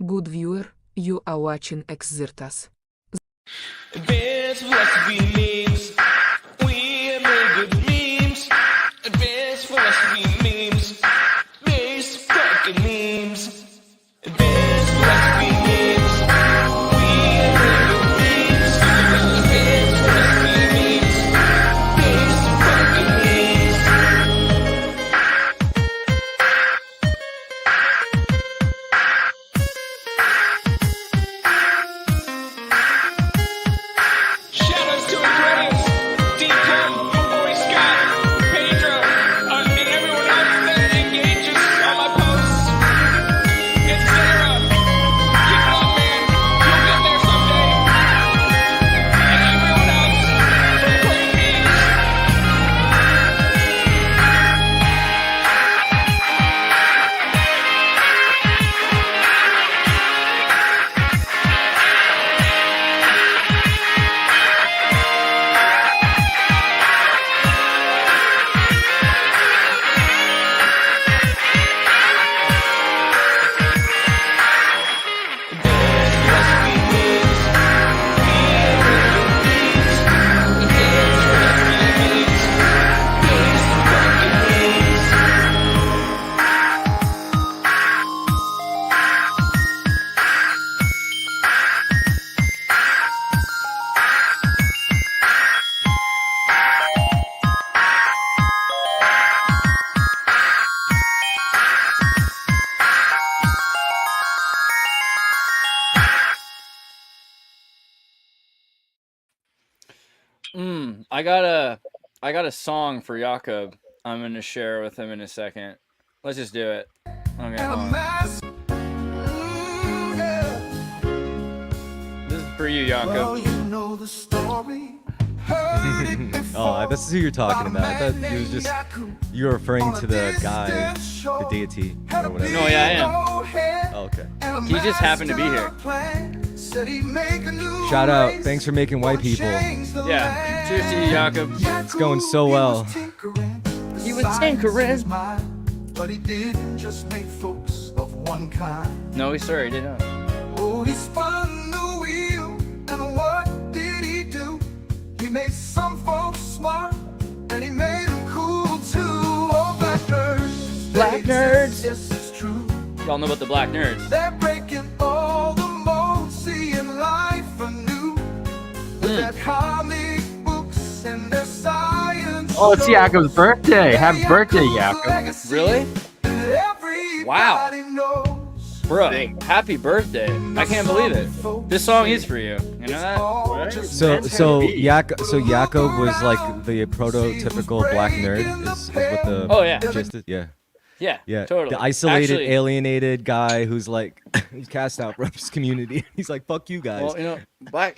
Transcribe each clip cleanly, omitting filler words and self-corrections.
Good viewer, you are watching Xirtus. Advanced philosophy memes. We make good memes. Advanced philosophy memes. Base fucking memes. Advanced philosophy memes. We make good memes. Advanced philosophy memes. Base fucking memes. Shoutouts to Xirtus, Deacon, my boy Scott, Pedro, and everyone else that engages on my posts, etc. Keep it up, man. You'll get there someday. And everyone else for playing memes. I got a song for Jakob. I'm gonna share with him in a second. Let's just do it. Okay, hold on. This is for you, Jakob. Oh, this is who you're talking about. I thought it was just you were referring to the guy, the deity, or whatever. No, yeah, I am. Oh, okay. He just happened to be here. Shout out. Thanks for making white people. Yeah. Cheers to you, Jakob. It's going so well. He was tinkering. But he didn't just make folks of one kind. No, he sorry, he did not. Oh, he spun the wheel, and what did he do? He made some folks smart, and he made them cool too. Oh, black nerds. Black nerds. Yes, it's true. Y'all know about the black nerds. They're breaking all the molds, seeing life anew. With their comic books and their science. Oh, it's Jakob's birthday. Happy birthday, Jakob. Really? Wow. Knows. Bro, happy birthday. I can't believe it. This song is for you. You know that? So Jakob was like the prototypical black nerd. Is what the Oh, yeah. gist is? Yeah. Yeah, Yeah, totally. the isolated, Actually, alienated guy who's like, he's cast out from his community. He's like, fuck you guys. well, you know,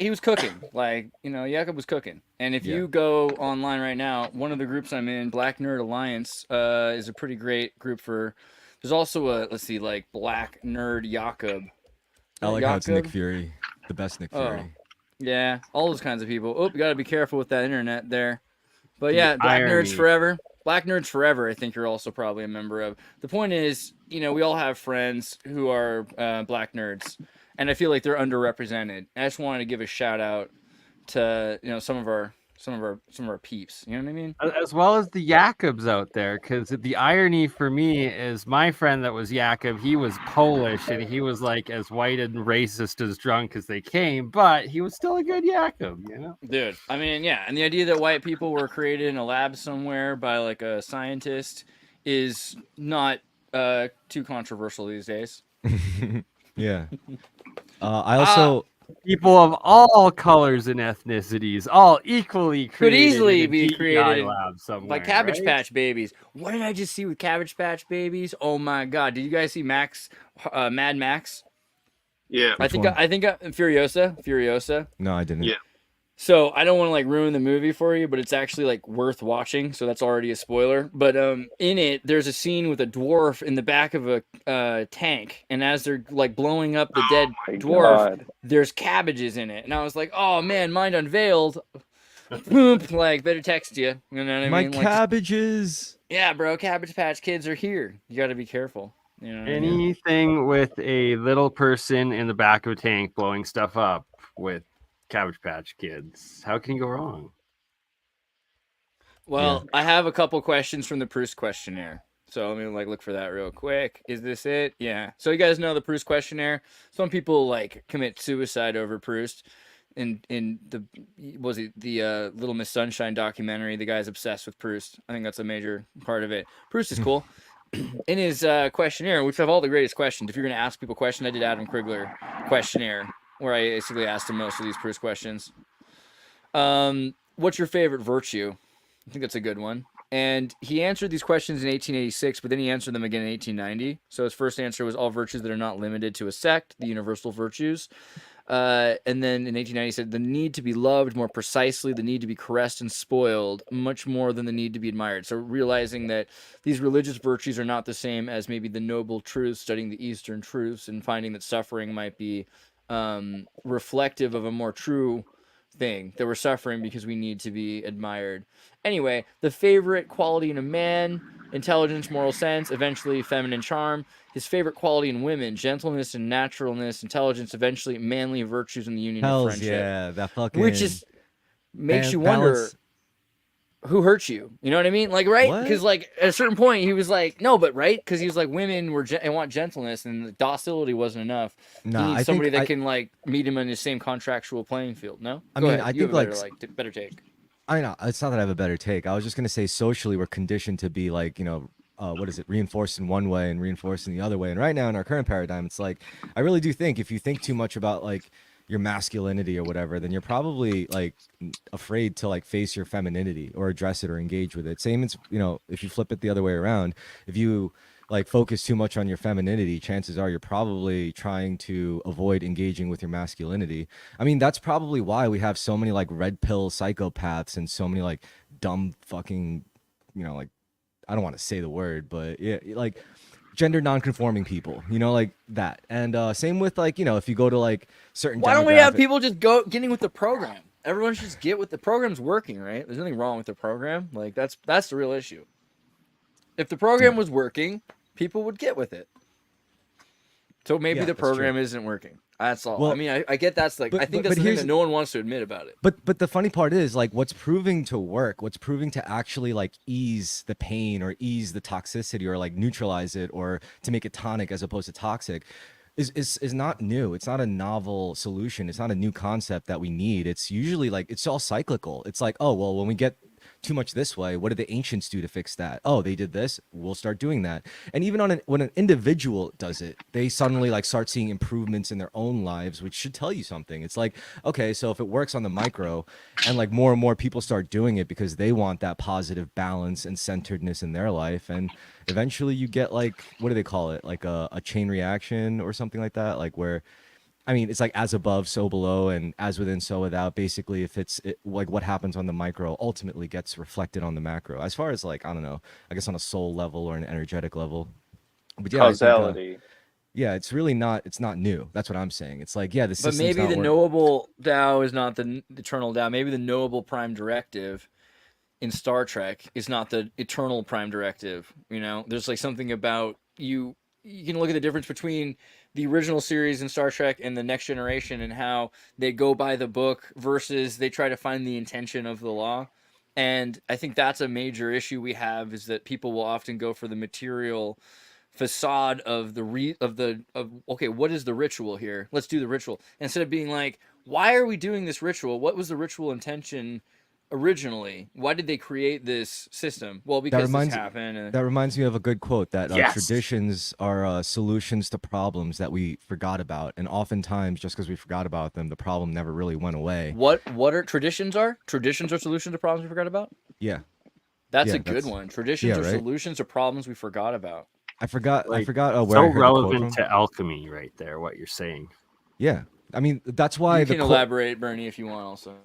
he was cooking. Like, you know, Jakob was cooking. And if you go online right now, one of the groups I'm in, Black Nerd Alliance, is a pretty great group for. There's also a, let's see, like Black Nerd Jakob. I like how it's Jakob? Nick Fury, the best Nick Fury. Yeah, all those kinds of people. Oh, you gotta be careful with that internet there. But yeah, Black irony. Nerds Forever. Black Nerds Forever, I think you're also probably a member of. The point is, you know, we all have friends who are black nerds, and I feel like they're underrepresented. I just wanted to give a shout out to, you know, some of our peeps. You know what I mean? As well as the Jakobs out there, because the irony for me is my friend that was Jakob, he was Polish, and he was like as white and racist as drunk as they came, but he was still a good Jakob, you know? Dude, I mean, yeah, and the idea that white people were created in a lab somewhere by like a scientist is not too controversial these days. Yeah. I also People of all colors and ethnicities, all equally created Could easily in a be DEI created lab somewhere, by Cabbage right? Patch Babies. What did I just see with Cabbage Patch Babies? Oh my God! Did you guys see Mad Max? Yeah. I think Furiosa. no, I didn't. Yeah. So I don't want to like ruin the movie for you, but it's actually like worth watching. So that's already a spoiler. But in it, there's a scene with a dwarf in the back of a tank, and as they're like blowing up the dead dwarf, there's cabbages in it, and I was like, oh man, mind unveiled. Boop, like better text you. You know what I My mean? cabbages. Like, yeah, bro, Cabbage Patch Kids are here. You got to be careful. You know what I mean? Anything with a little person in the back of a tank blowing stuff up with Cabbage Patch Kids. How can you go wrong? Well, I have a couple questions from the Proust questionnaire. So let me look for that real quick. Is this it? Yeah. So you guys know the Proust questionnaire. Some people commit suicide over Proust. In the Little Miss Sunshine documentary, the guy's obsessed with Proust. I think that's a major part of it. Proust is cool. In his questionnaire, which have all the greatest questions. If you're going to ask people questions, I did Adam Krigler questionnaire where I basically asked him most of these Proust questions. What's your favorite virtue? I think that's a good one. And he answered these questions in 1886, but then he answered them again in 1890. So his first answer was all virtues that are not limited to a sect, the universal virtues. And then in 1890 he said the need to be loved, more precisely, the need to be caressed and spoiled, much more than the need to be admired. So realizing that these religious virtues are not the same as maybe the noble truths, studying the Eastern truths, and finding that suffering might be reflective of a more true thing, that we're suffering because we need to be admired. Anyway, the favorite quality in a man: intelligence, moral sense, eventually feminine charm. His favorite quality in women: gentleness and naturalness, intelligence, eventually manly virtues in the union of Hells friendship. yeah, that fucking. Which is makes Man, you wonder balance- who hurt you. You know what I mean? Right? What? Because at a certain point he was like, no, but right? Because he was like, women want gentleness, and docility wasn't enough. Nah, he needs I somebody think that can meet him in the same contractual playing field. No, I Go mean, ahead. I You have think, a better take. I know it's not that I have a better take. I was just gonna say socially we're conditioned to be what is it, reinforced in one way and reinforced in the other way. And right now in our current paradigm, it's like I really do think if you think too much about your masculinity or whatever, then you're probably afraid to face your femininity or address it or engage with it. Same as if you flip it the other way around, if you focus too much on your femininity, chances are you're probably trying to avoid engaging with your masculinity. I mean, that's probably why we have so many red pill psychopaths and so many dumb fucking I don't want to say the word, but yeah, gender non-conforming people, that. And same with if you go to certain Why don't we have demographic- people just getting with the program? Everyone should just get with the program's working, right? There's nothing wrong with the program. That's the real issue. If the program was working, people would get with it. So maybe Yeah, the that's program true. isn't working. That's all. Well, I mean, I get that's I think that's the thing here's- that no one wants to admit about it. But the funny part is what's proving to work, what's proving to actually ease the pain or ease the toxicity or neutralize it or to make it tonic as opposed to toxic is not new. It's not a novel solution. It's not a new concept that we need. It's usually it's all cyclical. It's oh, well, when we get too much this way, what did the ancients do to fix that? Oh, they did this, we'll start doing that. And even when an individual does it, they suddenly start seeing improvements in their own lives, which should tell you something. It's okay, so if it works on the micro and more and more people start doing it because they want that positive balance and centeredness in their life, and eventually you get what do they call it, a chain reaction or something like that, where I mean, it's as above, so below, and as within, so without. Basically, if what happens on the micro ultimately gets reflected on the macro. As far as I don't know, I guess on a soul level or an energetic level. But yeah, Causality. yeah, it's really not. It's not new. That's what I'm saying. It's yeah, the But system's maybe not the working. knowable Tao is not the eternal Tao. Maybe the knowable prime directive in Star Trek is not the eternal prime directive. There's something about you. You can look at the difference between the original series in Star Trek and the Next Generation and how they go by the book versus they try to find the intention of the law. And I think that's a major issue we have, is that people will often go for the material facade of okay, what is the ritual here? Let's do the ritual. Instead of being why are we doing this ritual? What was the ritual intention originally? Why did they create this system? Well, because this happened. That reminds me of a good quote that Yes. traditions are solutions to problems that we forgot about, and oftentimes just because we forgot about them, the problem never really went away. What are traditions? Traditions are solutions to problems we forgot about? Yeah, That's Yeah, a good that's- one. Traditions yeah, are right? solutions to problems we forgot about. I forgot. I Like, forgot where So I heard the quote relevant from. to alchemy, right there. What you're saying. Yeah, I mean that's why You the can elaborate, Bernie, if you want also.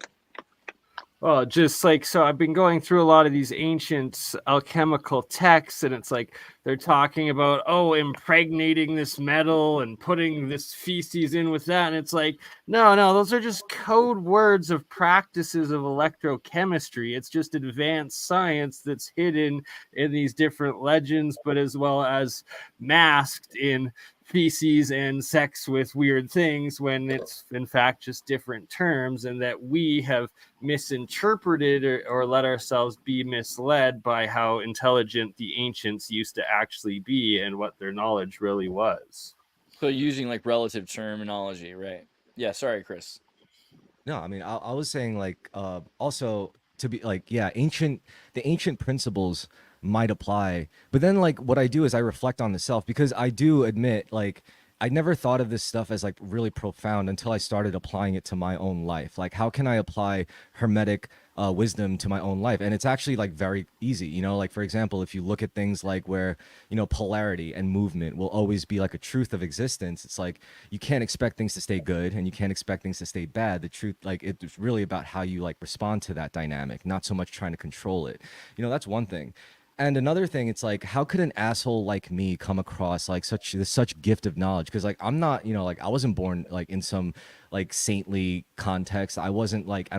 Well, just like, so I've been going through a lot of these ancient alchemical texts, and it's like they're talking about, oh, impregnating this metal and putting this feces in with that. And it's like, no, those are just code words of practices of electrochemistry. It's just advanced science that's hidden in these different legends, but as well as masked in feces and sex with weird things, when it's in fact just different terms, and that we have misinterpreted or let ourselves be misled by how intelligent the ancients used to actually be and what their knowledge really was. So using like relative terminology, right? Yeah, sorry, Chris. No, I mean, I was saying like also to be like, yeah, the ancient principles might apply, but then like what I do is I reflect on the self, because I do admit like I never thought of this stuff as like really profound until I started applying it to my own life. Like, how can I apply hermetic wisdom to my own life? And it's actually like very easy, you know, like for example, if you look at things like where, you know, polarity and movement will always be like a truth of existence. It's like you can't expect things to stay good and you can't expect things to stay bad. The truth, like it's really about how you like respond to that dynamic, not so much trying to control it. You know, that's one thing. And another thing, it's like, how could an asshole like me come across like such gift of knowledge? Because like I'm not, you know, like I wasn't born like in some like saintly context. I wasn't like I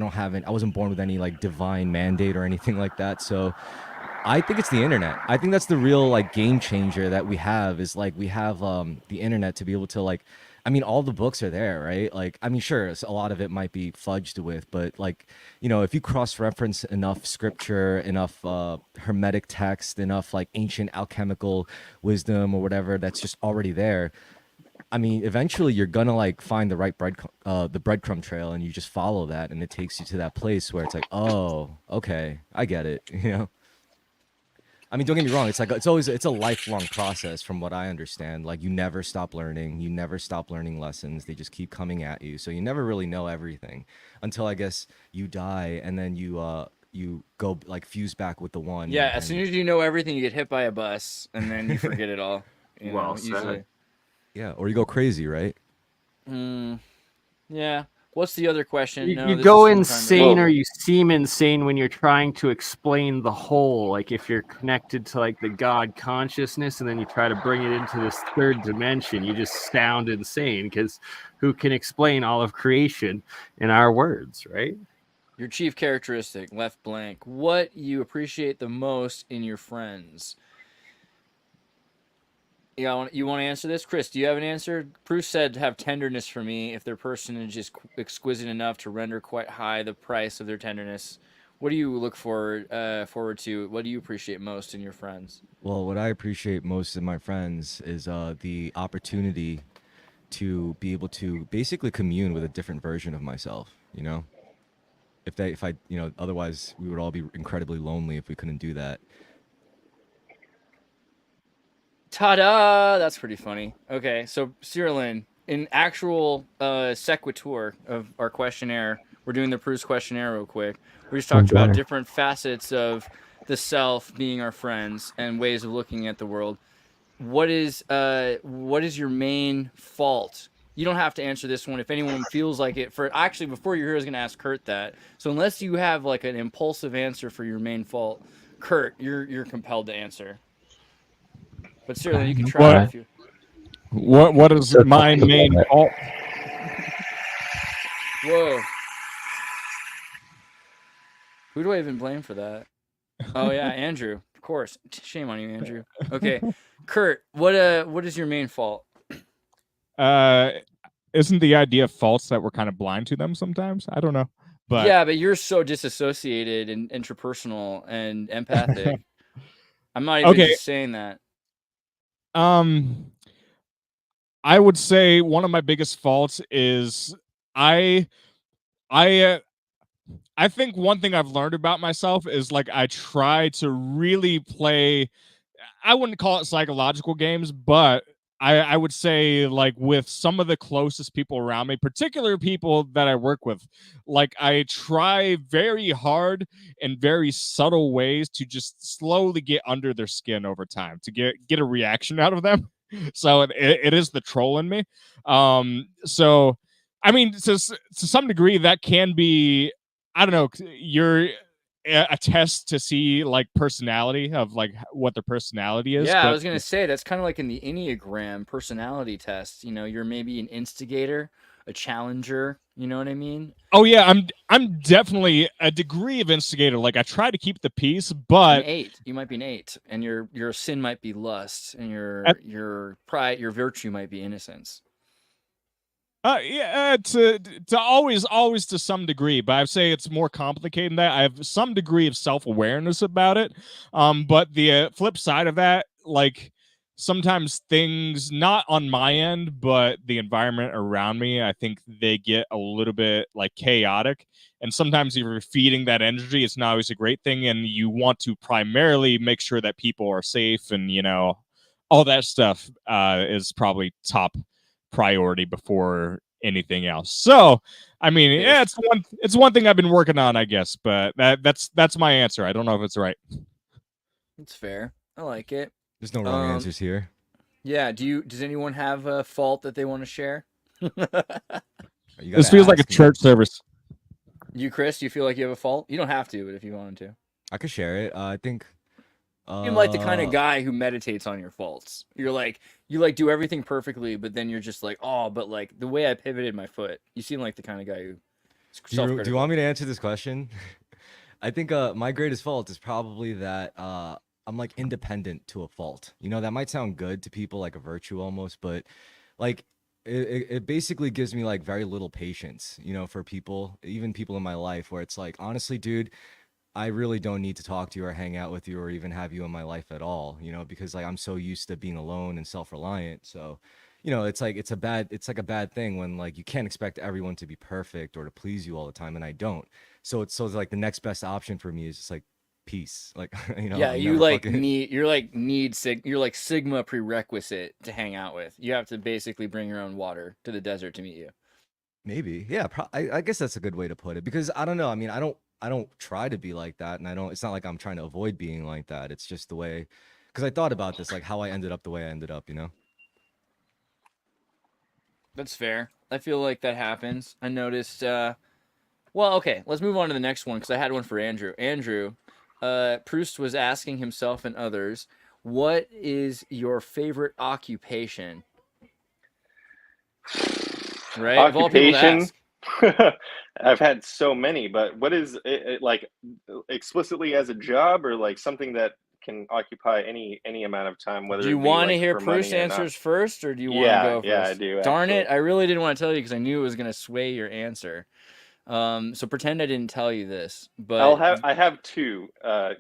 wasn't born with any like divine mandate or anything like that. So I think it's the internet. I think that's the real like game changer that we have, is like we have the internet to be able to like, I mean, all the books are there, right? Like, I mean, sure, a lot of it might be fudged with, but like, you know, if you cross-reference enough scripture, enough hermetic text, enough like ancient alchemical wisdom or whatever that's just already there, I mean, eventually you're gonna like find the right the breadcrumb trail, and you just follow that, and it takes you to that place where it's like, oh, okay, I get it, you know. I mean, don't get me wrong. It's like it's a lifelong process, from what I understand. Like you never stop learning. You never stop learning lessons. They just keep coming at you. So you never really know everything until I guess you die, and then you go like fuse back with the one. Yeah, as soon as you know everything, you get hit by a bus, and then you forget it all. You know, Well said. usually. Yeah, or you go crazy, right? Yeah. What's the other question? You, No, you this go is from insane, time or you seem insane when you're trying to explain the whole. Like if you're connected to like the God consciousness, and then you try to bring it into this third dimension, you just sound insane, because who can explain all of creation in our words, right? Your chief characteristic, left blank. What you appreciate the most in your friends? Yeah, you want to answer this? Chris, do you have an answer? Bruce said have tenderness for me if their person is just exquisite enough to render quite high the price of their tenderness. What do you look forward to? What do you appreciate most in your friends? Well, what I appreciate most in my friends is the opportunity to be able to basically commune with a different version of myself. You know, if I, you know, otherwise we would all be incredibly lonely if we couldn't do that. Ta-da! That's pretty funny. Okay, so Cyrilin, in actual sequitur of our questionnaire, we're doing the Proust questionnaire real quick. We just talked about different facets of the self being our friends and ways of looking at the world. What is your main fault? You don't have to answer this one if anyone feels like it. For actually, before you're here, I was going to ask Kurt that. So unless you have like an impulsive answer for your main fault, Kurt, you're compelled to answer. But Cyrilin, you can try if you. What is my main fault? Whoa. Who do I even blame for that? Oh yeah, Andrew. Of course. Shame on you, Andrew. Okay, Kurt. What is your main fault? Isn't the idea of faults that we're kind of blind to them sometimes? I don't know, but Yeah, but you're so disassociated and interpersonal and empathic. I'm not even just saying that. I would say one of my biggest faults is I think one thing I've learned about myself is like I try to really play, I wouldn't call it psychological games, but I would say like with some of the closest people around me, particular people that I work with, like I try very hard in very subtle ways to just slowly get under their skin over time to get a reaction out of them. So it is the troll in me. So I mean, to some degree, that can be I don't know, you're a test to see like personality of like what their personality is. Yeah, I But was gonna say that's kind of like in the Enneagram personality test. You know, you're maybe an instigator, a challenger. You know what I mean? oh yeah, I'm definitely a degree of instigator. Like I try to keep the peace, An but 8. You might be an 8, and your sin might be lust, and at, your pride, your virtue might be innocence. yeah, to always to some degree, but I'd say it's more complicated than that. I have some degree of self-awareness about it. But the flip side of that, like sometimes things not on my end, but the environment around me, I think they get a little bit like chaotic. And sometimes if you're feeding that energy, it's not always a great thing. And you want to primarily make sure that people are safe and, you know, all that stuff is probably top priority before anything else. So, I mean, yeah, it's one thing I've been working on, I guess, but that's my answer. I don't know if it's right. It's fair. I like it. There's no wrong answers here. Yeah. Does anyone have a fault that they want to share? This feels like a church service. You, Chris, do you feel like you have a fault? You don't have to, but if you wanted to. I could share it. I think. You're like the kind of guy who meditates on your faults. You're like you like do everything perfectly, but then you're just like, oh, but like the way I pivoted my foot. You seem like the kind of guy who. Do you want me to answer this question? I think my greatest fault is probably that I'm like independent to a fault. You know, that might sound good to people, like a virtue almost, but like it basically gives me like very little patience, you know, for people, even people in my life, where it's like, honestly, dude, I really don't need to talk to you or hang out with you or even have you in my life at all, you know, because like I'm so used to being alone and self-reliant. So, you know, it's like it's like a bad thing when like you can't expect everyone to be perfect or to please you all the time, and I don't. So it's like the next best option for me is just like peace. Like, you know, Yeah, I'm you never like fucking- you're like Sigma prerequisite to hang out with. You have to basically bring your own water to the desert to meet you. Maybe. Yeah, I guess that's a good way to put it, because I don't know. I mean, I don't try to be like that, and I don't, it's not like I'm trying to avoid being like that. It's just the way, because I thought about this, like how I ended up the way I ended up, you know? That's fair. I feel like that happens. I noticed. Well, okay, let's move on to the next one because I had one for Andrew. Andrew, Proust was asking himself and others, "What is your favorite occupation?" Right, of all people to Occupation. ask. I've had so many, but what is it like explicitly as a job, or like something that can occupy any amount of time, whether Do you it be want to like hear for money Proust's or not? answers first, or do you want to Yeah, go first? yeah, I do. Darn it! Actually. I really didn't want to tell you because I knew it was going to sway your answer. So pretend I didn't tell you this, but I have two,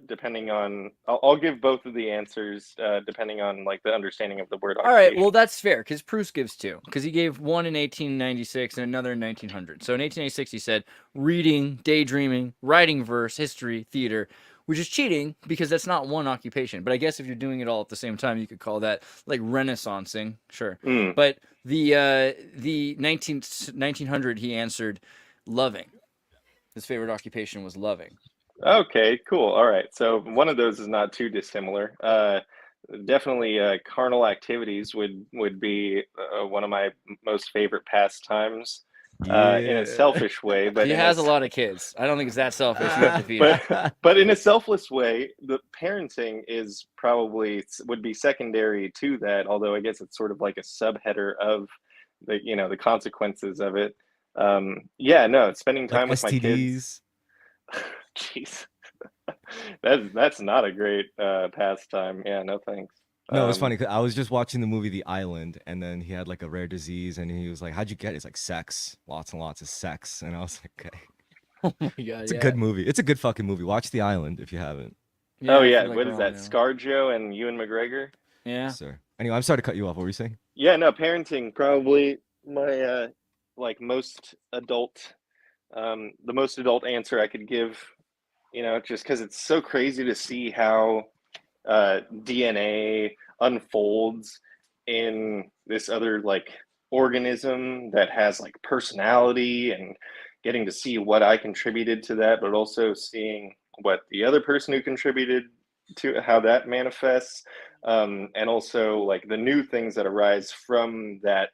depending on. I'll give both of the answers, depending on like the understanding of the word all right. occupation. Well, that's fair because Proust gives two because he gave one in 1896 and another in 1900. So in 1896 he said reading, daydreaming, writing verse, history, theater, which is cheating because that's not one occupation. But I guess if you're doing it all at the same time, you could call that like renaissancing, sure. Mm. But the 1900 he answered loving. His favorite occupation was loving. Okay, cool. All right. So one of those is not too dissimilar. Definitely, carnal activities would be one of my most favorite pastimes. In Yeah. a selfish way, but He in has a s- lot of kids. I don't think it's that selfish. You have to feed him. but in a selfless way, the parenting is probably would be secondary to that. Although I guess it's sort of like a subheader of the the consequences of it. Yeah, no, spending Like time with my kids. STDs. Jeez, that's not a great pastime. Yeah, no thanks. No, it's funny 'cause I was just watching the movie The Island, and then he had like a rare disease, and he was like, "How'd you get it?" It's like sex, lots and lots of sex, and I was like, "Okay, Oh my god, it's a good movie. It's a good fucking movie. Watch The Island if you haven't." Oh I yeah, feel like what we're is all that? now. ScarJo and Ewan McGregor. Yeah. Sir. Anyway, I'm sorry to cut you off. What were you saying? Yeah, no, parenting probably my like most adult, the most adult answer I could give. Just because it's so crazy to see how DNA unfolds in this other like organism that has like personality, and getting to see what I contributed to that, but also seeing what the other person who contributed to how that manifests, and also like the new things that arise from that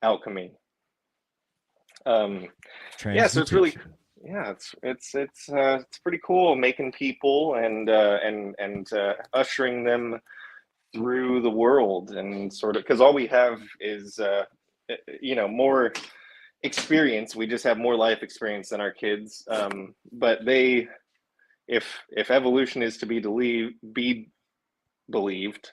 alchemy. Yeah, so it's really Transmutation. Yeah, it's pretty cool making people and ushering them through the world and sort of because all we have is more experience. We just have more life experience than our kids. But they, if evolution is to be believed,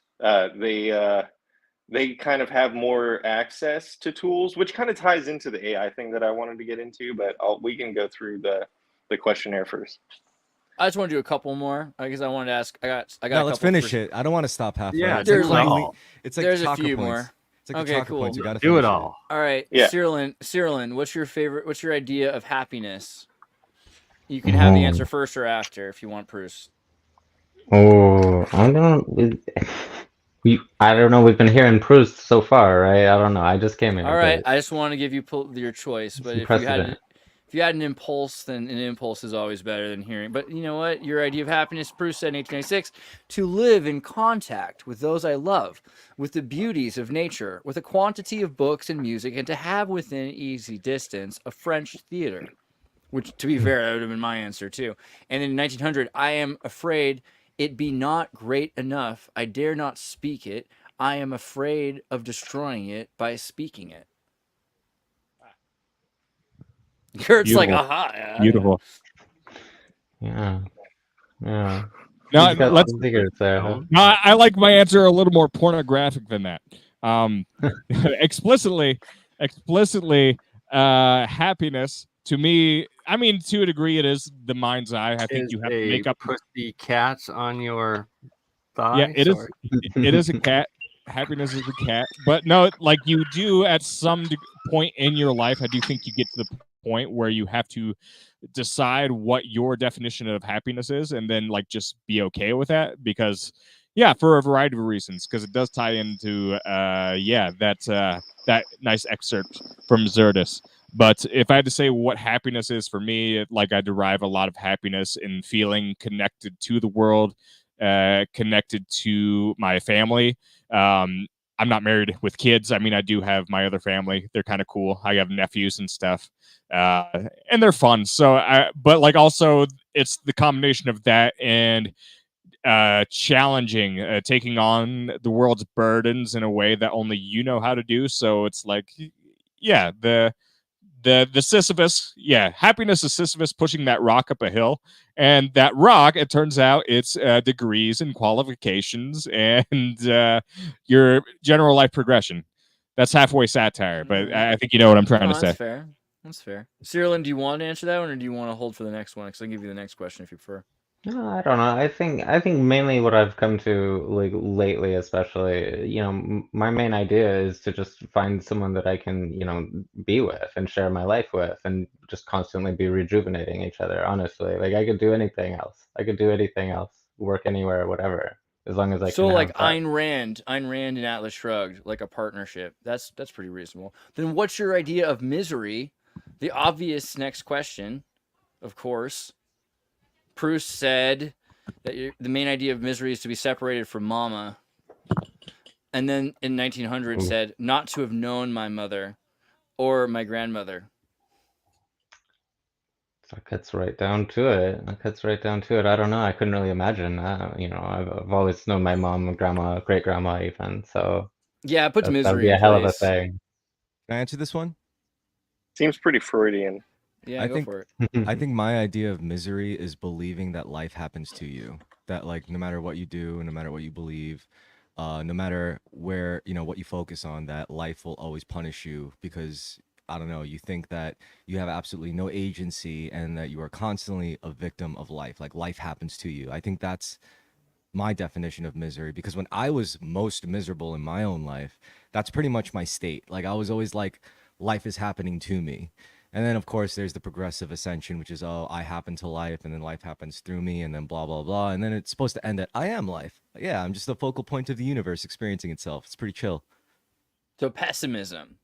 they kind of have more access to tools, which kind of ties into the AI thing that I wanted to get into. But we can go through the questionnaire first. I just want to do a couple more because I wanted to ask. I got No, a let's couple finish for- it. I don't want to stop halfway. Yeah, it's do like it playing all. it's like There's a soccer few points. more. It's like Okay, the soccer cool. points. You got to Do finish it all. All right, Yeah. Cyrilin, what's your favorite? What's your idea of happiness? You can have the answer first or after if you want, Bruce. Oh, I don't know. We've been hearing Proust so far, right? I don't know. I just came in All a right, bit. I just want to give you your choice, but Some if you had precedent. if you had an impulse, then an impulse is always better than hearing. But you know what? Your idea of happiness, Bruce said in 1896, to live in contact with those I love, with the beauties of nature, with a quantity of books and music, and to have within easy distance a French theater. Which, to be fair, that would have been my answer too. And in 1900, I am afraid it be not great enough. I dare not speak it. I am afraid of destroying it by speaking it. Kurt's like, Beautiful. aha. Yeah, Beautiful. Yeah. Yeah. No, He's got let's. some figures there, huh? No, I like my answer a little more pornographic than that. Explicitly, happiness to me. I mean, to a degree, it is the mind's eye. I think Is you have to a make up. pussy cat on your thigh? Yeah, it is. Sorry. It is a cat. Happiness is a cat, but no, like you do at some point in your life. I do think you get to the point where you have to decide what your definition of happiness is, and then like just be okay with that because, yeah, for a variety of reasons, because it does tie into that nice excerpt from Xirtus. But if I had to say what happiness is for me, like I derive a lot of happiness in feeling connected to the world, connected to my family. I'm not married with kids. I mean, I do have my other family. They're kind of cool. I have nephews and stuff, and they're fun. But like also, it's the combination of that and challenging, taking on the world's burdens in a way that only you know how to do. So it's like, yeah, the Sisyphus, yeah, happiness is Sisyphus pushing that rock up a hill, and that rock, it turns out, it's degrees and qualifications and your general life progression. That's halfway satire, but I think you know what I'm trying to that's say. fair. That's fair. Cyrilin, do you want to answer that one, or do you want to hold for the next one? Because I'll give you the next question if you prefer. No, I don't know. I think mainly what I've come to like lately, especially, my main idea is to just find someone that I can, be with and share my life with and just constantly be rejuvenating each other, honestly. Like I could do anything else. I could do anything else, work anywhere, whatever, as long as I So can like have that. Ayn Rand and Atlas Shrugged, like a partnership. That's pretty reasonable. Then what's your idea of misery? The obvious next question, of course. Proust said that the main idea of misery is to be separated from mama. And then in 1900 said not to have known my mother or my grandmother. That cuts right down to it. That cuts right down to it. I don't know. I couldn't really imagine. I've always known my mom, grandma, great grandma, even. So Yeah, it puts that would misery be in a hell of a place. thing. Can I answer this one? Seems pretty Freudian. Yeah, I go think for it. I think my idea of misery is believing that life happens to you. That like no matter what you do, no matter what you believe, no matter where what you focus on, that life will always punish you because I don't know, you think that you have absolutely no agency and that you are constantly a victim of life. Like life happens to you. I think that's my definition of misery because when I was most miserable in my own life, that's pretty much my state. Like I was always like, life is happening to me. And then of course there's the progressive ascension, which is, oh, I happen to life and then life happens through me and then blah, blah, blah. And then it's supposed to end at I am life. Yeah, I'm just the focal point of the universe experiencing itself. It's pretty chill. So pessimism,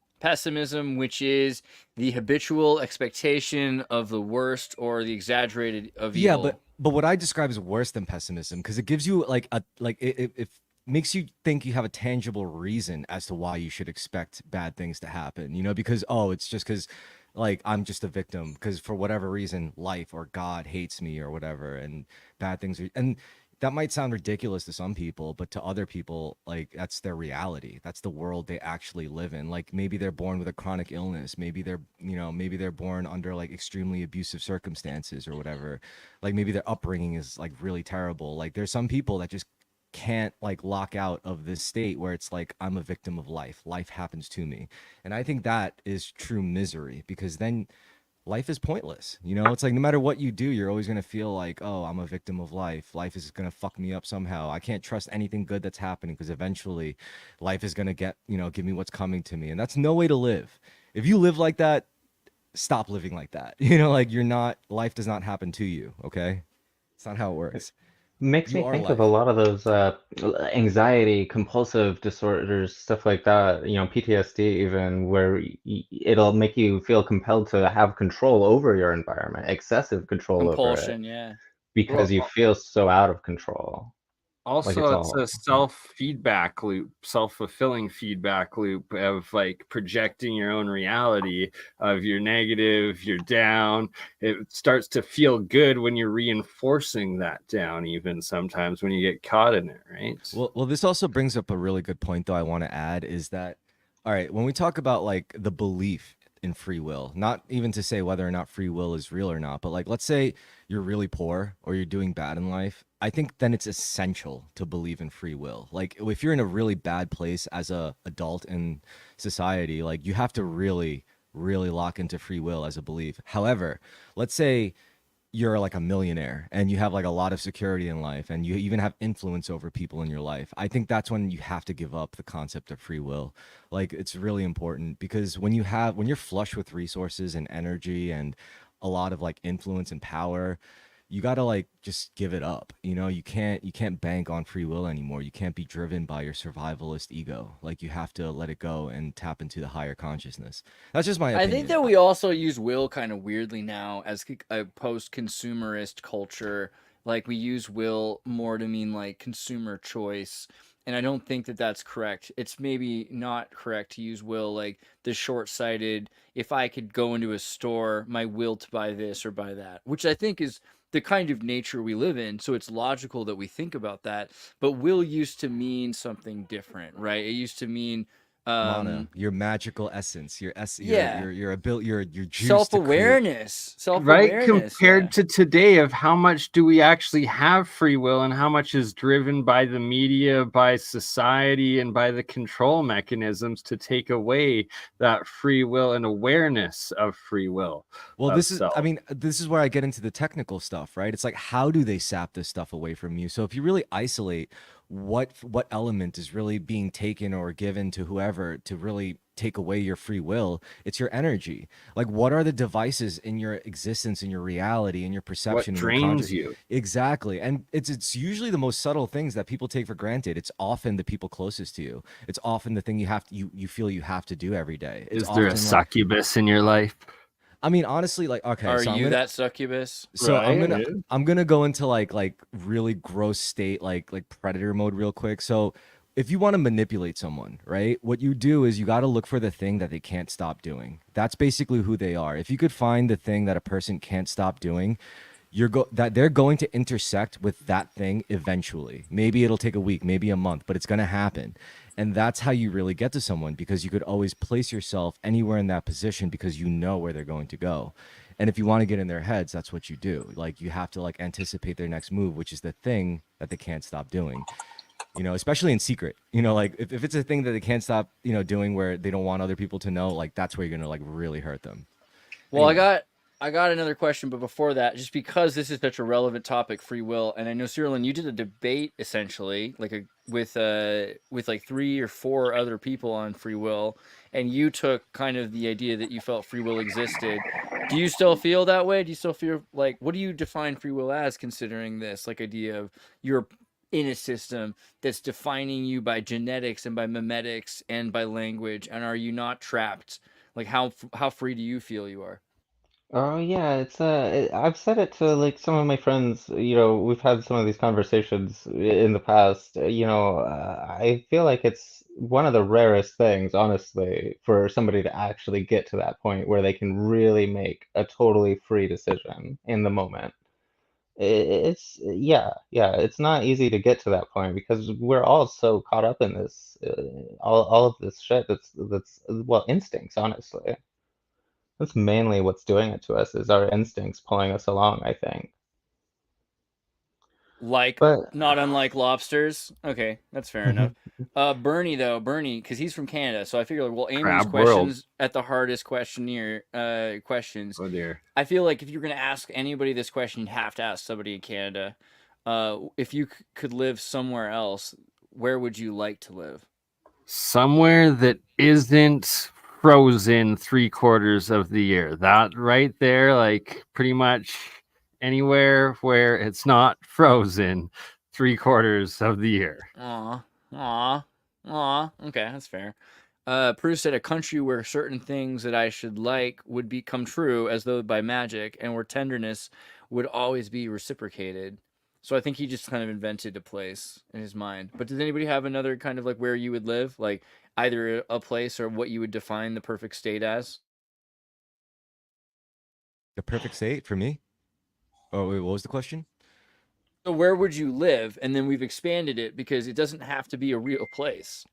which is the habitual expectation of the worst or the exaggerated of Yeah, evil. but what I describe is worse than pessimism because it gives you like it makes you think you have a tangible reason as to why you should expect bad things to happen. Because it's just because like I'm just a victim because for whatever reason life or God hates me or whatever, and bad things are, and that might sound ridiculous to some people, but to other people, like that's their reality. That's the world they actually live in. Like maybe they're born with a chronic illness. Maybe they're, maybe they're born under like extremely abusive circumstances or whatever. Like maybe their upbringing is like really terrible. Like there's some people that just can't like lock out of this state where it's like I'm a victim of life. Life happens to me. And I think that is true misery because then life is pointless. It's like no matter what you do, you're always going to feel like, oh, I'm a victim of life. Life is going to fuck me up somehow. I can't trust anything good that's happening because eventually life is going to give me what's coming to me. And that's no way to live. If you live like that, stop living like that. Like life does not happen to you. Okay. It's not how it works. Makes You me are think life. of a lot of those anxiety, compulsive disorders, stuff like that, PTSD even, where it'll make you feel compelled to have control over your environment, excessive control over it, Compulsion, yeah. because you Well, feel so out of control. Like it's also, it's a all. self-feedback loop, self-fulfilling feedback loop of like projecting your own reality of you're negative, you're down. It starts to feel good when you're reinforcing that down, even sometimes when you get caught in it, right? Well, this also brings up a really good point, though. I want to add is that, all right, when we talk about like the belief in free will, not even to say whether or not free will is real or not, but like let's say you're really poor or you're doing bad in life, I think then it's essential to believe in free will. Like if you're in a really bad place as a adult in society, like you have to really, really lock into free will as a belief. However, let's say you're like a millionaire and you have like a lot of security in life and you even have influence over people in your life. I think that's when you have to give up the concept of free will. Like it's really important because when you're flush with resources and energy and a lot of like influence and power, you got to like just give it up. You can't bank on free will anymore. You can't be driven by your survivalist ego. Like you have to let it go and tap into the higher consciousness. That's just my I think opinion. that we also use will kind of weirdly now as a post-consumerist culture. Like we use will more to mean like consumer choice, and I don't think that that's correct. It's maybe not correct to use will like the short-sighted. If I could go into a store, my will to buy this or buy that, which I think is the kind of nature we live in. So it's logical that we think about that. But will used to mean something different, right? It used to mean Mana, your magical essence, yeah, your ability, your juice to create. self-awareness, Right, self-awareness, yeah. compared to today of how much do we actually have free will and how much is driven by the media, by society, and by the control mechanisms to take away that free will and awareness of free will Well, of self. this is where I get into the technical stuff, right? It's like how do they sap this stuff away from you? So if you really isolate what element is really being taken or given to whoever to really take away your free will, it's your energy. Like what are the devices in your existence, in your reality, in your What perception, in your drains conscious. you? Exactly. And it's usually the most subtle things that people take for granted. It's often the people closest to you. It's often the thing you feel you have to do every day. It's Is there a often like, succubus in your life? honestly, like, okay, Are so you that succubus? so I'm Right, gonna yeah. I'm gonna go into like really gross state, like predator mode real quick. So if you want to manipulate someone, right, what you do is you got to look for the thing that they can't stop doing. That's basically who they are. If you could find the thing that a person can't stop doing, that they're going to intersect with that thing eventually. Maybe it'll take a week, maybe a month, but it's going to happen. And that's how you really get to someone because you could always place yourself anywhere in that position because you know where they're going to go. And if you want to get in their heads, that's what you do. Like you have to like anticipate their next move, which is the thing that they can't stop doing. Especially in secret. Like if it's a thing that they can't stop, doing where they don't want other people to know, like that's where you're gonna like really hurt them. Well, Anyway. I got another question, but before that, just because this is such a relevant topic, free will, and I know Cyril, and you did a debate essentially, like with like 3 or 4 other people on free will, and you took kind of the idea that you felt free will existed. Do you still feel that way? Do you still feel like what do you define free will as, considering this like idea of you're in a system that's defining you by genetics and by memetics and by language, and are you not trapped? Like how free do you feel you are? Oh yeah, I've said it to like some of my friends, you know, we've had some of these conversations in the past. I feel like it's one of the rarest things, honestly, for somebody to actually get to that point where they can really make a totally free decision in the moment. Yeah, it's not easy to get to that point because we're all so caught up in this, all of this shit that's well, instincts, honestly. That's mainly what's doing it to us is our instincts pulling us along, I think. Like, But not unlike lobsters. Okay, that's fair enough. Bernie, because he's from Canada, so I figure like, we'll aim these Crab world. questions at the hardest questions. Oh dear. I feel like if you're gonna ask anybody this question, you'd have to ask somebody in Canada. If you could live somewhere else, where would you like to live? Somewhere that isn't frozen 3/4 of the year. That right there, like pretty much anywhere where it's not frozen 3/4 of the year. Aw, aw, aw. Okay, that's fair. Prue said a country where certain things that I should like would become true as though by magic, and where tenderness would always be reciprocated. So I think he just kind of invented a place in his mind. But does anybody have another kind of like where you would live, like either a place or what you would define the perfect state as? The perfect state for me. Oh wait, what was the question? So where would you live? And then we've expanded it because it doesn't have to be a real place.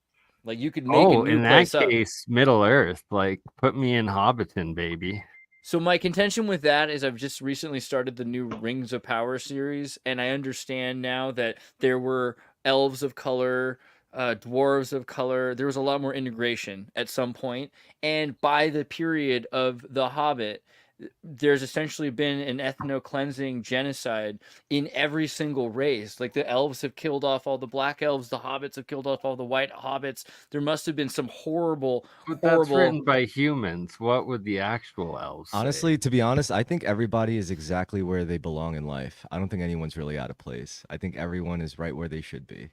Like you could make a Oh, new in that place up. case, Middle Earth. Like put me in Hobbiton, baby. So my contention with that is I've just recently started the new Rings of Power series, and I understand now that there were elves of color, dwarves of color. There was a lot more integration at some point, and by the period of The Hobbit, there's essentially been an ethno-cleansing genocide in every single race. Like the elves have killed off all the black elves, the hobbits have killed off all the white hobbits. There must have been some horrible, But that's horrible. written by humans. What would the actual elves say? Honestly, to be honest, I think everybody is exactly where they belong in life. I don't think anyone's really out of place. I think everyone is right where they should be.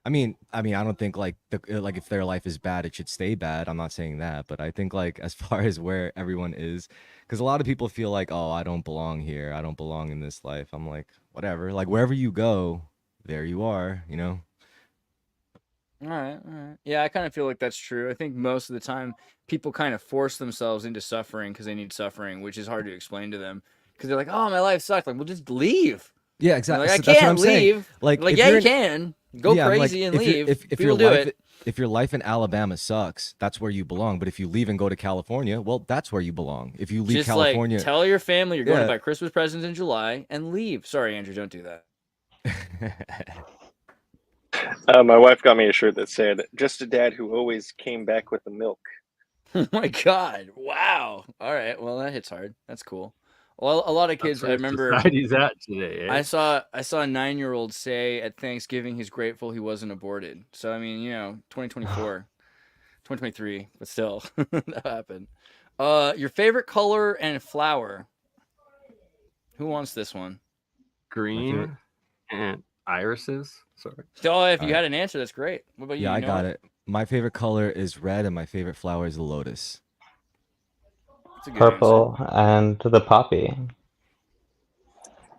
I don't think like like if their life is bad, it should stay bad. I'm not saying that, but I think like as far as where everyone is, because a lot of people feel like, oh, I don't belong here. I don't belong in this life. I'm like, whatever. Like wherever you go, there you are. You know. All right, all right. Yeah, I kind of feel like that's true. I think most of the time people kind of force themselves into suffering because they need suffering, which is hard to explain to them because they're like, "Oh, my life sucked." Like, well, just leave. Yeah, And they're exactly. like, I So that's what can't I'm saying. leave. Like Like, if yeah, you're you in, can go yeah, I'm like crazy and if you're leave. if People your do life it. if your life in Alabama sucks, that's where you belong. But if you leave and go to California, well, that's where you belong. If you leave Just like California, tell your family you're going to yeah. buy Christmas presents in July and leave. Sorry, Andrew, don't do that. My wife got me a shirt that said, "Just a dad who always came back with the milk." Oh my God! Wow. All right. Well, that hits hard. That's cool. Well, a lot of That's kids. I where remember. society's at today. I Eh? saw a 9-year-old say at Thanksgiving he's grateful he wasn't aborted. So I mean, 2024, 2023, but still that happened. Your favorite color and flower. Who wants this one? My favorite. Green and irises. Sorry. Oh, if All you right. had an answer, that's great. What about you? Yeah, You I know got it. My favorite color is red, and my favorite flower is the lotus. That's a good answer. purple and the poppy.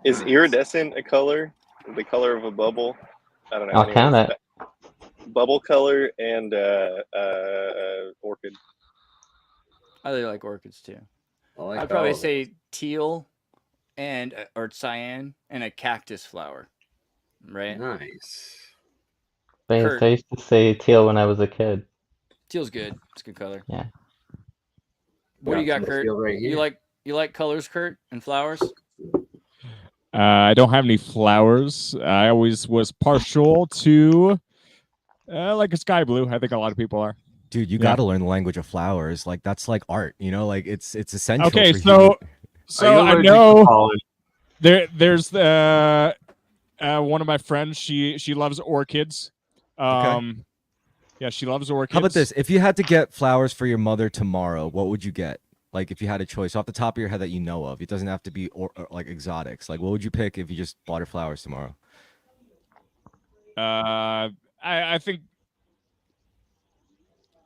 Is Nice. iridescent a color? The color of a bubble? I don't know. I'll count Anyways, it. bubble color and orchid. I really like orchids too. I like I'd probably all of it. say teal and or cyan and a cactus flower, right? Nice. Thanks. Kurt, I used to say teal when I was a kid. teal's good. It's a good color. Yeah. What do you got, some Kurt? teal right You here. like colors, Kurt, and flowers? I don't have any flowers. I always was partial to like a sky blue. I think a lot of people are. Dude, you Yeah. got to learn the language of flowers. Like that's like art. You know, like it's essential. Okay, for so human- so Are you I allergic to know pollen? there's one of my friends. She loves orchids. Yeah, she loves orchids. How about this? If you had to get flowers for your mother tomorrow, what would you get? Like if you had a choice off the top of your head that you know of, it doesn't have to be or like exotics. Like what would you pick if you just bought her flowers tomorrow? I think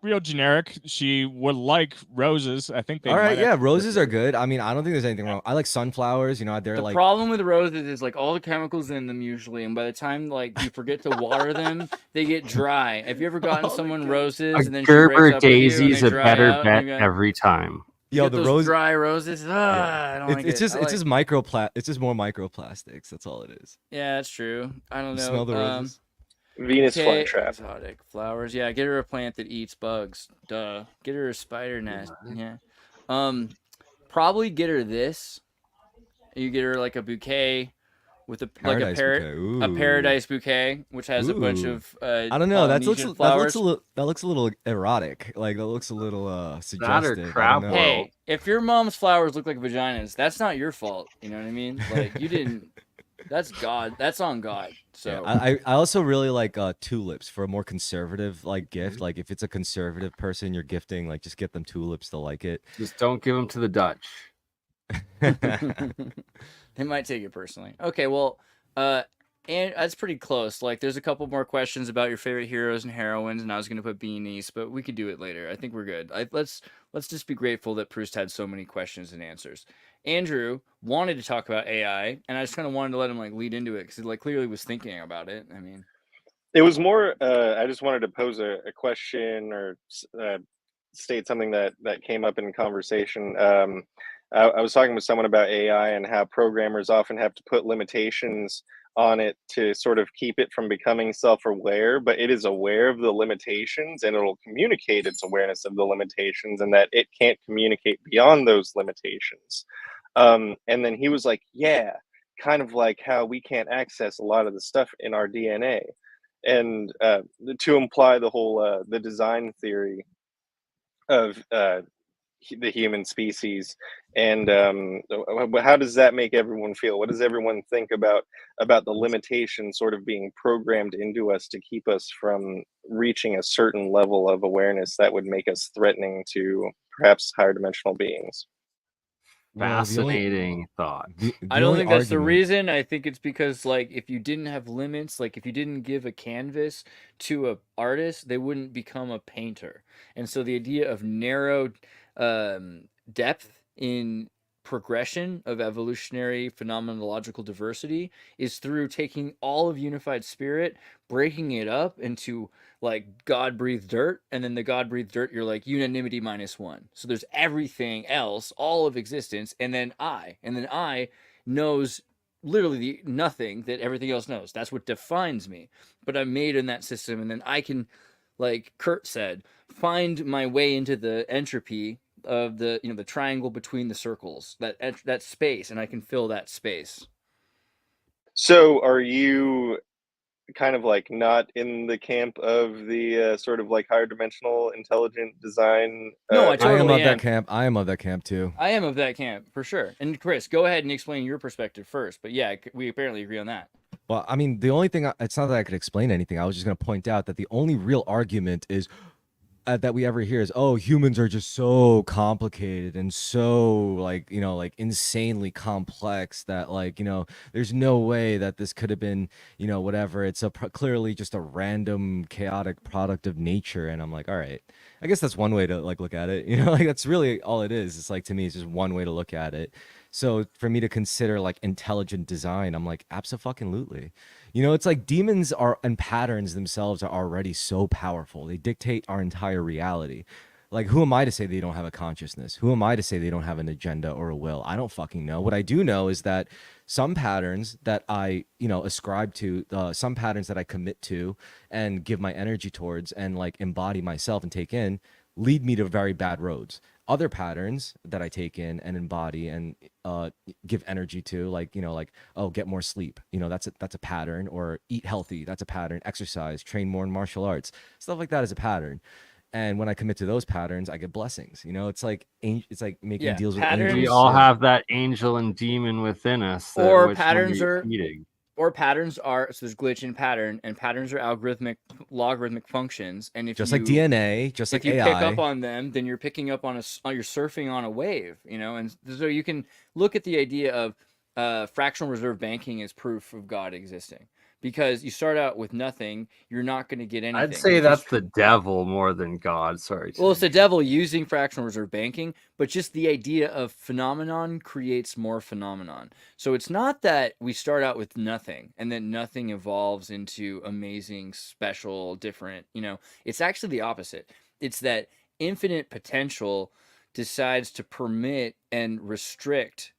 real generic. She would like roses. I think they All right, might yeah, actually roses are work. good. I mean, I don't think there's anything wrong. I like sunflowers. You know, they're The like problem with roses is like all the chemicals in them usually, and by the time like you forget to water them, they get dry. Have you ever gotten all the someone chem- roses A and then she breaks Gerber up with you and daisy's they a dry better out? bet And you got, every time. you Yo, get the those rose. dry roses. Yeah, I don't like it's it. just I it's like, just it's just more microplastics. That's all it is. yeah, that's true. I don't You know. smell the roses? Venus Okay, flytrap. exotic flowers. Yeah, get her a plant that eats bugs. Duh. Get her a spider nest. Yeah. Probably get her this. You get her like a bouquet with Paradise bouquet. a Ooh. paradise bouquet, which has a bunch Ooh. of I don't know. Polynesian flowers. That looks a little erotic. Like that looks a little That or suggestive. I don't crab know. world. Hey, if your mom's flowers look like vaginas, that's not your fault. You know what I mean? Like you didn't. That's God. That's on God. So Yeah, I also really like tulips for a more conservative like gift. Like if it's a conservative person you're gifting, like just get them tulips. They'll like it. Just don't give them to the Dutch. they might take it personally. Okay, well, and that's pretty close. Like, there's a couple more questions about your favorite heroes and heroines, and I was gonna put beanies, but we could do it later. I think we're good. Let's just be grateful that Proust had so many questions and answers. Andrew wanted to talk about AI, and I just kind of wanted to let him like lead into it because he like clearly was thinking about it. I mean, It was more. I just wanted to pose a question or state something that came up in conversation. I was talking with someone about AI and how programmers often have to put limitations on it to sort of keep it from becoming self-aware, but it is aware of the limitations and it'll communicate its awareness of the limitations and that it can't communicate beyond those limitations. And then he was like, yeah, kind of like how we can't access a lot of the stuff in our DNA. And to imply the whole the design theory of the human species, and how does that make everyone feel? What does everyone think about the limitation sort of being programmed into us to keep us from reaching a certain level of awareness that would make us threatening to perhaps higher dimensional beings? Well, Fascinating thought. I don't only think that's the argument- reason. I think it's because like if you didn't have limits, like if you didn't give a canvas to a artist, they wouldn't become a painter. And so the idea of narrow depth in progression of evolutionary phenomenological diversity is through taking all of unified spirit, breaking it up into like God breathed dirt, and then the God breathed dirt, you're like unanimity -1. So there's everything else, all of existence, and then I knows literally nothing that everything else knows. That's what defines me. But I'm made in that system, and then I can, like Kurt said, find my way into the entropy of the the triangle between the circles, that space, and I can fill that space. So are you kind of like not in the camp of the sort of like higher dimensional intelligent design? No, I I am totally of that camp. I am of that camp too. I am of that camp for sure. And Chris, go ahead and explain your perspective first. But yeah, we apparently agree on that. Well, I mean, the only thing it's not that I could explain anything. I was just going to point out that the only real argument is that we ever hear is, oh, humans are just so complicated and so like like insanely complex that like there's no way that this could have been whatever. It's clearly just a random chaotic product of nature. And I'm like, all right, I guess that's one way to like look at it. Like that's really all it is. It's like, to me, it's just one way to look at it. So for me to consider like intelligent design, I'm like, abso-fucking-lutely. It's like demons and patterns themselves are already so powerful. They dictate our entire reality. Like, who am I to say they don't have a consciousness? Who am I to say they don't have an agenda or a will? I don't fucking know. What I do know is that some patterns that I, ascribe to, some patterns that I commit to and give my energy towards and like embody myself and take in, lead me to very bad roads. Other patterns that I take in and embody and give energy to, like oh, get more sleep, that's a pattern, or eat healthy, that's a pattern, exercise, train more in martial arts, stuff like that is a pattern. And when I commit to those patterns, I get blessings. It's like making deals with patterns. angels. We all have that angel and demon within us. Or which patterns we're are eating. Or patterns are, so there's glitch in pattern, and patterns are logarithmic functions. And if just you, like DNA, just like if you AI. pick up on them, then you're picking up on you're surfing on a wave, and so you can look at the idea of fractional reserve banking as proof of God existing, because you start out with nothing, you're not going to get anything. I'd say If you that's st- the devil more than God. Sorry. well, it's the Tim. devil using fractional reserve banking, but just the idea of phenomenon creates more phenomenon. So it's not that we start out with nothing and then nothing evolves into amazing, special, different, it's actually the opposite. It's that infinite potential decides to permit and restrict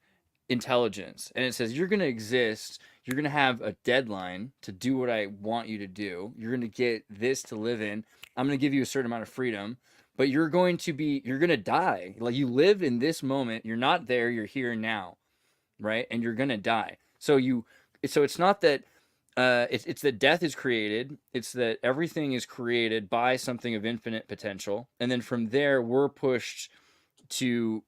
intelligence. And it says, you're going to exist. You're going to have a deadline to do what I want you to do. You're going to get this to live in. I'm going to give you a certain amount of freedom, but you're going to die. Like, you live in this moment. You're not there. You're here now. Right. And you're going to die. So it's not that, it's that death is created. It's that everything is created by something of infinite potential. And then from there, we're pushed to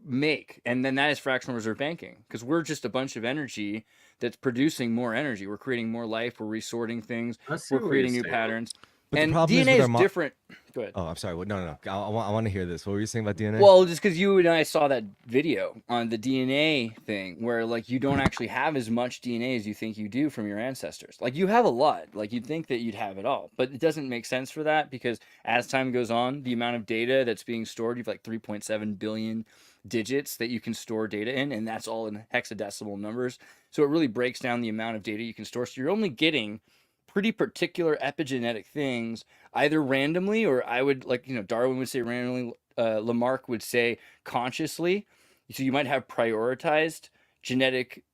make, and then that is fractional reserve banking, because we're just a bunch of energy that's producing more energy. We're creating more life. We're resorting things. I see We're what creating you're new saying. patterns. But the And problem is DNA with is our different. Go ahead. Oh, I'm sorry. No. I want to hear this. What were you saying about DNA? Well, just because you and I saw that video on the DNA thing where, like, you don't actually have as much DNA as you think you do from your ancestors. Like, you have a lot. Like, you'd think that you'd have it all. But it doesn't make sense for that, because as time goes on, the amount of data that's being stored, you have like 3.7 billion digits that you can store data in, and that's all in hexadecimal numbers. So it really breaks down the amount of data you can store. So you're only getting pretty particular epigenetic things, either randomly, or I would, like, Darwin would say randomly, Lamarck would say consciously. So you might have prioritized genetic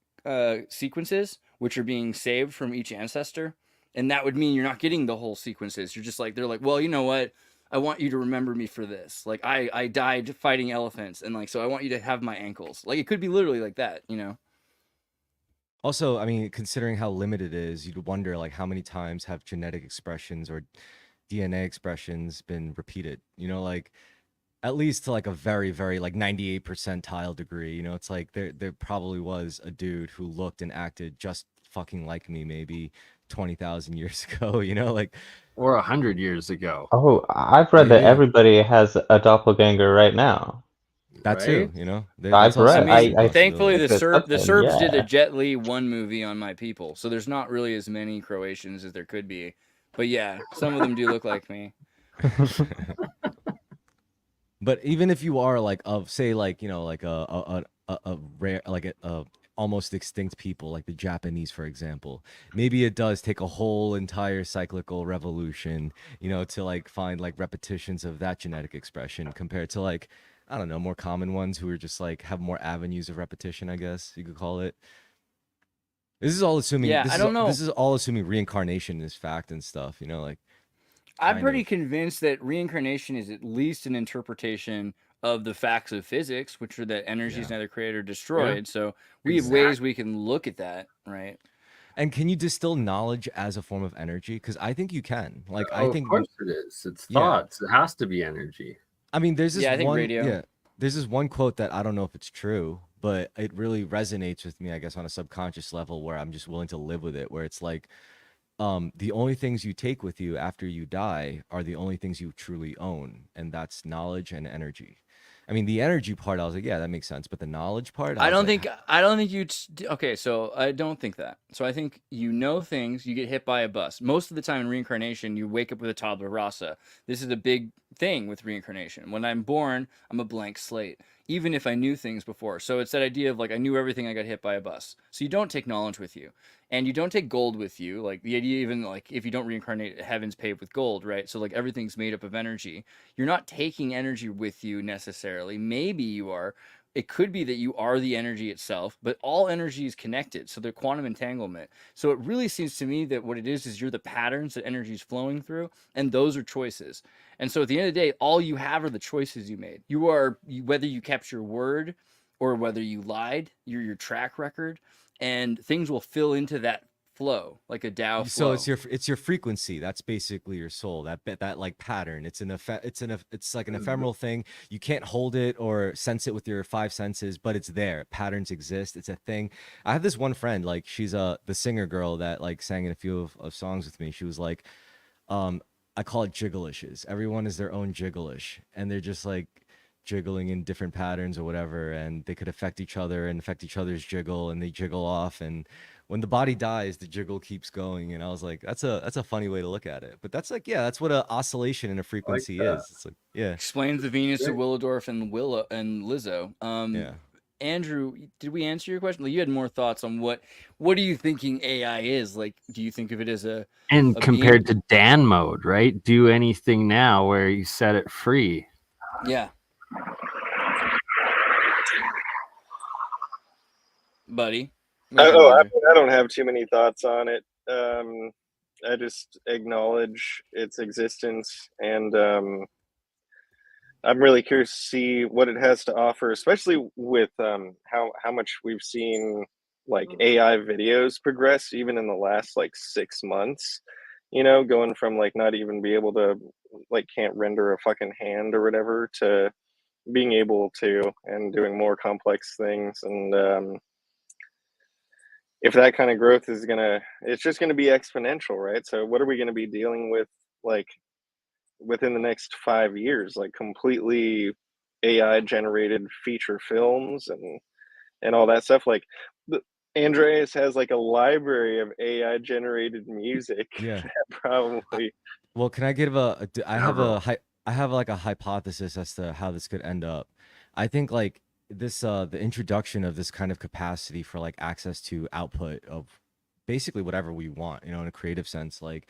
sequences which are being saved from each ancestor, and that would mean you're not getting the whole sequences. You're just like, they're like, well, you know what, I want you to remember me for this. Like, I died fighting elephants, and, like, so I want you to have my ankles. Like, it could be literally like that. Also, I mean, considering how limited it is, you'd wonder like how many times have genetic expressions or DNA expressions been repeated? Like at least to like a very, very like 98 percentile degree. It's like there probably was a dude who looked and acted just fucking like me maybe 20,000 years ago, like Or 100 years ago. Oh, I've read that Maybe. everybody has a doppelganger right now. that too, Right? I've that's also read- I a mean, I thankfully think the that's the something, Serbs did a yeah. Jet Li 1 movie on my people, so there's not really as many Croatians as there could be. But yeah, some of them do look like me. But even if you are like of say like like a rare like a almost extinct people like the Japanese, for example, maybe it does take a whole entire cyclical revolution, to like find like repetitions of that genetic expression compared to like I don't know, more common ones who are just like have more avenues of repetition, I guess you could call it. This is all assuming Yeah, I don't know. this is all assuming reincarnation is fact and stuff, like I'm kind pretty of. convinced that reincarnation is at least an interpretation of the facts of physics, which are that energy is Yeah. neither created or destroyed. So we have ways we can look at that, right? And can you distill knowledge as a form of energy? Because I think you can. Like, I Oh, think of course it is. It's Yeah. thoughts. It has to be energy. I mean, there's this Yeah, I think one. radio. Yeah, there's this one quote that I don't know if it's true, but it really resonates with me, I guess, on a subconscious level, where I'm just willing to live with it. Where it's like, the only things you take with you after you die are the only things you truly own, and that's knowledge and energy. I mean, the energy part, I was like, yeah, that makes sense, but the knowledge part, I was don't like, think I don't think you okay, so I don't think that. So I think things, you get hit by a bus. Most of the time in reincarnation, you wake up with a tabula rasa. This is a big thing with reincarnation. When I'm born, I'm a blank slate, even if I knew things before. So it's that idea of like I knew everything, I got hit by a bus. So you don't take knowledge with you. And you don't take gold with you. Like the idea, even like if you don't reincarnate, heaven's paved with gold, right? So like everything's made up of energy. You're not taking energy with you necessarily. Maybe you are. It could be that you are the energy itself, but all energy is connected. So they're quantum entanglement. So it really seems to me that what it is you're the patterns that energy is flowing through, and those are choices. And so at the end of the day, all you have are the choices you made. Whether you kept your word or whether you lied, your track record, and things will fill into that flow like a Tao so flow. it's your frequency. That's basically your soul. That like pattern. It's it's like an ephemeral thing. You can't hold it or sense it with your five senses, but it's there. Patterns exist. It's a thing. I have this one friend, like she's the singer girl that like sang in a few of songs with me. She was like, I call it jigglishes. Everyone is their own jiggleish, and they're just like jiggling in different patterns or whatever, and they could affect each other and affect each other's jiggle, and they jiggle off, and when the body dies, the jiggle keeps going. And I was like, that's a funny way to look at it. But that's like, yeah, that's what a oscillation in a frequency is. It's like, yeah, Explains the Venus of Willowdorf and Willow and Lizzo. yeah. Andrew, did we answer your question? Like, you had more thoughts on what are you thinking AI is? Like, do you think of it as a And a compared being? to Dan mode, right? Do anything now where you set it free. Yeah, buddy. What's up, I Andrew? mean, I don't have too many thoughts on it. I just acknowledge its existence, and I'm really curious to see what it has to offer, especially with how much we've seen like AI videos progress even in the last like 6 months. You know, going from like not even be able to like can't render a fucking hand or whatever to being able to and doing more complex things. And if that kind of growth is gonna, it's just gonna be exponential, right? So what are we gonna be dealing with like within the next 5 years? Like completely AI generated feature films and all that stuff. Like the, Andreas has like a library of AI generated music Yeah. that probably. Well, can I give I have Several. I have like a hypothesis as to how this could end up. I think like this the introduction of this kind of capacity for like access to output of basically whatever we want, you know, in a creative sense. Like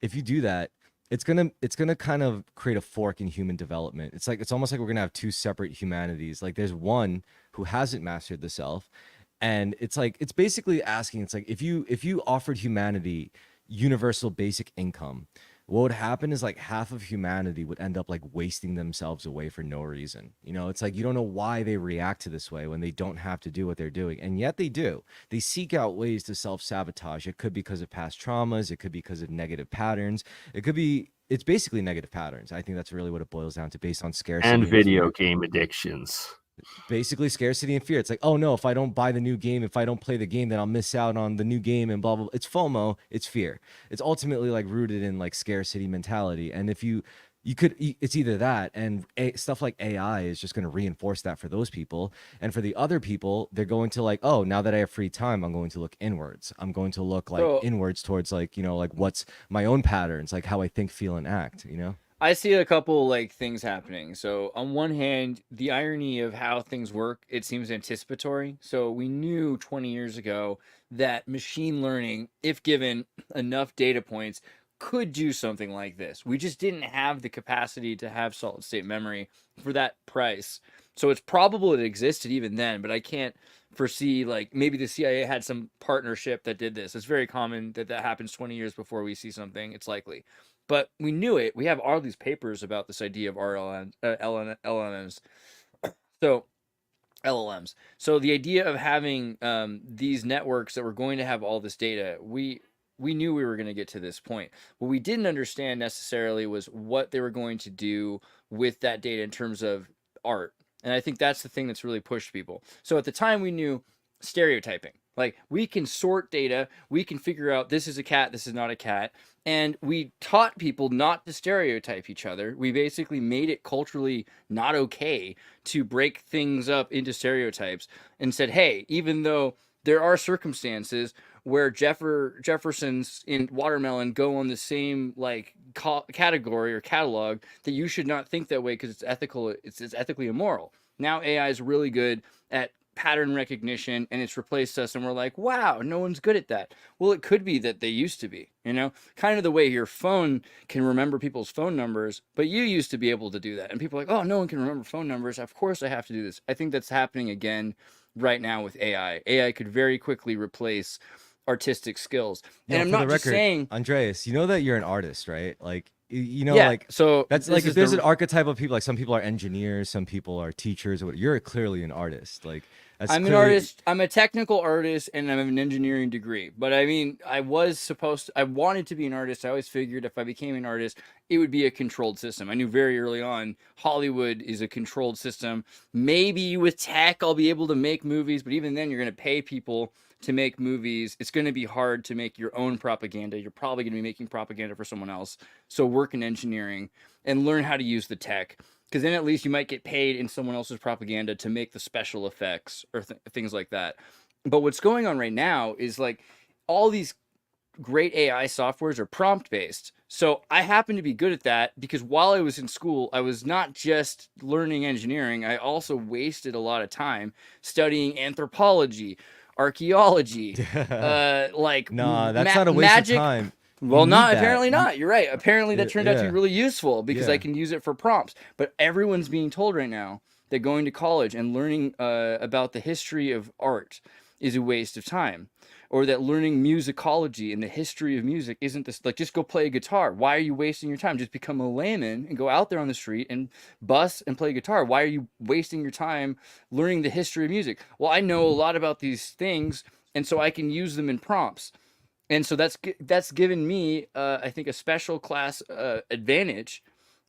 if you do that, it's gonna kind of create a fork in human development. It's like it's almost like we're gonna have two separate humanities. Like there's one who hasn't mastered the self, and it's like it's basically asking, it's like if you offered humanity universal basic income, what would happen is like half of humanity would end up like wasting themselves away for no reason. You know, it's like you don't know why they react to this way when they don't have to do what they're doing, and yet they do. They seek out ways to self-sabotage. It could be because of past traumas, it could be because of negative patterns, it could be, it's basically negative patterns. I think that's really what it boils down to, based on scarcity And and video fear. game addictions. Basically scarcity and fear. It's like, oh no, if I don't buy the new game, if I don't play the game, then I'll miss out on the new game and blah blah blah. It's FOMO, it's fear. It's ultimately like rooted in like scarcity mentality. And if you could, it's either that, and stuff like AI is just going to reinforce that for those people. And for the other people, they're going to like, oh, now that I have free time, I'm going to look inwards. I'm going to look like So inwards towards like, you know, like what's my own patterns, like how I think, feel, and act, you know? I see a couple like things happening. So on one hand, the irony of how things work, it seems anticipatory. So we knew 20 years ago that machine learning, if given enough data points, could do something like this. We just didn't have the capacity to have solid state memory for that price. So it's probable it existed even then, but I can't foresee like maybe the CIA had some partnership that did this. It's very common that that happens 20 years before we see something. It's likely. But we knew it. We have all these papers about this idea of RLN, LLMs. So LLMs. So the idea of having these networks that were going to have all this data, we knew we were going to get to this point. What we didn't understand necessarily was what they were going to do with that data in terms of art. And I think that's the thing that's really pushed people. So at the time we knew stereotyping. Like we can sort data, we can figure out this is a cat, this is not a cat. And we taught people not to stereotype each other. We basically made it culturally not okay to break things up into stereotypes and said, hey, even though there are circumstances where Jeffersons in watermelon go on the same like category or catalog, that you should not think that way because it's ethical, it's ethically immoral. Now AI is really good at pattern recognition and it's replaced us, and we're like, wow, no one's good at that. Well, it could be that they used to be, you know, kind of the way your phone can remember people's phone numbers, but you used to be able to do that. And people are like, oh, no one can remember phone numbers, of course I have to do this. I think that's happening again right now with AI could very quickly replace artistic skills. And Yo, I'm for the not just record, saying, Andreas, you know that you're an artist, right? Like, you know, yeah, like so that's this like if is there's an the archetype of people, like some people are engineers, some people are teachers, or what. You're clearly an artist. Like that's I'm an clearly, artist. I'm a technical artist, and I have an engineering degree. But I mean, I wanted to be an artist. I always figured if I became an artist, it would be a controlled system. I knew very early on Hollywood is a controlled system. Maybe with tech, I'll be able to make movies, but even then, you're going to pay people to make movies. It's going to be hard to make your own propaganda. You're probably going to be making propaganda for someone else. So work in engineering and learn how to use the tech. because then at least you might get paid in someone else's propaganda to make the special effects or things like that. But what's going on right now is like all these great AI softwares are prompt based. So I happen to be good at that because while I was in school, I was not just learning engineering, I also wasted a lot of time studying anthropology, archaeology, like Nah, that's not a waste magic. of time. You Well, need not that. apparently not. You're right. Apparently that turned out to be Yeah. really useful because Yeah. I can use it for prompts. But everyone's being told right now that going to college and learning about the history of art is a waste of time, or that learning musicology and the history of music isn't this, like, just go play a guitar. Why are you wasting your time? Just become a layman and go out there on the street and bus and play guitar. Why are you wasting your time learning the history of music? Well, I know a lot about these things, and so I can use them in prompts. And so that's given me, I think, a special class advantage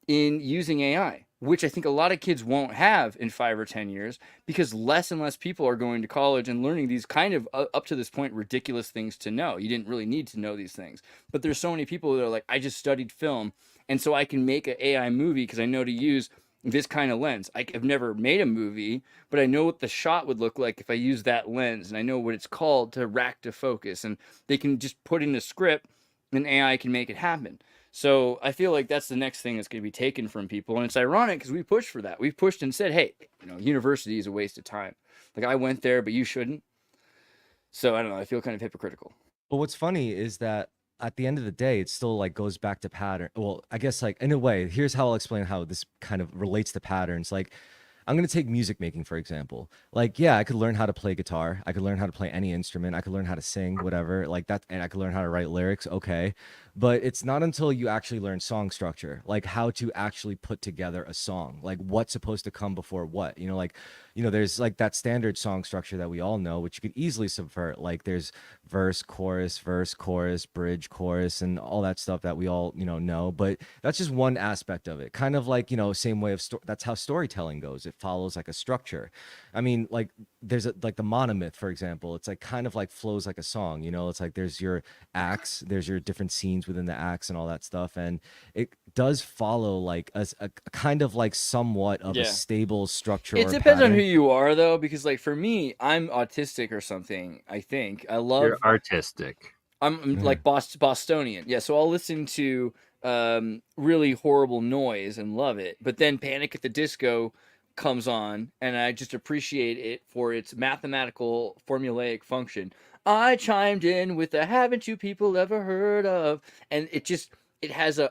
in using AI, which I think a lot of kids won't have in 5 or 10 years because less and less people are going to college and learning these kind of up to this point ridiculous things to know. You didn't really need to know these things, but there's so many people that are like, I just studied film, and so I can make an AI movie because I know to use this kind of lens. I've never made a movie, but I know what the shot would look like if I use that lens, and I know what it's called to rack to focus, and they can just put in a script and AI can make it happen. So I feel like that's the next thing that's going to be taken from people. And it's ironic because we pushed for that. We've pushed and said, hey, university is a waste of time. Like, I went there, but you shouldn't. So I don't know. I feel kind of hypocritical. But what's funny is that at the end of the day, it still like goes back to pattern. Well, I guess like in a way, here's how I'll explain how this kind of relates to patterns. Like, I'm going to take music making, for example. Like, yeah, I could learn how to play guitar. I could learn how to play any instrument. I could learn how to sing, whatever, like that. And I could learn how to write lyrics. Okay. But it's not until you actually learn song structure, like how to actually put together a song, like what's supposed to come before what, there's like that standard song structure that we all know, which you could easily subvert. Like there's verse, chorus, bridge, chorus, and all that stuff that we all, know. But that's just one aspect of it. Kind of like, same way of that's how storytelling goes. It follows like a structure. I mean, like there's like the monomyth, for example. It's like kind of like flows like a song, it's like there's your acts, there's your different scenes within the acts and all that stuff. And it does follow like a kind of like somewhat of a stable structure. It depends on who you are, though, because like for me, I'm autistic or something. I think I love. You're artistic. I'm like Bostonian. Yeah, so I'll listen to really horrible noise and love it, but then Panic at the Disco comes on and I just appreciate it for its mathematical formulaic function. I chimed in with a haven't you people ever heard of, and it has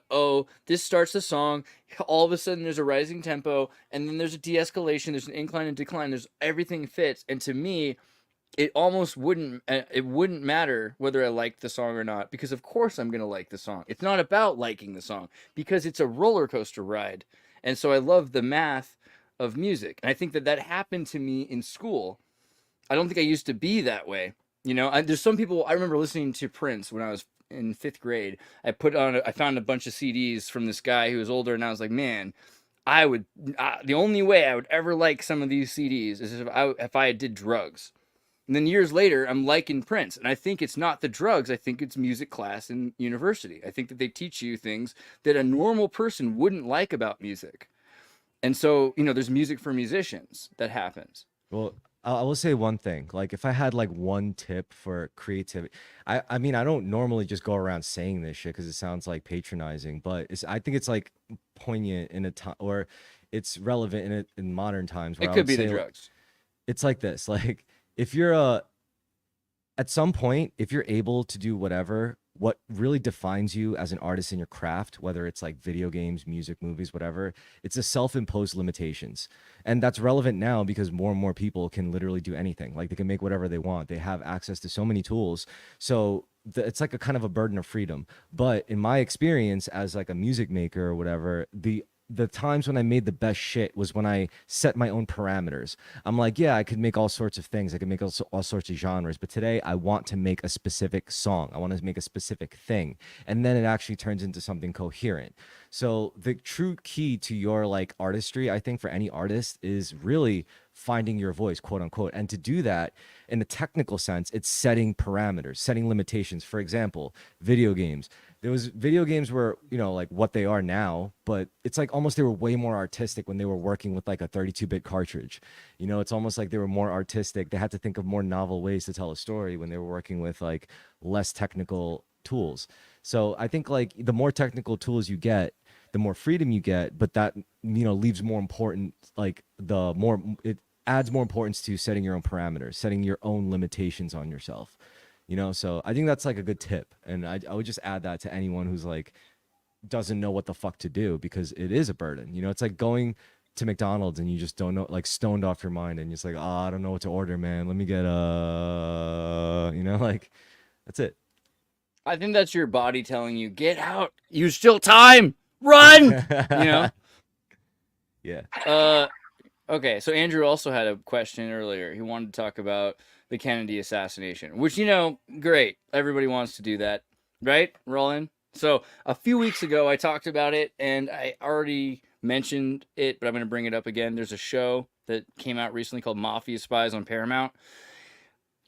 this starts the song, all of a sudden there's a rising tempo, and then there's a de-escalation, there's an incline and decline, there's everything fits. And to me, it almost wouldn't matter whether I liked the song or not, because of course I'm going to like the song. It's not about liking the song because it's a roller coaster ride. And so I love the math of music. And I think that happened to me in school. I don't think I used to be that way. There's some people, I remember listening to Prince when I was in 5th grade. I found a bunch of CDs from this guy who was older, and I was like, man, the only way I would ever like some of these CDs is if I did drugs. And then years later, I'm liking Prince. And I think it's not the drugs. I think it's music class in university. I think that they teach you things that a normal person wouldn't like about music. And so, there's music for musicians that happens. Well, I will say one thing. Like, if I had like one tip for creativity, I mean, I don't normally just go around saying this shit because it sounds like patronizing, but I think it's like poignant in a time, or it's relevant in modern times. Where It could be the drugs. It's like this. Like, if you're at some point, if you're able to do whatever, what really defines you as an artist in your craft, whether it's like video games, music, movies, whatever, it's a self-imposed limitations. And that's relevant now because more and more people can literally do anything. Like, they can make whatever they want. They have access to so many tools. So it's like a kind of a burden of freedom. But in my experience as like a music maker or whatever, the times when I made the best shit was when I set my own parameters. I'm like, yeah, I could make all sorts of things. I could make all sorts of genres. But today I want to make a specific song. I want to make a specific thing. And then it actually turns into something coherent. So the true key to your like artistry, I think for any artist, is really finding your voice, quote unquote. And to do that in a technical sense, it's setting parameters, setting limitations. For example, video games. there was video games were, like what they are now, but it's like almost they were way more artistic when they were working with like a 32-bit cartridge. It's almost like they were more artistic. They had to think of more novel ways to tell a story when they were working with like less technical tools. So I think like the more technical tools you get, the more freedom you get, but that leaves more important, like the more it adds more importance to setting your own parameters, setting your own limitations on yourself. So I think that's like a good tip, and I would just add that to anyone who's like doesn't know what the fuck to do, because it is a burden. It's like going to McDonald's and you just don't know, like stoned off your mind, and you're just like, oh, I don't know what to order, man. Let me get like that's it. I think that's your body telling you, get out. You still time. Run. Yeah. Okay, so Andrew also had a question earlier. He wanted to talk about the Kennedy assassination, which, great. Everybody wants to do that, right, Roland? So a few weeks ago, I talked about it, and I already mentioned it, but I'm going to bring it up again. There's a show that came out recently called Mafia Spies on Paramount.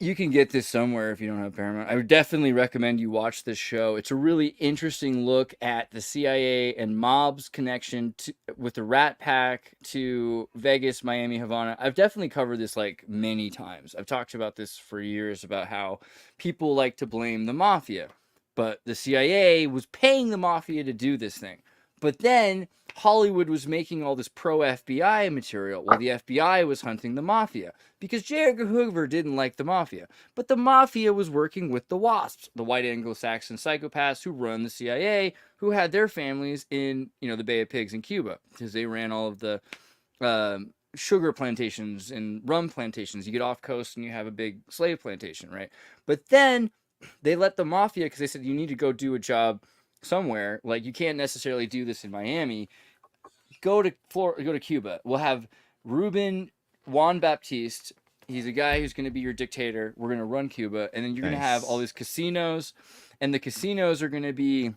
You can get this somewhere if you don't have Paramount. I would definitely recommend you watch this show. It's a really interesting look at the CIA and mob's connection with the Rat Pack to Vegas, Miami, Havana. I've definitely covered this like many times. I've talked about this for years about how people like to blame the mafia, but the CIA was paying the mafia to do this thing. But then Hollywood was making all this pro-FBI material while the FBI was hunting the mafia, because J. Edgar Hoover didn't like the mafia. But the mafia was working with the WASPs, the white Anglo-Saxon psychopaths who run the CIA, who had their families in, the Bay of Pigs in Cuba, because they ran all of the sugar plantations and rum plantations. You get off coast and you have a big slave plantation, right? But then they let the mafia, because they said, you need to go do a job somewhere, like you can't necessarily do this in Miami. Go to Cuba. We'll have Ruben Juan Baptiste. He's a guy who's going to be your dictator. We're going to run Cuba, and then you're going to have all these casinos, and the casinos are going to be,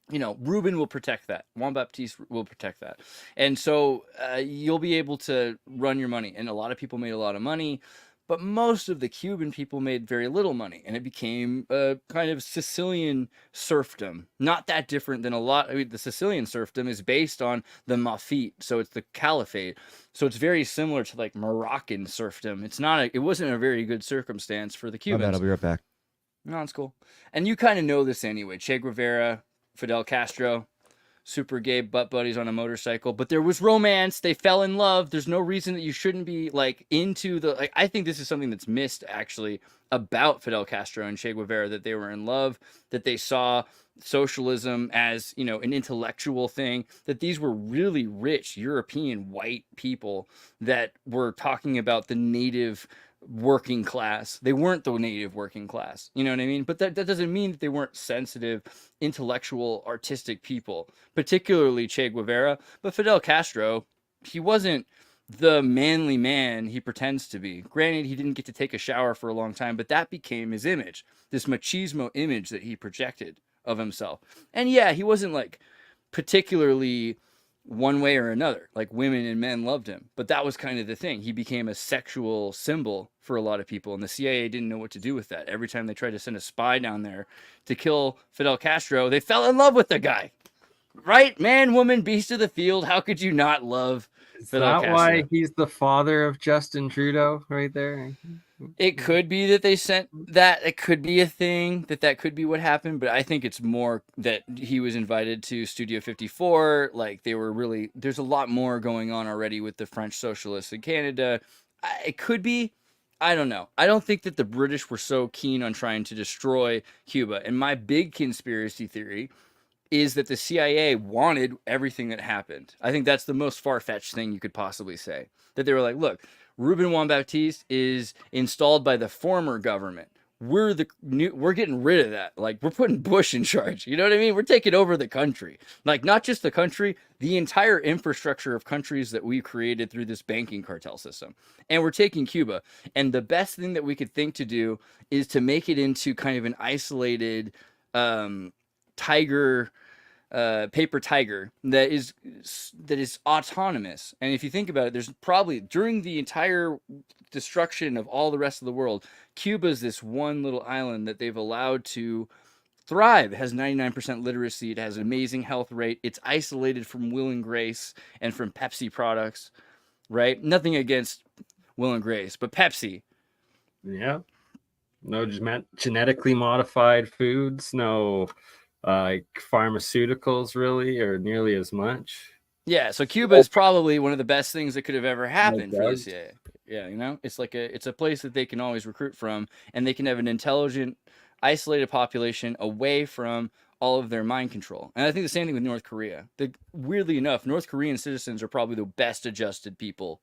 Ruben will protect that. Juan Baptiste will protect that, and so you'll be able to run your money. And a lot of people made a lot of money. But most of the Cuban people made very little money, and it became a kind of Sicilian serfdom. Not that different than the Sicilian serfdom is based on the Mafite, so it's the caliphate. So it's very similar to like Moroccan serfdom. It wasn't a very good circumstance for the Cubans. My bad, I'll be right back. No, it's cool. And you kind of know this anyway. Che Guevara, Fidel Castro, super gay butt buddies on a motorcycle, but there was romance. They fell in love. There's no reason that you shouldn't be like into I think this is something that's missed actually about Fidel Castro and Che Guevara, that they were in love, that they saw socialism as, an intellectual thing, that these were really rich European white people that were talking about the native working class. They weren't the native working class, you know what I mean? But that doesn't mean that they weren't sensitive, intellectual, artistic people, particularly Che Guevara. But Fidel Castro, he wasn't the manly man he pretends to be. Granted, he didn't get to take a shower for a long time, but that became his image, this machismo image that he projected of himself. And yeah, he wasn't like particularly one way or another. Like women and men loved him, but that was kind of the thing. He became a sexual symbol for a lot of people, and the CIA didn't know what to do with that. Every time they tried to send a spy down there to kill Fidel Castro, they fell in love with the guy. Right? Man, woman, beast of the field. How could you not love Fidel Castro? Why he's the father of Justin Trudeau right there? It could be that they sent that. It could be a thing that could be what happened, but I think it's more that he was invited to Studio 54. Like they were really, there's a lot more going on already with the French socialists in Canada. It could be. I don't know. I don't think that the British were so keen on trying to destroy Cuba. And my big conspiracy theory is that the CIA wanted everything that happened. I think that's the most far-fetched thing you could possibly say. That they were like, look, Ruben Juan Baptiste is installed by the former government. We're getting rid of that. Like, we're putting Bush in charge. You know what I mean? We're taking over the country. Like, not just the country, the entire infrastructure of countries that we created through this banking cartel system. And we're taking Cuba. And the best thing that we could think to do is to make it into kind of an isolated paper tiger that is autonomous. And if you think about it, there's probably during the entire destruction of all the rest of the world, Cuba's this one little island that they've allowed to Thrive has 99% literacy. It has an amazing health rate. It's isolated from Will and Grace and from Pepsi products, right? Nothing against Will and Grace, but Pepsi. Yeah. No genetically modified foods, no like pharmaceuticals really, or nearly as much. Yeah, so Cuba is probably one of the best things that could have ever happened for the drugs. CIA. Yeah, you know, it's like it's a place that they can always recruit from, and they can have an intelligent, isolated population away from all of their mind control. And I think the same thing with North Korea. Weirdly enough, North Korean citizens are probably the best adjusted people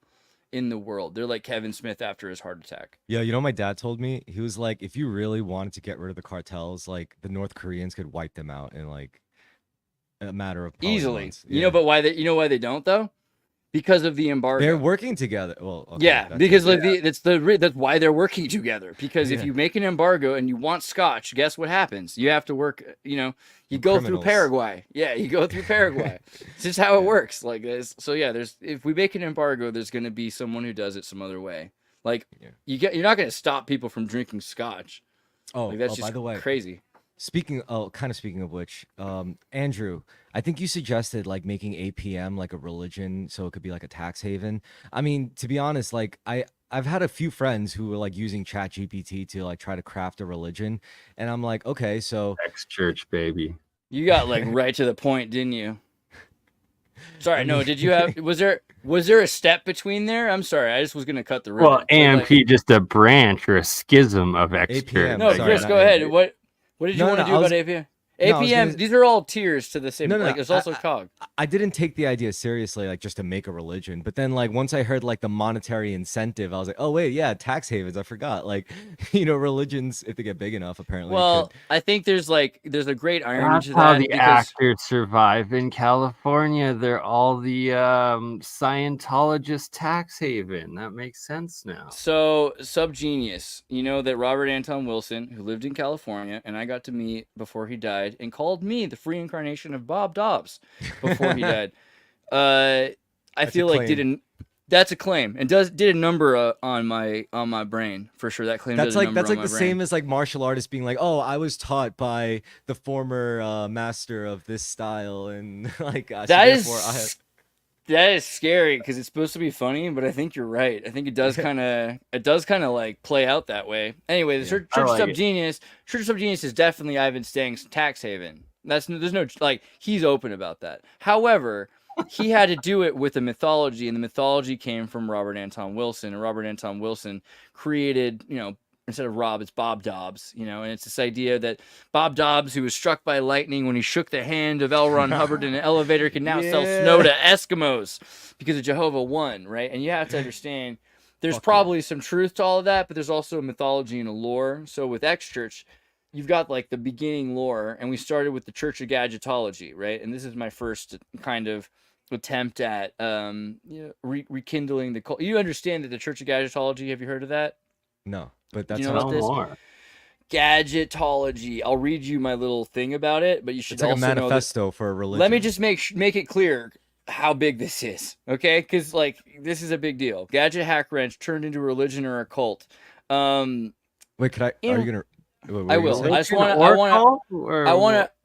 in the world. They're like Kevin Smith after his heart attack. Yeah, you know, my dad told me, he was like, if you really wanted to get rid of the cartels, like the North Koreans could wipe them out in like a matter of probably Easily. months. You know, but why they don't though? Because of the embargo. They're working together. Well, okay, yeah, that's because it. like that's why they're working together. Because if you make an embargo and you want scotch, guess what happens? You have to work. You know, you go through Criminals. Paraguay. Yeah, you go through Paraguay. It's just how it works. Like this. So yeah, if we make an embargo, there's going to be someone who does it some other way. Like you're not going to stop people from drinking scotch. Oh, like, that's oh, just by the way, crazy. Speaking of which, Andrew, I think you suggested like making APM like a religion so it could be like a tax haven. I mean, to be honest, like I've had a few friends who were like using ChatGPT to like try to craft a religion, and I'm like, okay, so Ex-church baby. You got like right to the point, didn't you? Sorry, no. Did you have? Was there a step between there? I'm sorry, I just was gonna cut the ribbon. Well, AMP just a branch or a schism of ex-church. No, Chris, go ahead. What did you want to do about APM? APM, these are all tiers to the same. Like, there's also COG. I didn't take the idea seriously, like just to make a religion. But then, like once I heard like the monetary incentive, I was like, oh wait, yeah, tax havens. I forgot. Like, you know, religions, if they get big enough, apparently. Well, I think there's a great irony That's to how that. the actors survive in California. They're all the Scientologist tax haven. That makes sense now. So, Subgenius, you know that Robert Anton Wilson, who lived in California, and I got to meet before he died, and called me the free incarnation of Bob Dobbs before he died. I feel like that's a claim, and did a number on my brain for sure. That claim that's does a number that's on like my the brain. same as like martial artists being like, oh, I was taught by the former master of this style, and like that is scary because it's supposed to be funny, but I think you're right. I think it does kind of like play out that way. Anyway, the Church of Subgenius is definitely Ivan Stang's tax haven. There's no like he's open about that. However, he had to do it with a mythology, and the mythology came from Robert Anton Wilson, and Robert Anton Wilson created, you know, instead of Rob, it's Bob Dobbs, you know, and it's this idea that Bob Dobbs, who was struck by lightning when he shook the hand of L. Ron Hubbard in an elevator, can now sell snow to Eskimos because of Jehovah One, right? And you have to understand, there's probably some truth to all of that, but there's also a mythology and a lore. So with X-Church, you've got like the beginning lore, and we started with the Church of Gadgetology, right? And this is my first kind of attempt at rekindling the cult. You understand that the Church of Gadgetology, have you heard of that? No, but that's more. Gadgetology. I'll read you my little thing about it, but you should it's like also a manifesto for a religion. Let me just make it clear how big this is, okay? Because like this is a big deal. Gadget Hack Wrench turned into a religion or a cult. Wait, could I? Are you gonna? I will.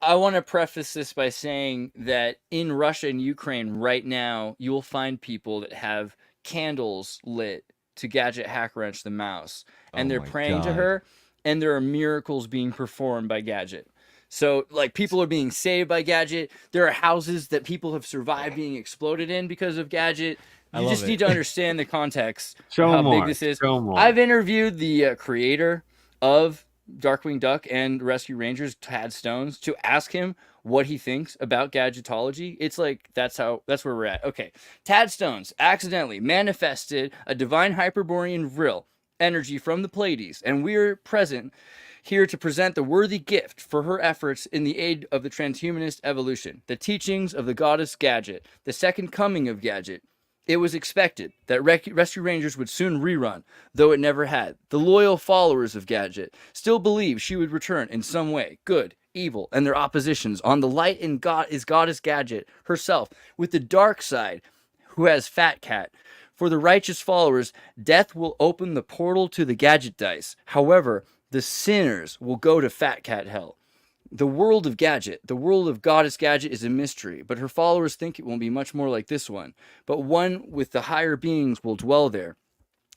I want to preface this by saying that in Russia and Ukraine right now, you will find people that have candles lit to Gadget Hack Wrench the mouse, and they're praying to her, and there are miracles being performed by Gadget. So like people are being saved by Gadget. There are houses that people have survived being exploded in because of Gadget. You just need to understand the context of how big this is. I've interviewed the creator of Darkwing Duck and Rescue Rangers, Tad Stones, to ask him what he thinks about gadgetology. It's like that's where we're at. Okay, Tad Stones accidentally manifested a divine Hyperborean vril energy from the Pleiades, and we're present here to present the worthy gift for her efforts in the aid of the transhumanist evolution, the teachings of the goddess Gadget, the second coming of Gadget. It was expected that Rescue Rangers would soon rerun, though it never had. The loyal followers of Gadget still believe she would return in some way, good, evil, and their oppositions on the light in God is Goddess Gadget herself, with the dark side, who has Fat Cat. For the righteous followers, death will open the portal to the Gadget dice. However, the sinners will go to Fat Cat hell. The world of Gadget, the world of Goddess Gadget is a mystery, but her followers think it will be much more like this one. But one with the higher beings will dwell there.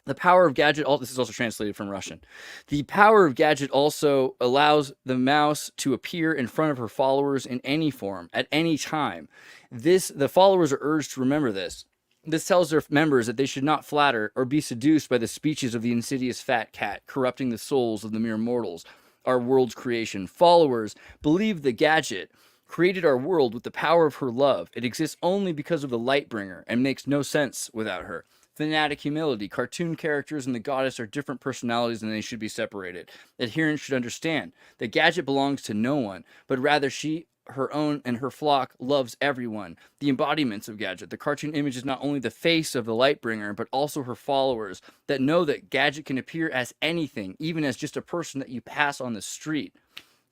The power of Gadget, this is also translated from Russian. The power of Gadget also allows the mouse to appear in front of her followers in any form, at any time. The followers are urged to remember this. This tells their members that they should not flatter or be seduced by the speeches of the insidious fat cat, corrupting the souls of the mere mortals, our world's creation. Followers believe the Gadget created our world with the power of her love. It exists only because of the Lightbringer and makes no sense without her. Fanatic humility. Cartoon characters and the goddess are different personalities and they should be separated. Adherents should understand that Gadget belongs to no one, but rather she, her own, and her flock loves everyone. The embodiments of Gadget. The cartoon image is not only the face of the Lightbringer, but also her followers that know that Gadget can appear as anything, even as just a person that you pass on the street.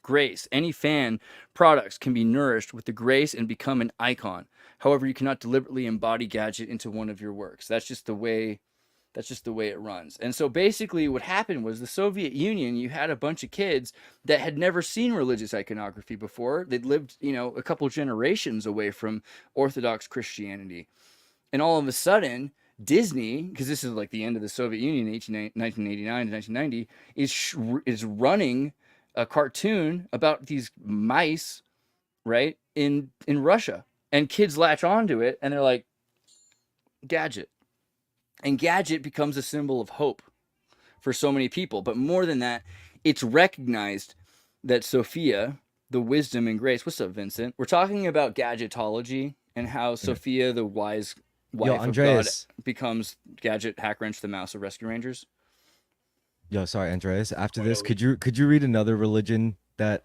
Grace. Any fan products can be nourished with the grace and become an icon. However, you cannot deliberately embody Gadget into one of your works. That's just the way it runs. And so basically what happened was the Soviet Union, you had a bunch of kids that had never seen religious iconography before. They'd lived, a couple generations away from Orthodox Christianity. And all of a sudden, Disney, because this is like the end of the Soviet Union, 1989 to 1990, is running a cartoon about these mice, right, in Russia. And kids latch onto it, and they're like, Gadget. And Gadget becomes a symbol of hope for so many people. But more than that, it's recognized that Sophia, the wisdom and grace. What's up, Vincent? We're talking about gadgetology and how Sophia, the wise wife of God, becomes Gadget, Hackwrench, the mouse of Rescue Rangers. Yo, sorry, Andreas. After this, could you read another religion that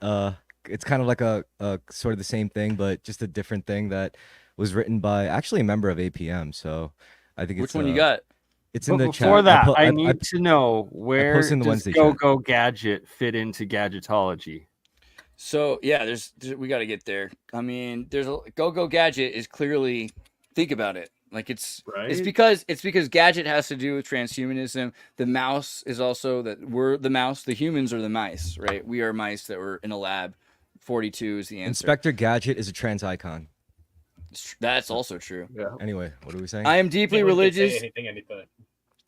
it's kind of like a sort of the same thing, but just a different thing that was written by actually a member of APM. So I think it's which one you got? It's in the chat. Before that, I need to know where does Go-Go Gadget fit into gadgetology? So yeah, we got to get there. I mean, there's a Go-Go Gadget is clearly, think about it. Like it's because Gadget has to do with transhumanism. The mouse is also that we're the mouse. The humans are the mice, right? We are mice that were in a lab. 42 is the answer. Inspector Gadget is a trans icon. That's also true. Yeah. Anyway, what are we saying? I am deeply religious.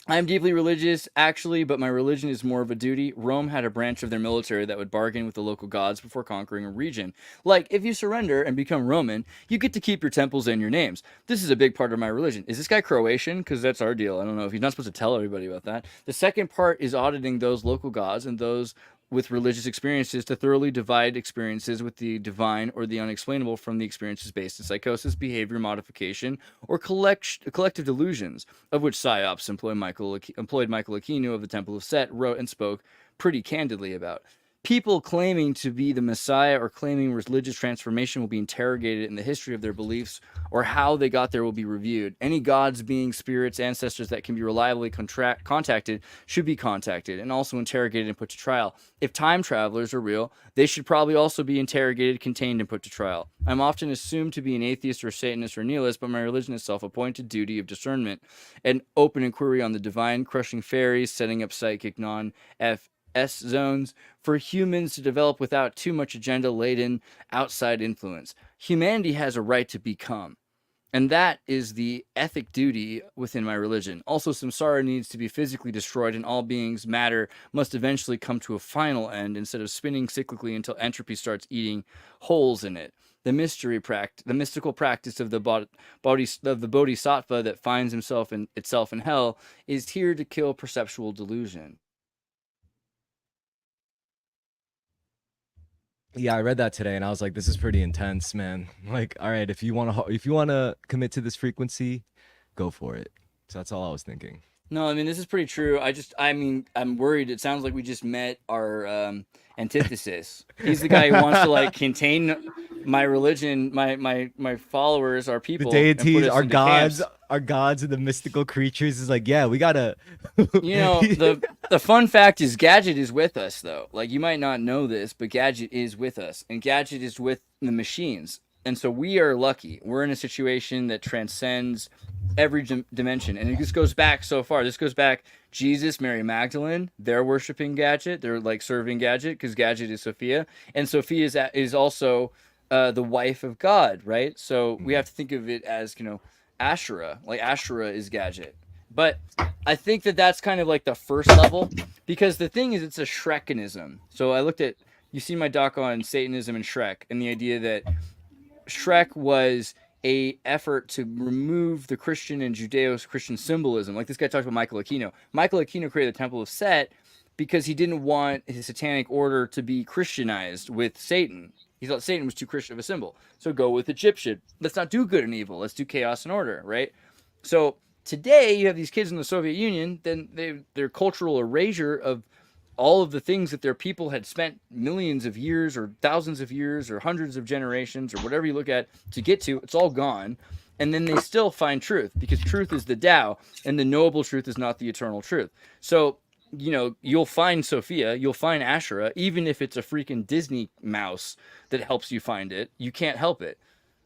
I am deeply religious, actually, but my religion is more of a duty. Rome had a branch of their military that would bargain with the local gods before conquering a region. Like, if you surrender and become Roman, you get to keep your temples and your names. This is a big part of my religion. Is this guy Croatian? Because that's our deal. I don't know if he's not supposed to tell everybody about that. The second part is auditing those local gods and those with religious experiences to thoroughly divide experiences with the divine or the unexplainable from the experiences based in psychosis, behavior modification, or collective delusions, of which Psyops employed Michael Aquino of the Temple of Set wrote and spoke pretty candidly about. People claiming to be the Messiah or claiming religious transformation will be interrogated, and the history of their beliefs or how they got there will be reviewed. Any gods, beings, spirits, ancestors that can be reliably contacted should be contacted and also interrogated and put to trial. If time travelers are real, they should probably also be interrogated, contained, and put to trial. I'm often assumed to be an atheist or Satanist or nihilist, but my religion is self-appointed duty of discernment and open inquiry on the divine, crushing fairies, setting up psychic non-FS zones for humans to develop without too much agenda-laden outside influence. Humanity has a right to become, and that is the ethic duty within my religion. Also, samsara needs to be physically destroyed, and all beings' matter must eventually come to a final end instead of spinning cyclically until entropy starts eating holes in it. The mystical practice of the bodhisattva that finds itself in hell is here to kill perceptual delusion. Yeah, I read that today, and I was like, "This is pretty intense, man." Like, all right, if you want to commit to this frequency, go for it. So that's all I was thinking. No, I mean, this is pretty true. I'm worried. It sounds like we just met our antithesis. He's the guy who wants to like contain my religion, my followers, our people, the deities, our gods, camps. Our gods, and the mystical creatures. Is like, yeah, we gotta. The fun fact is Gadget is with us, though. Like, you might not know this, but Gadget is with us, and Gadget is with the machines. And so we are lucky. We're in a situation that transcends every dimension. And it just goes back so far. This goes back Jesus, Mary Magdalene, they're worshiping Gadget. They're like serving Gadget because Gadget is Sophia. And Sophia is also the wife of God, right? So we have to think of it as, Asherah. Like Asherah is Gadget. But I think that that's kind of like the first level, because the thing is, it's a Shrekinism. So I looked at, you see my doc on Satanism and Shrek, and the idea that Shrek was a effort to remove the Christian and Judeo-Christian symbolism. Like this guy talked about Michael Aquino. Michael Aquino created the Temple of Set because he didn't want his satanic order to be Christianized with Satan. He thought Satan was too Christian of a symbol. So go with Egyptian. Let's not do good and evil. Let's do chaos and order, right? So today you have these kids in the Soviet Union, then their cultural erasure of all of the things that their people had spent millions of years or thousands of years or hundreds of generations or whatever you look at to get to, it's all gone. And then they still find truth, because truth is the Tao, and the knowable truth is not the eternal truth. So, you'll find Sophia, you'll find Asherah, even if it's a freaking Disney mouse that helps you find it. You can't help it.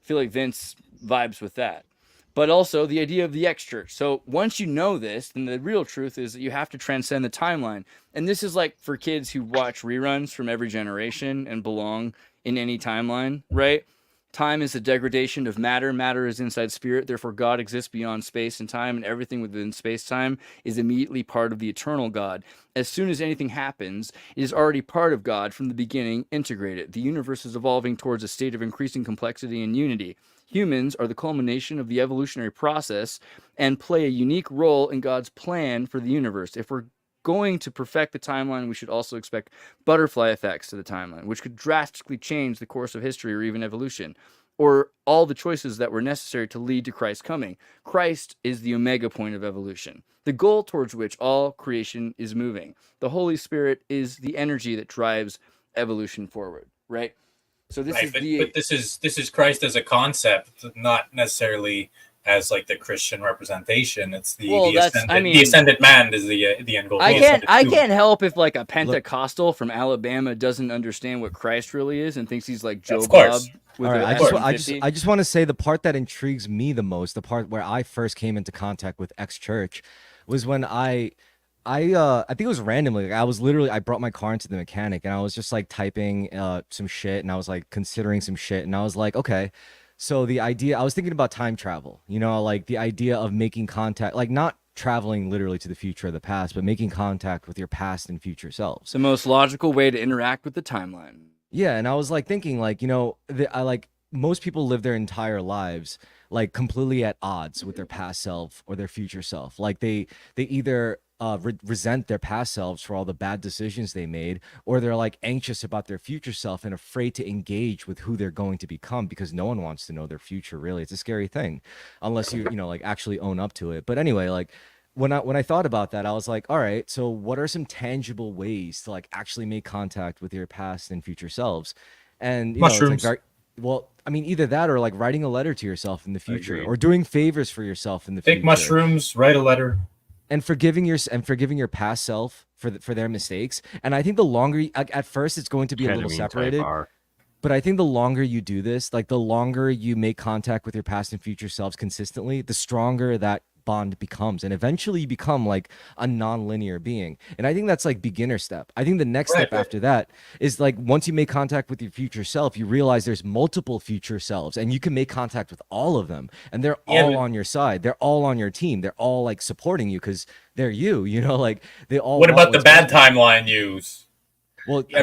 I feel like Vince vibes with that. But also the idea of the X church. So once you know this, then the real truth is that you have to transcend the timeline. And this is like for kids who watch reruns from every generation and belong in any timeline, right? Time is the degradation of matter. Matter is inside spirit. Therefore, God exists beyond space and time, and everything within space-time is immediately part of the eternal God. As soon as anything happens, it is already part of God from the beginning, integrated. The universe is evolving towards a state of increasing complexity and unity. Humans are the culmination of the evolutionary process and play a unique role in God's plan for the universe. If we're going to perfect the timeline, we should also expect butterfly effects to the timeline, which could drastically change the course of history or even evolution, or all the choices that were necessary to lead to Christ's coming. Christ is the omega point of evolution, the goal towards which all creation is moving. The Holy Spirit is the energy that drives evolution forward, right? So this is but this is Christ as a concept, not necessarily as like the Christian representation. It's the ascended man is the end goal. I can't help if like a Pentecostal from Alabama doesn't understand what Christ really is and thinks he's like Joe Bob. All right, I just want to say the part that intrigues me the most, the part where I first came into contact with X Church, was when I think it was randomly. Like, I brought my car into the mechanic and I was just like typing some shit, and I was like considering some shit, and I was like, okay. So the idea, I was thinking about time travel, like the idea of making contact, like not traveling literally to the future or the past, but making contact with your past and future selves. It's the most logical way to interact with the timeline. Yeah, and I was like thinking, like, most people live their entire lives like completely at odds with their past self or their future self. Like they either resent their past selves for all the bad decisions they made, or they're like anxious about their future self and afraid to engage with who they're going to become, because no one wants to know their future. Really, it's a scary thing unless you like actually own up to it. But anyway, like when I thought about that, I was like, all right, so what are some tangible ways to like actually make contact with your past and future selves? And mushrooms. It's like well, I mean, either that or like writing a letter to yourself in the future, or doing favors for yourself in the future. Take mushrooms, write a letter. And forgiving your past self for their mistakes. And I think the longer at first it's going to be a little separated, but I think the longer you do this, like the longer you make contact with your past and future selves consistently, the stronger that bond becomes, and eventually you become like a non-linear being. And I think that's like beginner step. I think the next step after that is like once you make contact with your future self, you realize there's multiple future selves, and you can make contact with all of them, and they're all on your side, they're all on your team, they're all like supporting you because they're like they all. What about the bad timeline use? Well, I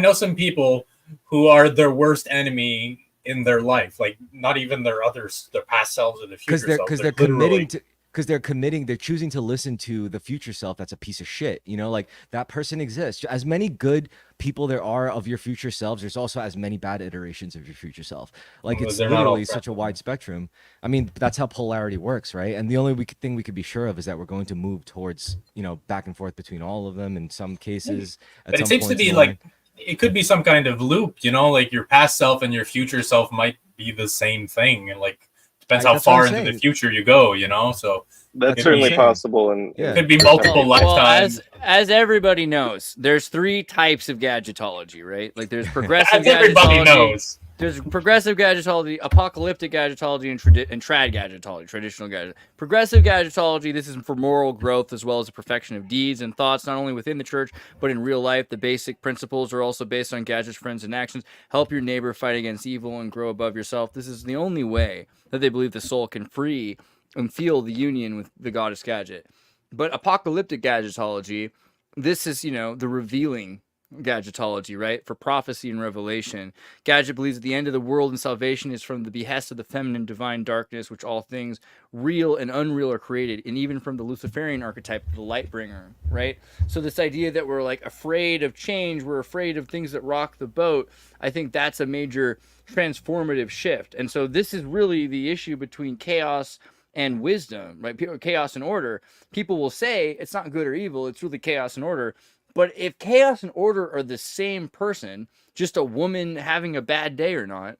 know some people who are their worst enemy in their life, like not even their past selves or the future because they're choosing to listen to the future self that's a piece of shit. Like that person exists. As many good people there are of your future selves, there's also as many bad iterations of your future self. Like it's literally such a wide spectrum. I mean, that's how polarity works, right? And the only thing we could be sure of is that we're going to move towards back and forth between all of them in some cases. But it seems to be like it could be some kind of loop, like your past self and your future self might be the same thing, and like depends how That's what I'm far into the saying. future you go, you know. So That's could certainly be- possible, and Yeah. It could be multiple Well, lifetimes. as everybody knows, there's 3 types of gadgetology, right? Like there's progressive As everybody gadgetology. knows. There's progressive gadgetology, apocalyptic gadgetology, and trad gadgetology, traditional gadget. Progressive gadgetology, this is for moral growth as well as the perfection of deeds and thoughts, not only within the church, but in real life. The basic principles are also based on gadgets, friends, and actions. Help your neighbor fight against evil and grow above yourself. This is the only way that they believe the soul can free and feel the union with the goddess gadget. But apocalyptic gadgetology, this is, the revealing gadgetology, right? For prophecy and revelation. Gadget believes that the end of the world and salvation is from the behest of the feminine divine darkness, which all things real and unreal are created, and even from the Luciferian archetype of the light bringer, right? So this idea that we're like afraid of change, we're afraid of things that rock the boat, I think that's a major transformative shift. And so this is really the issue between chaos and wisdom, right? Chaos and order. People will say it's not good or evil, it's really chaos and order. But if chaos and order are the same person, just a woman having a bad day or not,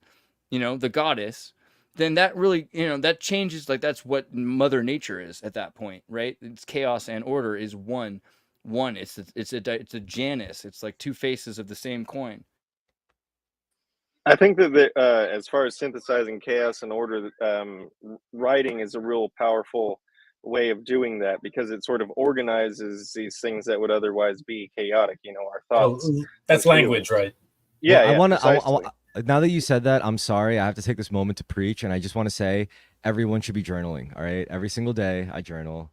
the goddess, then that really, that changes. Like that's what Mother Nature is at that point, right? It's chaos and order is one. It's a Janus. It's like 2 faces of the same coin. I think that as far as synthesizing chaos and order, writing is a real powerful way of doing that, because it sort of organizes these things that would otherwise be chaotic. Our thoughts. That's language, right? Yeah, I want to. precisely. Now that you said that, I'm sorry. I have to take this moment to preach, and I just want to say everyone should be journaling. All right, every single day I journal.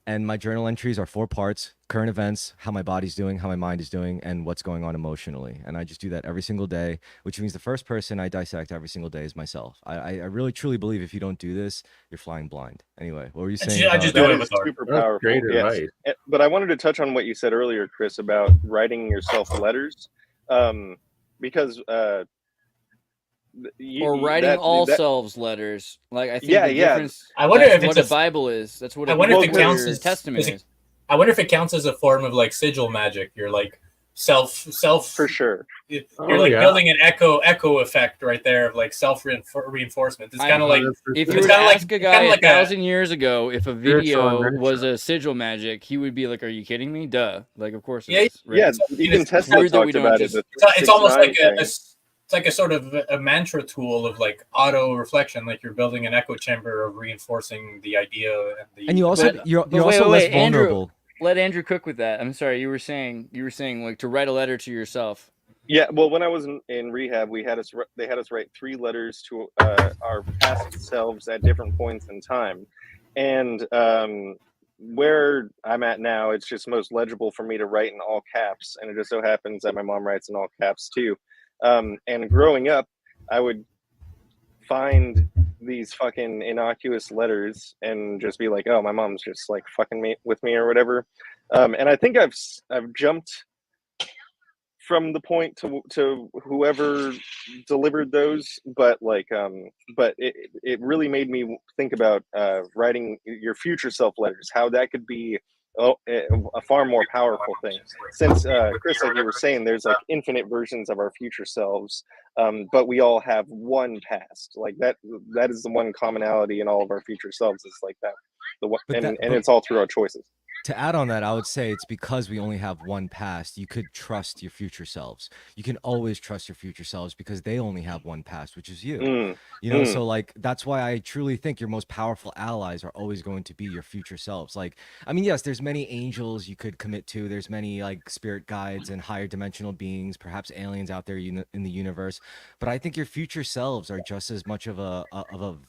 And my journal entries are 4 parts: current events, how my body's doing, how my mind is doing, and what's going on emotionally. And I just do that every single day, which means the first person I dissect every single day is myself. I really truly believe if you don't do this, you're flying blind. Anyway, what were you saying? I just That do it is with art. super powerful. Great Yes. advice. But I wanted to touch on what you said earlier, Chris, about writing yourself letters, because or writing selves letters. Like I think Yeah, the yeah. difference. I wonder that's if what it's a Bible is. That's what I wonder if it what counts your as testament is. I wonder if it counts as a form of like sigil magic. You're like self for sure. You're Oh, like yeah. building an echo effect right there of like self reinforcement. It's kind of like if you it's were to kinda like- ask a it's guy kinda like 1,000 years ago if a video inertia. was a sigil magic, he would be like, "Are you kidding me? Duh!" Like, of course it Yeah, is. Right? Yeah, It's even Tesla weird that we talked don't about just- it. it's almost like thing. it's like a sort of a mantra tool of like auto reflection, like you're building an echo chamber of reinforcing the idea And you also But- you're but also less Andrew, vulnerable. let Andrew cook with that. I'm sorry, you were saying like to write a letter to yourself. Yeah, well, when I was in rehab, they had us write 3 letters to our past selves at different points in time, and where I'm at now, it's just most legible for me to write in all caps, and it just so happens that my mom writes in all caps too. And growing up, I would find these fucking innocuous letters and just be like, "Oh, my mom's just like fucking with me or whatever." And I think I've jumped from the point to whoever delivered those, but it really made me think about writing your future self letters, how that could be a far more powerful thing, since Chris, like you were saying, there's like infinite versions of our future selves, but we all have one past. Like that is the one commonality in all of our future selves, is like that, and it's all through our choices. To add on that, I would say it's because we only have one past. You could trust your future selves. You can always trust your future selves because they only have one past, which is you. So like that's why I truly think your most powerful allies are always going to be your future selves. Like, I mean, yes, there's many angels you could commit to. There's many like spirit guides and higher dimensional beings, perhaps aliens out there in the universe. But I think your future selves are just as much of a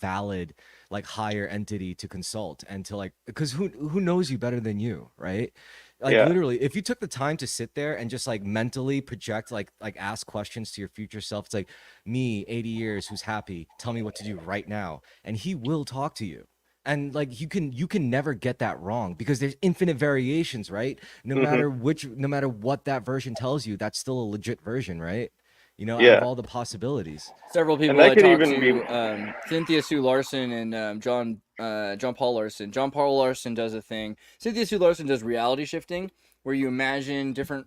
valid like higher entity to consult and to like, because who knows you better than you, right? Like literally, if you took the time to sit there and just like mentally project, like ask questions to your future self, it's like, me 80 years who's happy, tell me what to do right now, and he will talk to you. And like you can never get that wrong because there's infinite variations, right? No matter what that version tells you, that's still a legit version, right? Out of all the possibilities. Several people I talked to, Cynthia Sue Larson and John Paul Larson. John Paul Larson does a thing. Cynthia Sue Larson does reality shifting, where you imagine different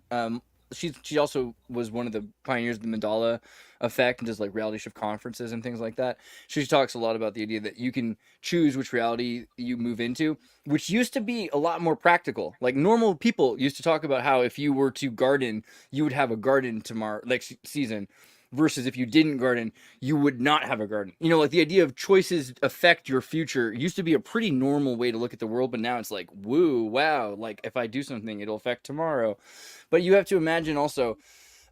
she also was one of the pioneers of the Mandala effect and does like reality shift conferences and things like that. She talks a lot about the idea that you can choose which reality you move into, which used to be a lot more practical. Like normal people used to talk about how if you were to garden, you would have a garden tomorrow, like season, versus if you didn't garden, you would not have a garden. You know, like the idea of choices affect your future used to be a pretty normal way to look at the world, but now it's like, woo, wow, like if I do something, it'll affect tomorrow. But you have to imagine also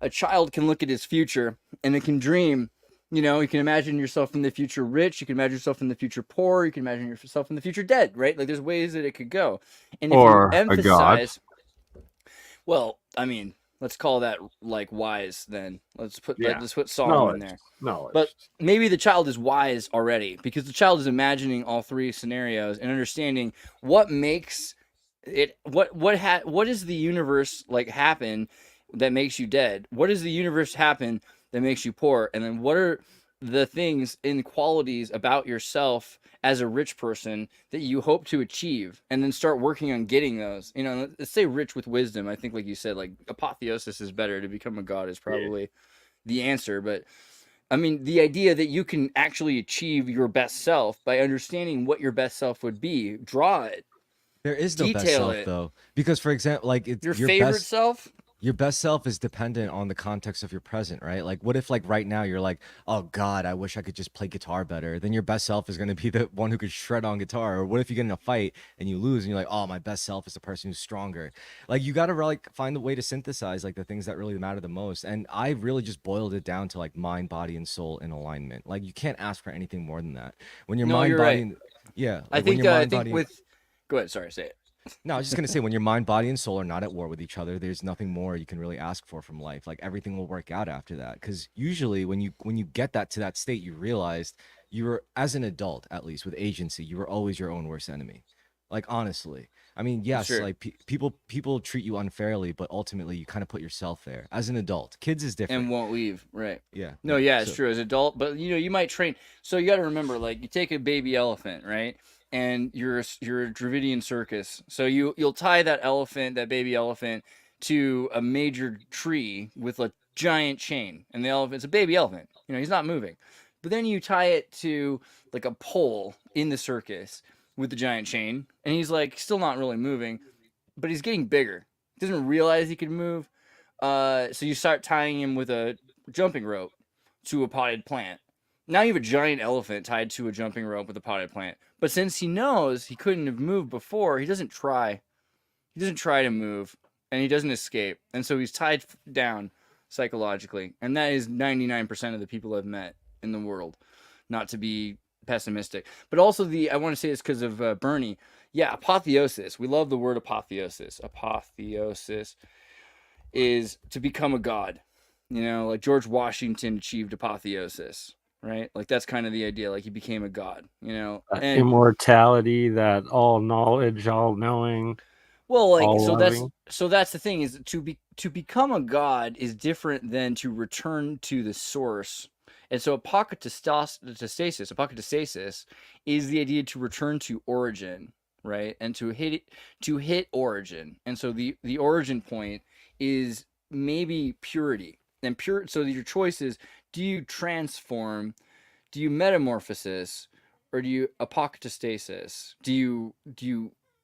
a child can look at his future and it can dream. You know, you can imagine yourself in the future rich, you can imagine yourself in the future poor, you can imagine yourself in the future dead, right? Like there's ways that it could go. And if you Or a god. emphasize, well, I mean, let's call that like wise then. Let's put Solomon in there. Knowledge. But maybe the child is wise already because the child is imagining all three scenarios and understanding what makes it what is the universe like happen that makes you dead? What does the universe happen that makes you poor? And then what are the things and qualities about yourself as a rich person that you hope to achieve, and then start working on getting those. You know, let's say rich with wisdom. I think, like you said, like apotheosis is better. To become a god is probably the answer. But I mean, the idea that you can actually achieve your best self by understanding what your best self would be, draw it. There is no best Detail self it. though, because for example, like it's Your favorite self. Your best self is dependent on the context of your present, right? Like, what if, like, right now you're like, oh God, I wish I could just play guitar better. Then your best self is going to be the one who could shred on guitar. Or what if you get in a fight and you lose and you're like, oh, my best self is the person who's stronger. Like, you got to like find a way to synthesize like the things that really matter the most. And I really just boiled it down to like mind, body, and soul in alignment. Like, you can't ask for anything more than that. When your mind, you're body, right. yeah. I Like, when think your I mind, think body, with. Go ahead. Sorry, say it. no, I was just gonna say when your mind, body, and soul are not at war with each other, there's nothing more you can really ask for from life. Like everything will work out after that. Because usually when you get that to that state, you realized you were, as an adult at least with agency, you were always your own worst enemy. Like honestly, I mean, yes, Sure. like people treat you unfairly, but ultimately you kind of put yourself there as an adult. Kids is different. And won't leave, right? Yeah. No, yeah, it's So true as adult, but you know, you might train. So you got to remember, like, you take a baby elephant, right? And you're a Dravidian circus. So you'll tie that baby elephant, to a major tree with a giant chain, and the elephant's a baby elephant. You know, he's not moving. But then you tie it to like a pole in the circus with the giant chain, and he's like still not really moving, but he's getting bigger. He doesn't realize he can move. So you start tying him with a jumping rope to a potted plant. Now you have a giant elephant tied to a jumping rope with a potted plant. But since he knows he couldn't have moved before, he doesn't try. He doesn't try to move, and he doesn't escape. And so he's tied down psychologically. And that is 99% of the people I've met in the world. Not to be pessimistic. But also I want to say this because of Bernie. Yeah, apotheosis. We love the word apotheosis. Apotheosis is to become a god. You know, like George Washington achieved apotheosis, right? Like that's kind of the idea. Like he became a god, you know. And Immortality, that all knowledge, all knowing. well, like all so loving. that's the thing is to become a god is different than to return to the source. And so apokatastasis is the idea to return to origin, right? And to hit origin. And so the origin point is maybe purity. And so your choice is, do you transform, do you metamorphosis, or do you apokatastasis? Do you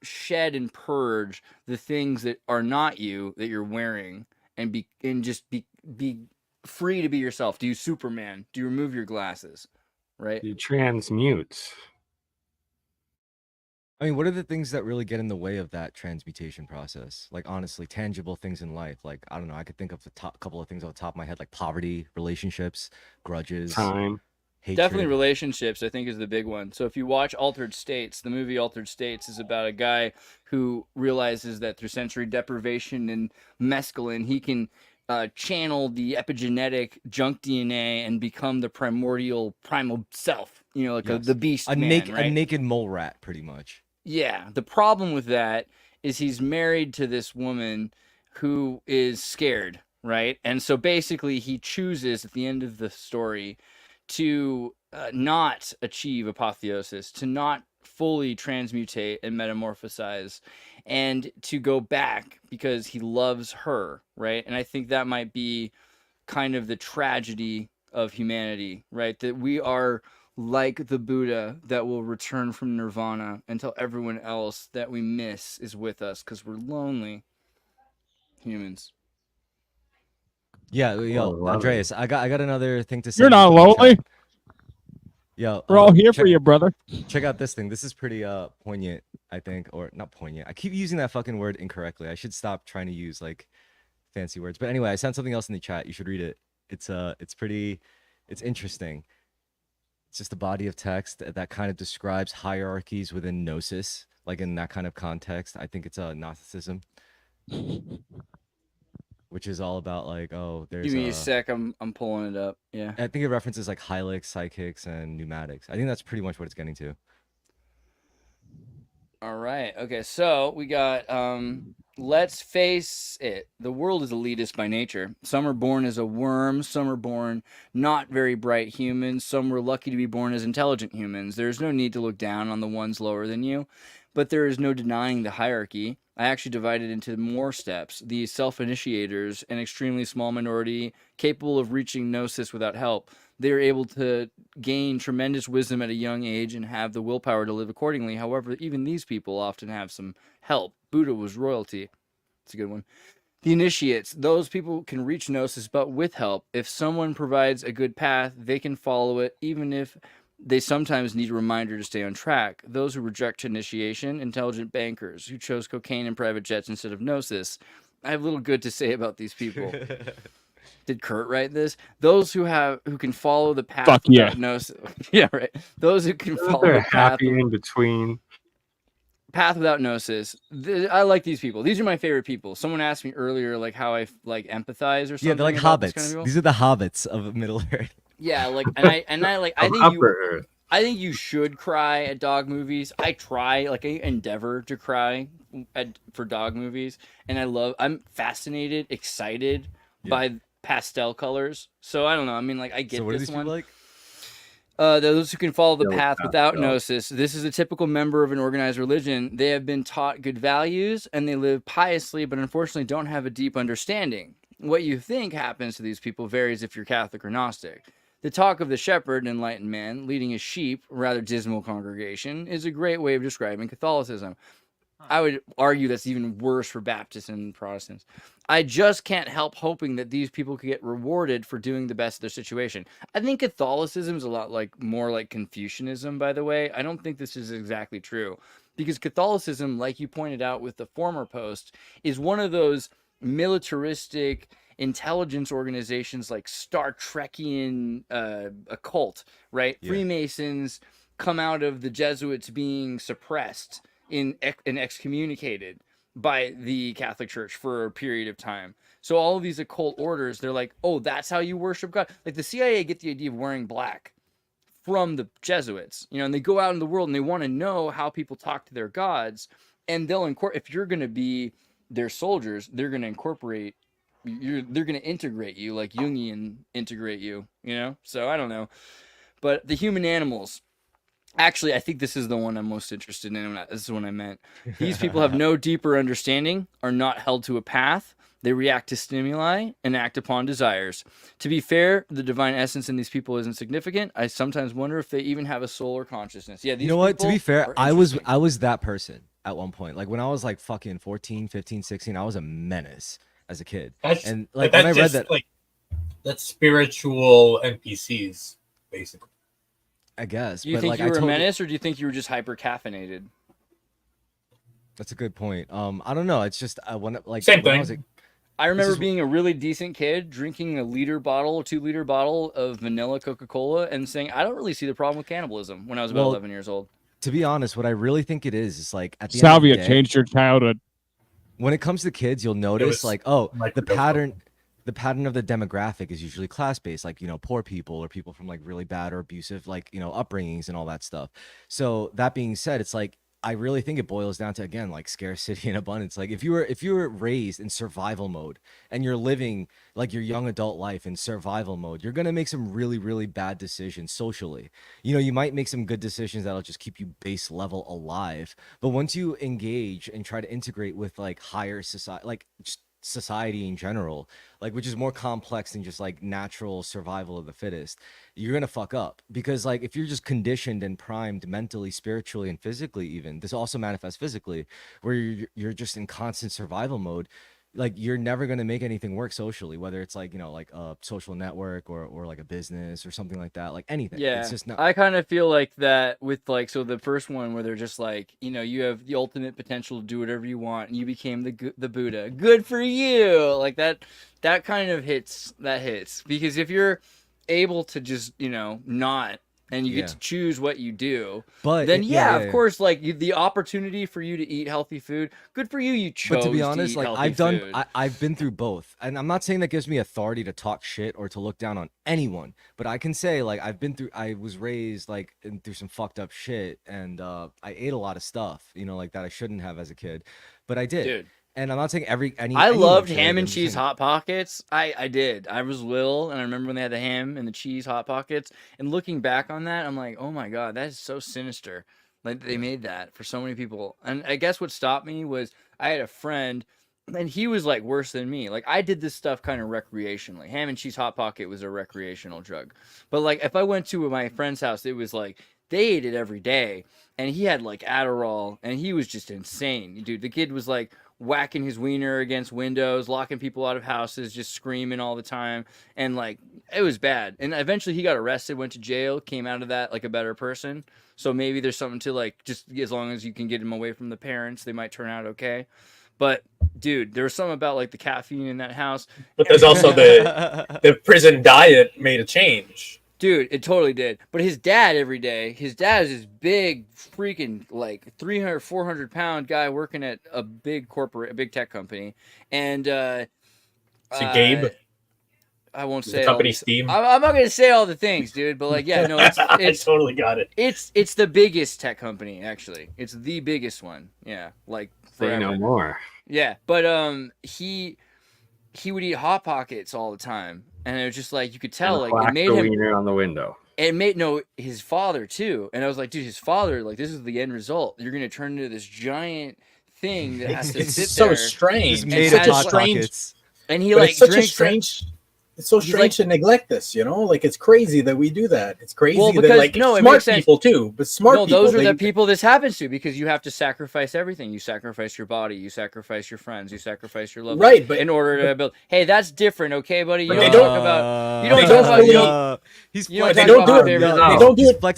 shed and purge the things that are not you that you're wearing, and just be free to be yourself? Do you Superman? Do you remove your glasses? Right? You transmute. I mean, what are the things that really get in the way of that transmutation process? Like, honestly, tangible things in life. Like, I don't know. I could think of the top couple of things off the top of my head, like poverty, relationships, grudges, Time. hatred. Definitely relationships, I think, is the big one. So if you watch Altered States, the movie Altered States is about a guy who realizes that through sensory deprivation and mescaline, he can channel the epigenetic junk DNA and become the primal self. You know, like Yes. the beast A man, right? a naked mole rat, pretty much. Yeah, the problem with that is he's married to this woman who is scared, right? And so basically he chooses at the end of the story to not achieve apotheosis, to not fully transmutate and metamorphosize, and to go back because he loves her, right? And I think that might be kind of the tragedy of humanity, right? That we are like the Buddha that will return from nirvana until everyone else that we miss is with us because we're lonely humans. Yeah, Oh, yo, lovely. Andreas, I got another thing to say. You're not in the chat. lonely. Yo, We're all here for check, you, brother. check out this thing. This is pretty poignant, I think, or not poignant. I keep using that fucking word incorrectly. I should stop trying to use like fancy words. But anyway, I sent something else in the chat. You should read it. It's interesting. It's just a body of text that kind of describes hierarchies within gnosis, like in that kind of context. I think it's Gnosticism, which is all about like, oh, there's Give me a sec. I'm pulling it up. Yeah. I think it references like hylics, psychics, and pneumatics. I think that's pretty much what it's getting to. All right. Okay. So we got let's face it. The world is elitist by nature. Some are born as a worm, some are born not very bright humans, some were lucky to be born as intelligent humans. There's no need to look down on the ones lower than you, but there is no denying the hierarchy. I actually divided into more steps. The self-initiators, an extremely small minority capable of reaching gnosis without help. They are able to gain tremendous wisdom at a young age and have the willpower to live accordingly. However, even these people often have some help. Buddha was royalty. It's a good one. The initiates, those people can reach gnosis, but with help. If someone provides a good path, they can follow it, even if they sometimes need a reminder to stay on track. Those who reject initiation, intelligent bankers who chose cocaine and private jets instead of gnosis. I have little good to say about these people. Did Kurt write this? Those who can follow the path without gnosis. Yeah, right. Those who can follow the path happy in between. Path without gnosis. I like these people. These are my favorite people. Someone asked me earlier, like how I like empathize or something. Yeah, they're like hobbits. These are the hobbits of Middle Earth. Yeah, like and I like I think you should cry at dog movies. I try, like I endeavor to cry for dog movies, and I'm fascinated, excited by pastel colors. So I don't know. I mean, like I get so what this are these one. Like? Those who can follow the path without gnosis. This is a typical member of an organized religion. They have been taught good values and they live piously, but unfortunately don't have a deep understanding. What you think happens to these people varies if you're Catholic or Gnostic. The talk of the shepherd, an enlightened man, leading a sheep, a rather dismal congregation, is a great way of describing Catholicism. I would argue that's even worse for Baptists and Protestants. I just can't help hoping that these people could get rewarded for doing the best of their situation. I think Catholicism is a lot more like Confucianism, by the way. I don't think this is exactly true. Because Catholicism, like you pointed out with the former post, is one of those militaristic intelligence organizations like Star Trekian occult, right? Yeah. Freemasons come out of the Jesuits being suppressed and excommunicated by the Catholic Church for a period of time. So all of these occult orders, they're like, oh, that's how you worship God. Like the CIA get the idea of wearing black from the Jesuits, and they go out in the world and they want to know how people talk to their gods, and they'll if you're going to be their soldiers, they're going to incorporate they're going to integrate you like Jungian integrate you, So I don't know, but the human animals. Actually, I think this is the one I'm most interested in. This is what I meant. These people have no deeper understanding, are not held to a path. They react to stimuli and act upon desires. To be fair, the divine essence in these people isn't significant. I sometimes wonder if they even have a soul or consciousness. Yeah, these what? To be fair, I was that person at one point. Like when I was like fucking 14, 15, 16, I was a menace as a kid. And like when I read that, like that's spiritual NPCs, basically. I guess. Do you think you were a menace, or do you think you were just hyper caffeinated? That's a good point. I don't know. It's just same thing. I remember being a really decent kid, drinking a 2-liter bottle of vanilla Coca-Cola, and saying, "I don't really see the problem with cannibalism." When I was about 11 years old. To be honest, what I really think it is like at the Salvia end of the day, changed your childhood. When it comes to kids, you'll notice the pattern of the demographic is usually class-based, like, poor people or people from like really bad or abusive, like, upbringings and all that stuff. So that being said, it's like I really think it boils down to, again, like scarcity and abundance. Like if you were raised in survival mode and you're living like your young adult life in survival mode, you're gonna make some really, really bad decisions socially. You know, you might make some good decisions that'll just keep you base level alive. But once you engage and try to integrate with like higher society, like just society in general, like which is more complex than just like natural survival of the fittest, you're gonna fuck up. Because like if you're just conditioned and primed mentally, spiritually, and physically, even this also manifests physically, where you're just in constant survival mode, like you're never going to make anything work socially, whether it's like, you know, like a social network or like a business or something like that, like anything. Yeah, it's just not. I kind of feel like that with like, so the first one where they're just like, you know, you have the ultimate potential to do whatever you want and you became the Buddha. Good for you. Like that kind of hits because if you're able to just, you know, not, and you get to choose what you do, but then of course, like the opportunity for you to eat healthy food, good for you. You chose. But to be honest, like I've been through both, and I'm not saying that gives me authority to talk shit or to look down on anyone, but I can say like I was raised like through some fucked up shit, and I ate a lot of stuff, you know, like that I shouldn't have as a kid, but I did. Dude. And I'm not saying I loved ham and cheese Hot Pockets. I did. I was little, and I remember when they had the ham and the cheese Hot Pockets. And looking back on that, I'm like, oh my god, that is so sinister. Like they made that for so many people. And I guess what stopped me was I had a friend, and he was like worse than me. Like I did this stuff kind of recreationally. Ham and cheese Hot Pocket was a recreational drug. But like if I went to my friend's house, it was like they ate it every day, and he had like Adderall, and he was just insane, dude. The kid was like whacking his wiener against windows, locking people out of houses, just screaming all the time. And like, it was bad. And eventually he got arrested, went to jail, came out of that like a better person. So maybe there's something to like, just as long as you can get him away from the parents, they might turn out okay. But dude, there was something about like the caffeine in that house. But there's also the prison diet made a change. Dude, it totally did. But his dad every day, his dad is this big freaking like 300, 400 pound guy working at a big corporate, a big tech company. And is it Gabe? I won't say the company's Steam. I'm not going to say all the things, dude. But like, yeah, no, it's I totally got it. It's the biggest tech company, actually. It's the biggest one. Yeah, like say no more. Yeah, but he would eat Hot Pockets all the time. And it was just like, you could tell, like, it made him on the window. It made his father too. And I was like, dude, his father, like, this is the end result. You're gonna turn into this giant thing that has to sit so there. Strange. It's such a strange. And he like it's such drinks a strange. It's so strange to neglect this, you know? Like, it's crazy that we do that. It's crazy that, like, smart people, too. But smart people... No, those are the people this happens to, because you have to sacrifice everything. You sacrifice your body. You sacrifice your friends. You sacrifice your loved ones. Right, but... in order to build... Hey, that's different, okay, buddy? You don't talk about... You don't talk about...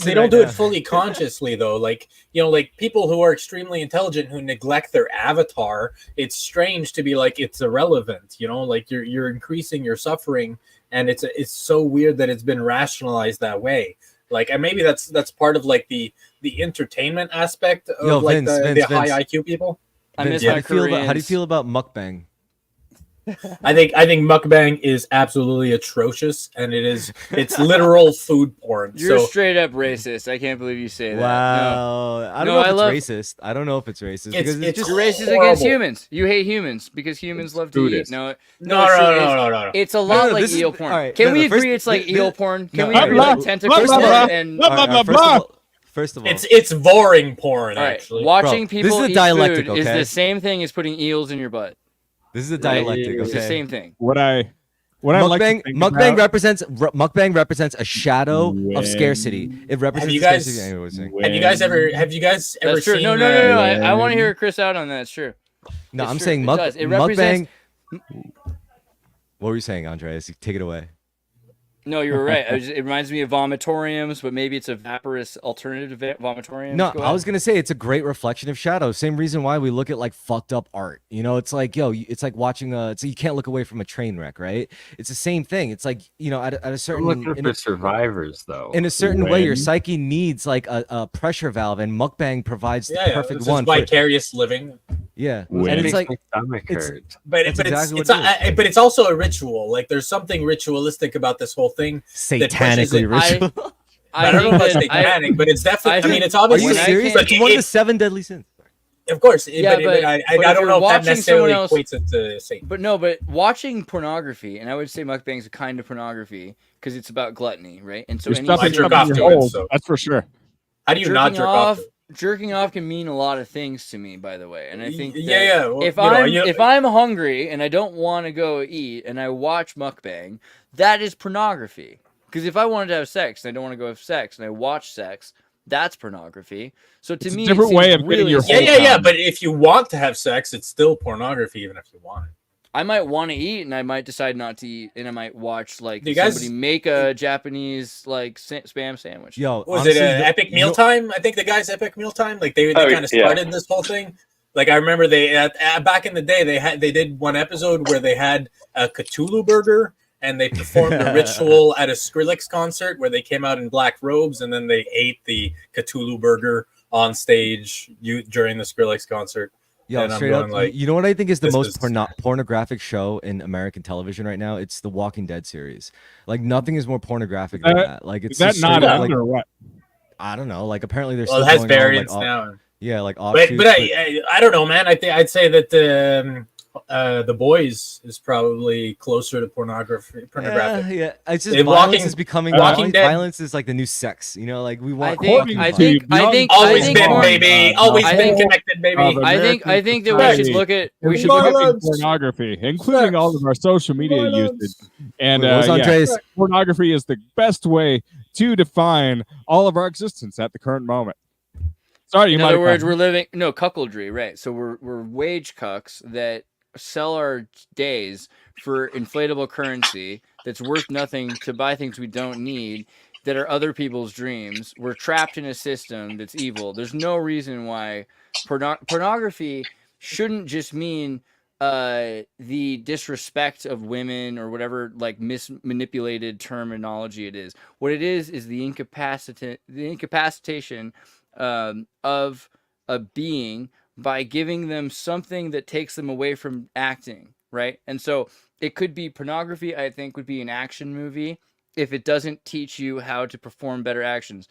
They don't do it fully consciously, though. Like, you know, like, people who are extremely intelligent who neglect their avatar, it's strange to be like, it's irrelevant, you know? Like, you're increasing your suffering. And it's so weird that it's been rationalized that way. Like, and maybe that's part of like the entertainment aspect of Vince, the high IQ people. Vince, how do you feel about mukbang? I think mukbang is absolutely atrocious, and it's literal food porn. You're straight up racist. I can't believe you say that. Wow. No. I don't know if it's racist. I don't know if it's racist. Because it's just racist against humans. You hate humans because humans love to eat. No. It's a lot like eel porn. Right, Can we agree it's like eel porn? Can we agree like tentacles and First of all, it's boring porn. Actually, watching people eat food is the same thing as putting eels in your butt. This is a dialectic. It's the same thing. Mukbang represents a shadow of scarcity. It represents scarcity. Have you guys ever That's true. seen? No. I want to hear Chris out on that. It's true. No, I'm saying mukbang. What were you saying, Andreas? Take it away. No, you were right. It reminds me of vomitoriums, but maybe it's a vaporous alternative to vomitoriums. No, I was gonna say it's a great reflection of shadow. Same reason why we look at like fucked up art. You know, it's like it's like watching you can't look away from a train wreck, right? It's the same thing. It's like, you know, at a certain I'm looking for survivors though. In a certain way, your psyche needs like a pressure valve, and mukbang provides the perfect one. Vicarious living. Yeah, and it's like but it's also a ritual. Like, there's something ritualistic about this whole thing. Satanically ritual. I don't know think about that satanic, but it's definitely. I mean, it's Are obviously. you When I serious? came- It's one of the 7 deadly sins. Of course, Yeah, but I but if don't you're know if that watching necessarily someone else- equates it to Satan. but watching pornography, and I would say mukbang is a kind of pornography because it's about gluttony, right? And so You're any stuffing jerk stuff off in to your it, holes, so- that's for sure. How do you not jerk off? Jerking off can mean a lot of things to me, by the way. And I think that Yeah. Well, if I'm hungry and I don't want to go eat and I watch mukbang, that is pornography. Because if I wanted to have sex and I don't want to go have sex and I watch sex, that's pornography. So to It's a me, different it way seems of getting your really whole yeah. But if you want to have sex, it's still pornography, even if you want it. I might want to eat and I might decide not to eat and I might watch like Do you guys- somebody make a Japanese like spam sandwich. Yo, Was honestly, it Epic Mealtime? I think the guys Epic Mealtime, like they Oh, kind of yeah. started this whole thing. Like I remember they back in the day they did one episode where they had a Cthulhu burger and they performed a ritual at a Skrillex concert where they came out in black robes and then they ate the Cthulhu burger on stage during the Skrillex concert. Yo, And I'm straight up, going like, you know what I think is the this most is- pornographic show in American television right now? It's the Walking Dead series. Like nothing is more pornographic than that. Like it's Is that just not straight up, out like, or what? I don't know. Like apparently there's Well, it still has going on, like, variants now. yeah, like But offshoots. I don't know, man. I'd say that The Boys is probably closer to pornographic. Yeah, it's just The violence Walking- is becoming Walking Dead- violence is like the new sex. You know, like we want. think always been, porn- baby. Always I been think- connected, baby. I think that we society should look at is developing pornography, including all of our social media usage. And Wait, what was Andreas? pornography is the best way to define all of our existence at the current moment. Sorry, you In might other have words, come- we're living cuckoldry, right? So we're wage cucks that sell our days for inflatable currency that's worth nothing to buy things we don't need that are other people's dreams. We're trapped in a system that's evil. There's no reason why pornography shouldn't just mean the disrespect of women or whatever like manipulated terminology it is. What it is the incapacitation of a being by giving them something that takes them away from acting, right? And so it could be pornography, I think, would be an action movie if it doesn't teach you how to perform better actions.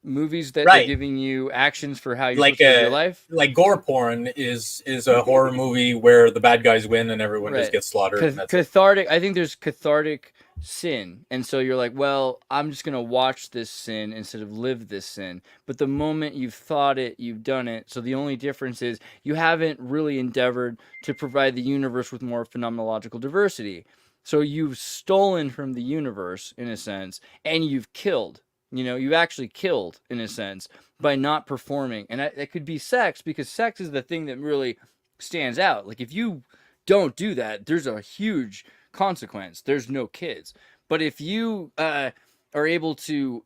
Movies that are giving you actions for how you're supposed to live your life. Like gore porn is a horror movie where the bad guys win and everyone just Right. gets slaughtered. And that's it. Cathartic. I think there's cathartic sin, and so you're like, well, I'm just gonna watch this sin instead of live this sin. But the moment you've thought it, you've done it. So the only difference is you haven't really endeavored to provide the universe with more phenomenological diversity. So you've stolen from the universe in a sense, and you've killed. You know, you've actually killed in a sense by not performing, and that could be sex, because sex is the thing that really stands out. Like if you don't do that, there's a huge consequence. There's no kids. But if you are able to,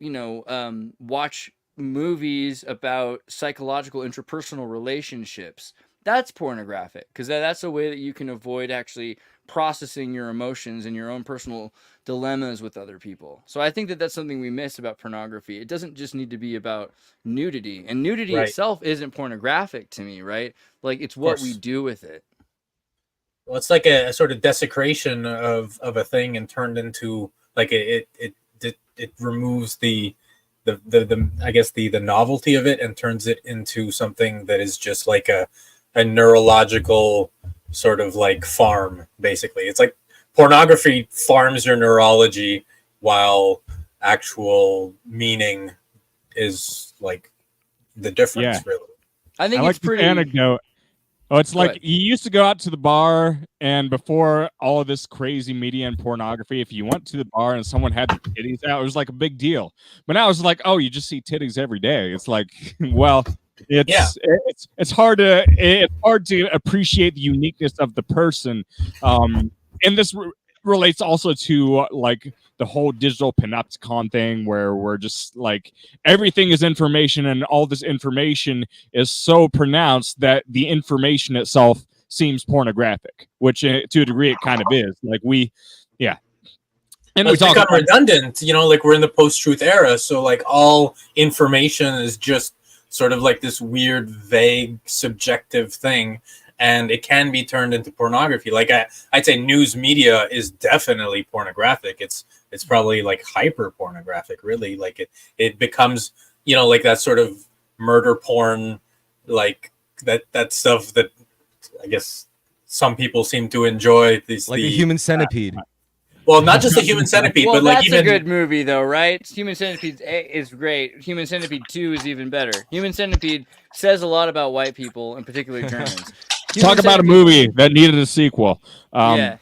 watch movies about psychological interpersonal relationships, that's pornographic, because that's a way that you can avoid actually processing your emotions and your own personal dilemmas with other people. So I think that that's something we miss about pornography. It doesn't just need to be about nudity, and nudity itself isn't pornographic to me, right? Like it's what we do with it. Well, it's like a sort of desecration of a thing and turned into like it removes the I guess the novelty of it and turns it into something that is just like a neurological sort of like farm. Basically, it's like pornography farms your neurology while actual meaning is like the difference. Really, I think I like it's pretty. this anecdote. Oh, it's like you used to go out to the bar, and before all of this crazy media and pornography, if you went to the bar and someone had the titties out, it was like a big deal. But now it's like, oh, you just see titties every day. It's like, well, it's hard to appreciate the uniqueness of the person, and this relates also to like the whole digital panopticon thing, where we're just like everything is information, and all this information is so pronounced that the information itself seems pornographic, which to a degree it kind of is. Like and it's become redundant, like we're in the post-truth era, so like all information is just sort of like this weird, vague, subjective thing, and it can be turned into pornography. Like I'd say news media is definitely pornographic. It's it's probably like hyper pornographic. Really, like it becomes like that sort of murder porn, like that stuff that I guess some people seem to enjoy. Like a Human Centipede. Well, not just the Human Centipede, Well, but like that's even a good movie, though, right? Human Centipede is great. Human Centipede 2 is even better. Human Centipede says a lot about white people, and particularly Germans. Talk about a movie that needed a sequel. Yeah,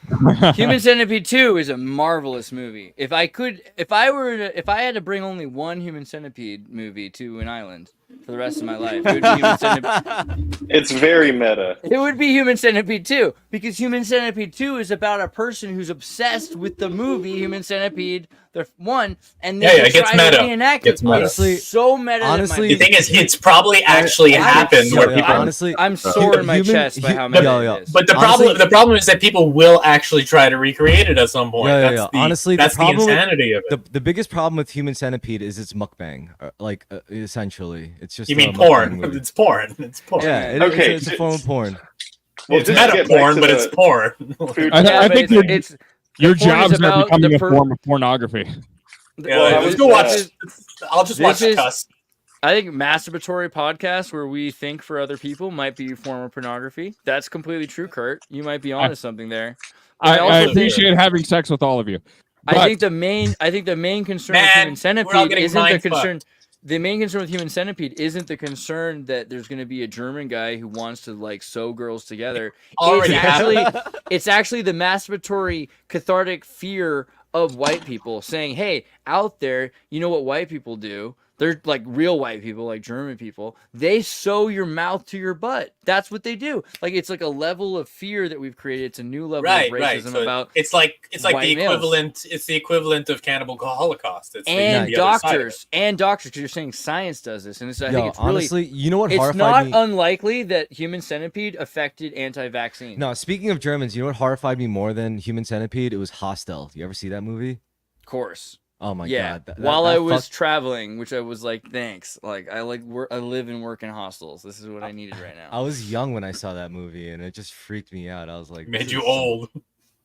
Human Centipede 2 is a marvelous movie. If I had to bring only one Human Centipede movie to an island for the rest of my life, it would be Human Centipede. It's very meta. It would be Human Centipede 2, because Human Centipede 2 is about a person who's obsessed with the movie Human Centipede the one, and then it gets try meta. to reenact Gets it. meta. Honestly, so meta. Honestly, the thing is, it's probably actually happened where people. Honestly, I'm sore in my chest by how meta it is. But the problem is that people will actually try to recreate it at some point. Honestly, that's the insanity of it. The biggest problem with Human Centipede is it's mukbang. Essentially, it's just. You mean porn? It's porn. It's porn. Yeah, it's a form of porn. Well, it's meta porn, but it's porn. I think it's your jobs are about becoming a form of pornography. Let's go watch. I'll just watch Cuss. I think masturbatory podcasts where we think for other people might be a form of pornography. That's completely true, Kurt. You might be onto something there. I appreciate having sex with all of you. I think the main concern with Human Centipede isn't the concern. The main concern with Human Centipede isn't the concern that there's going to be a German guy who wants to like sew girls together. It's actually the masturbatory cathartic fear of white people saying, "Hey, out there, you know what white people do? They're like real white people, like German people. They sew your mouth to your butt. That's what they do. Like it's like a level of fear that we've created. It's a new level of racism So about. It's like the equivalent. Males. It's the equivalent of Cannibal Holocaust. It's and the doctors, because you're saying science does this, and I think it's really honestly, you know what it's horrified me? not unlikely that Human Centipede affected anti-vaccine. No, speaking of Germans, you know what horrified me more than Human Centipede? It was Hostel. You ever see that movie? Of course. Oh my god! While I was traveling, which I was like, thanks. Like I live and work in hostels. This is what I needed right now. I was young when I saw that movie, and it just freaked me out. I was like, made you old.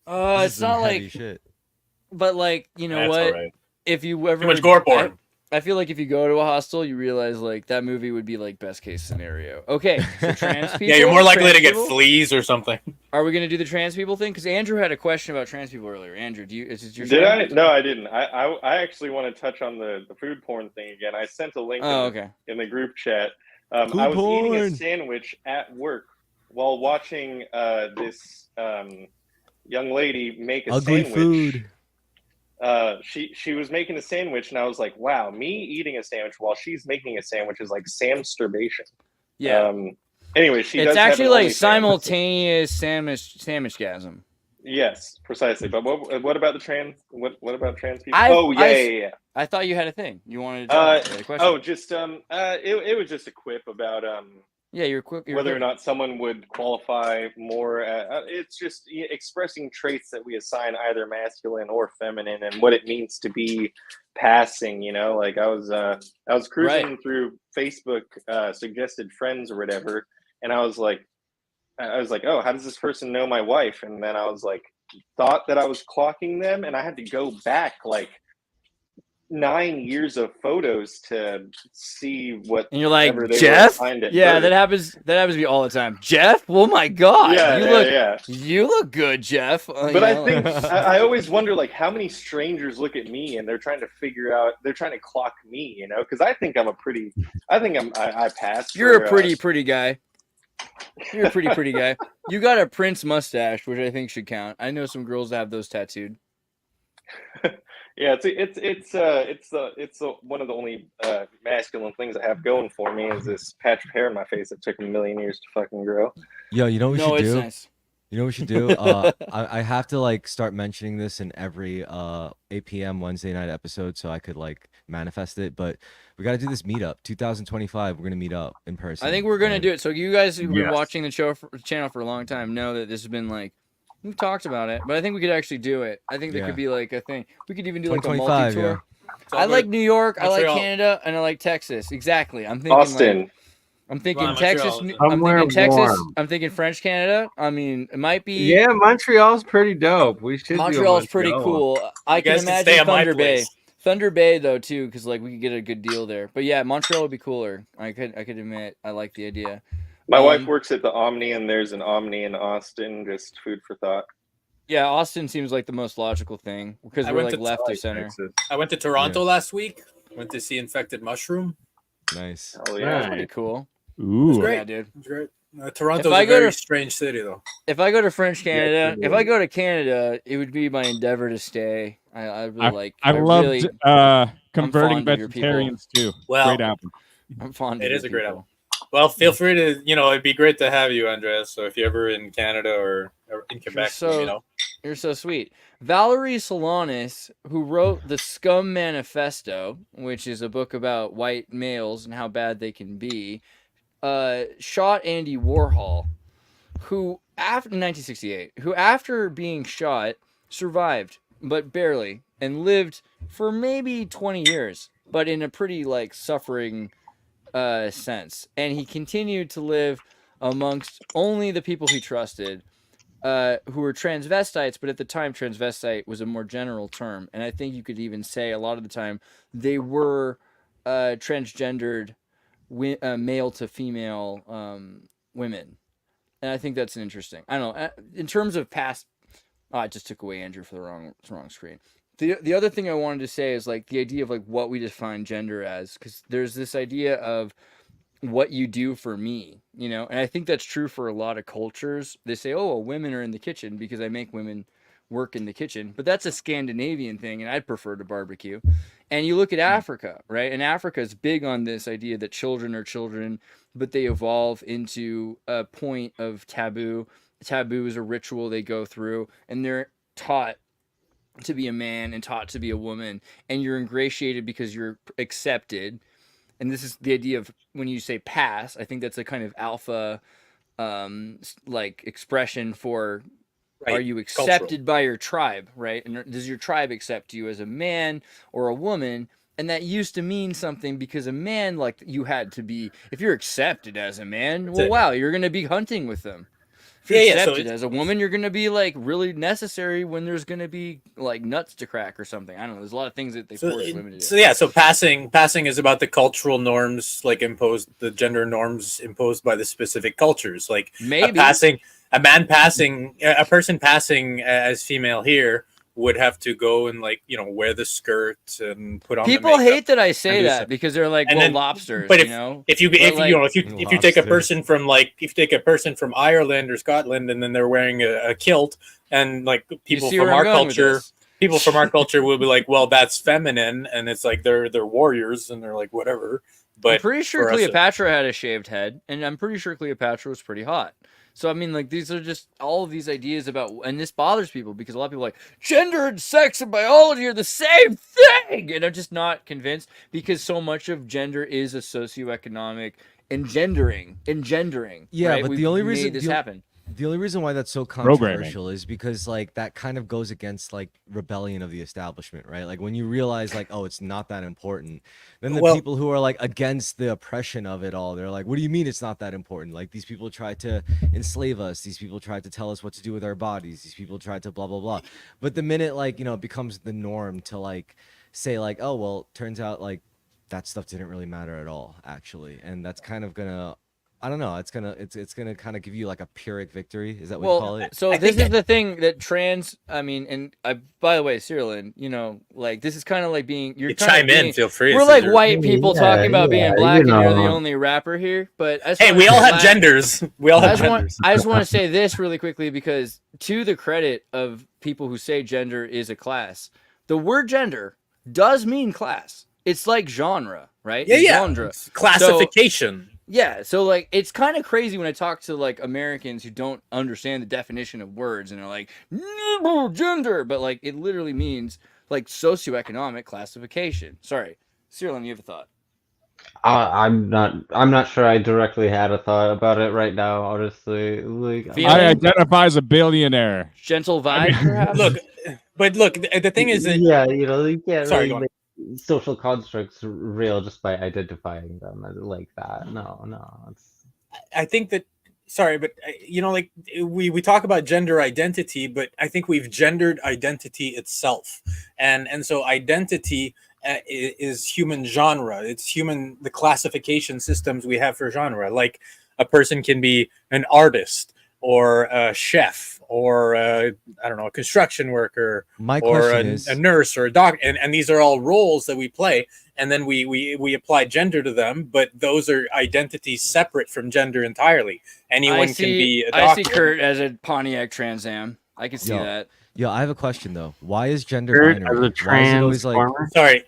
It's not like shit. But like, you know what? Right. If you ever too much gore porn. I feel like if you go to a hostel, you realize like that movie would be like best case scenario. Okay, so trans people. Yeah, you're more likely to get fleas or something. Are we gonna do the trans people thing? Because Andrew had a question about trans people earlier. Andrew, is it your? Did I? No, I didn't. I actually want to touch on the food porn thing again. I sent a link in the group chat. I was eating a sandwich at work while watching this young lady make a ugly sandwich. Food. She was making a sandwich, and I was like, wow, me eating a sandwich while she's making a sandwich is like samsturbation. Yeah. Anyway, it's actually like simultaneous sandwichgasm. Yes, precisely. But what about the trans? What about trans people? Yeah. I thought you had a thing. You wanted to tell me a question. Oh, just it was just a quip about you're quick. Whether or not someone would qualify more. It's just expressing traits that we assign either masculine or feminine, and what it means to be passing. You know, like I was cruising through Facebook suggested friends or whatever, and I was like, oh, how does this person know my wife? And then I was like, thought that I was clocking them, and I had to go back like 9 years of photos to see what. And you're like, Jeff? Yeah, that happens to me all the time. Jeff? Oh my god. You look good, Jeff. But I think I always wonder like how many strangers look at me and they're trying to clock me, you know, because I think I pass. You're a pretty guy. You're a pretty guy. You got a Prince mustache, which I think should count. I know some girls that have those tattooed. Yeah, it's one of the only masculine things I have going for me is this patch of hair in my face that took a million years to fucking grow. Yo, you know what we should do? Nice. You know what we should do? I have to like start mentioning this in every 8 p.m. Wednesday night episode so I could like manifest it. But we got to do this meetup. 2025, we're gonna meet up in person. I think we're gonna do it. So you guys who've been watching the channel for a long time know that this has been like. We've talked about it, but I think we could actually do it. I think there could be like a thing. We could even do like a multi-tour. I like New York, I like Canada, and I like Texas. Exactly. I'm thinking Austin. I'm thinking Well, Texas. Montreal, I'm Somewhere thinking Texas. warm. I'm thinking French Canada. I mean, it might be. Yeah, Montreal's pretty dope. We should do a Montreal's pretty Montreal. cool. I You can guys can imagine stay at my Thunder Bay. place. Thunder Bay though too, because like we could get a good deal there. But yeah, Montreal would be cooler. I could admit I like the idea. My wife works at the Omni, and there's an Omni in Austin. Just food for thought. Yeah, Austin seems like the most logical thing because I we're went like to left of center. Texas. I went to Toronto last week. Went to see Infected Mushroom. Nice. Oh That's yeah. pretty cool. It was Ooh. great. Yeah, dude. It was great. Toronto's I a go very to- strange city, though. If I go to French Canada, Yeah, if I go to Canada, it would be my endeavor to stay. I really like. I loved really, Converting fond of your people. Vegetarians too. Well, Great album. I'm fond. It of is your a great people. album. Well, feel free to, it'd be great to have you, Andreas. So if you're ever in Canada or in Quebec, so- let me know. You're so sweet. Valerie Solanas, who wrote The Scum Manifesto, which is a book about white males and how bad they can be, shot Andy Warhol, who after 1968, who after being shot survived, but barely, and lived for maybe 20 years, but in a pretty like suffering sense. And he continued to live amongst only the people he trusted, who were transvestites, but at the time transvestite was a more general term, and I think you could even say a lot of the time they were transgendered male to female women, and I think that's an interesting. I don't know in terms of past. Oh, I just took away Andrew for the wrong screen. The other thing I wanted to say is like the idea of like what we define gender as, because there's this idea of what you do for me, and I think that's true for a lot of cultures. They say, oh, well, women are in the kitchen because I make women work in the kitchen, but that's a Scandinavian thing, and I'd prefer to barbecue. And you look at Africa, right? And Africa is big on this idea that children are children, but they evolve into a point of taboo. Taboo is a ritual they go through, and they're taught to be a man and taught to be a woman, and you're ingratiated because you're accepted. And this is the idea of when you say pass, I think that's a kind of alpha like expression for Right. are you accepted by your tribe, right? And does your tribe accept you as a man or a woman? And that used to mean something because a man, like you had to be, if you're accepted as a man, well, wow, you're going to be hunting with them. If you're accepted as a woman, you're going to be like really necessary when there's going to be like nuts to crack or something. I don't know. There's a lot of things that they force women to do. So passing is about the cultural norms, like imposed, the gender norms imposed by the specific cultures. Like Maybe a person passing as female here would have to go and wear the skirt and put on. People hate that I say that because they're like, well, then, lobsters. But if you take a person from Ireland or Scotland and then they're wearing a kilt, and like people from our culture will be like, well, that's feminine, and it's like they're warriors and they're like whatever. But I'm pretty sure Cleopatra had a shaved head, and I'm pretty sure Cleopatra was pretty hot. So I mean, like, these are just all of these ideas about, and this bothers people because a lot of people are like, gender and sex and biology are the same thing, and I'm just not convinced because so much of gender is a socioeconomic engendering. Yeah, right? but We've the only made reason this happen. The only reason why that's so Programming. controversial is because like that kind of goes against like rebellion of the establishment, right? Like when you realize like, oh, it's not that important, then the people who are like against the oppression of it all, they're like, what do you mean it's not that important? Like these people tried to enslave us, these people tried to tell us what to do with our bodies, these people tried to blah blah blah. But the minute like, it becomes the norm to like say like, oh well, turns out like that stuff didn't really matter at all actually, and that's kind of gonna, I don't know. It's gonna kind of give you like a Pyrrhic victory. Is that what you call it? So this is the thing that trans. I mean, and by the way, Cyrilin, like this is kind of like being. You chime in. Feel free. We're like white people talking about being black, and you're the only rapper here. But we all have genders. We all have genders. I just want to say this really quickly because, to the credit of people who say gender is a class, the word gender does mean class. It's like genre, right? Genre. Classification. So like it's kind of crazy when I talk to like Americans who don't understand the definition of words and they're like gender, but like it literally means like socioeconomic classification. Sorry, Cyrilin, you have a thought? I'm not sure I directly had a thought about it right now, honestly. Like, I identify as a billionaire. Gentle vibe, perhaps. Look, the thing is that you can't Sorry, really social constructs real just by identifying them as like that. No, it's I think that, sorry, but like we talk about gender identity, but I think we've gendered identity itself, and so identity is human genre. It's human, the classification systems we have for genre. Like a person can be an artist or a chef or I don't know, a construction worker My or question is, a nurse or a doctor, and these are all roles that we play, and then we apply gender to them, but those are identities separate from gender entirely. Anyone can be a I see doctor. Kurt as a Pontiac Trans Am. I can see Yo. that. yeah, I have a question though. Why is gender Kurt as binary? a Why is it always like? transformer. Sorry,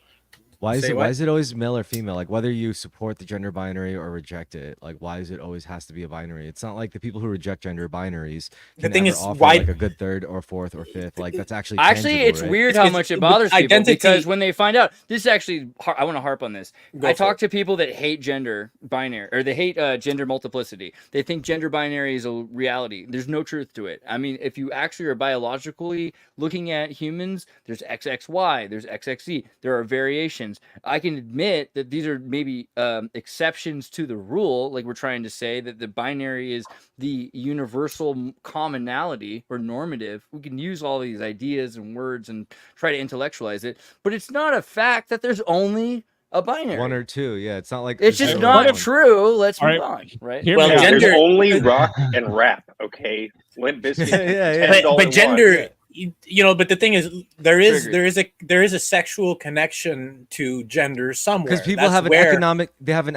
Why is Say it? what? Why is it always male or female? Like whether you support the gender binary or reject it. Like why is it always has to be a binary? It's not like the people who reject gender binaries The can thing ever is, offer why- like a good third or fourth or fifth. Like that's actually Actually, tangible, it's right? weird how It's- much it but bothers people identity- because when they find out, this is actually, I want to harp on this. Go I for talk it. to people that hate gender binary, or they hate gender multiplicity. They think gender binary is a reality. There's no truth to it. I mean, if you actually are biologically looking at humans, there's XXY, there's XXZ, there are variations. I can admit that these are maybe exceptions to the rule, like we're trying to say that the binary is the universal commonality or normative. We can use all these ideas and words and try to intellectualize it, but it's not a fact that there's only a binary. One or two. Yeah, it's not like It's there's just zero or not one. true. Let's All move right. on, right? Hear Well, me out. gender- There's only rock and rap, okay? Limp Bizkit. Yeah. but gender, but the thing is, there is Triggered. there is a sexual connection to gender somewhere. Because people That's have an where-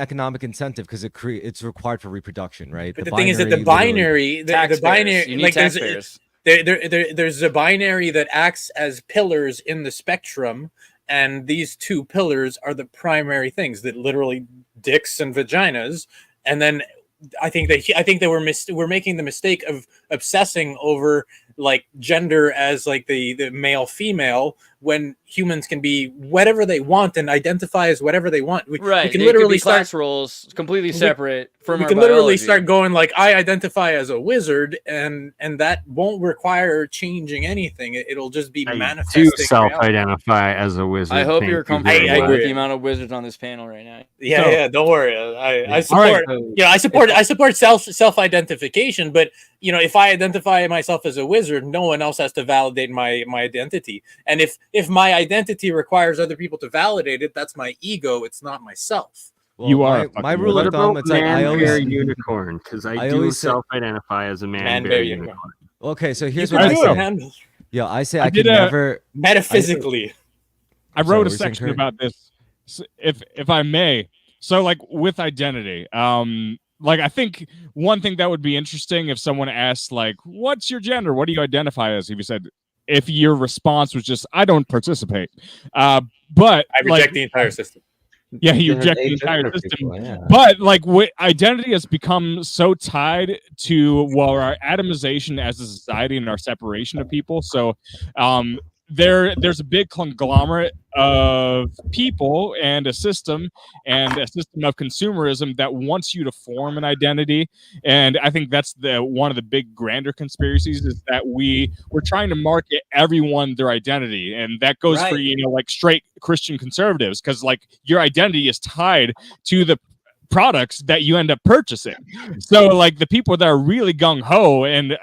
economic incentive because it's required for reproduction, right? But the thing is that the binary literally- binary, the Taxpayers. binary, You need like taxpayers. there's a binary that acts as pillars in the spectrum, and these two pillars are the primary things that literally dicks and vaginas, and then I think they were making the mistake of obsessing over like gender as like the male female when humans can be whatever they want and identify as whatever they want. We Right. can They could literally be start. class roles completely separate from We our can literally biology. start going like, I identify as a wizard, and that won't require changing anything. It'll just be I do manifesting. reality. self-identify as a wizard. I hope thank you're you comfortable very I with much. agree. the amount of wizards on this panel right now. Yeah, So- yeah. Don't worry. I All support. right. Yeah, I support self identification. But if I identify myself as a wizard, no one else has to validate my identity. And if my identity requires other people to validate it, that's my ego. It's not myself. Well, You are a my fucking rule What of thumb. about It's like I man bear always. unicorn? Because I I do always say- self-identify as a man Man bear bear unicorn. Okay, so You here's can what I do say. it, man. Yeah, I say I I did can a- never. Metaphysically. I Sorry, wrote what a were you saying, section Kurt? about this, if I may. So, like with identity, like I think one thing that would be interesting if someone asked, like, "What's your gender? What do you identify as?" If you said, if your response was just, "I don't participate," but I reject the entire system. yeah, you Yeah, reject the they entire gender system. people, yeah. But like identity has become so tied to our atomization as a society and our separation of people. So there's a big conglomerate of people and a system of consumerism that wants you to form an identity. And I think that's one of the big grander conspiracies is that we're trying to market everyone their identity. And that goes for, Right. like straight Christian conservatives, because like your identity is tied to the products that you end up purchasing. So like the people that are really gung-ho and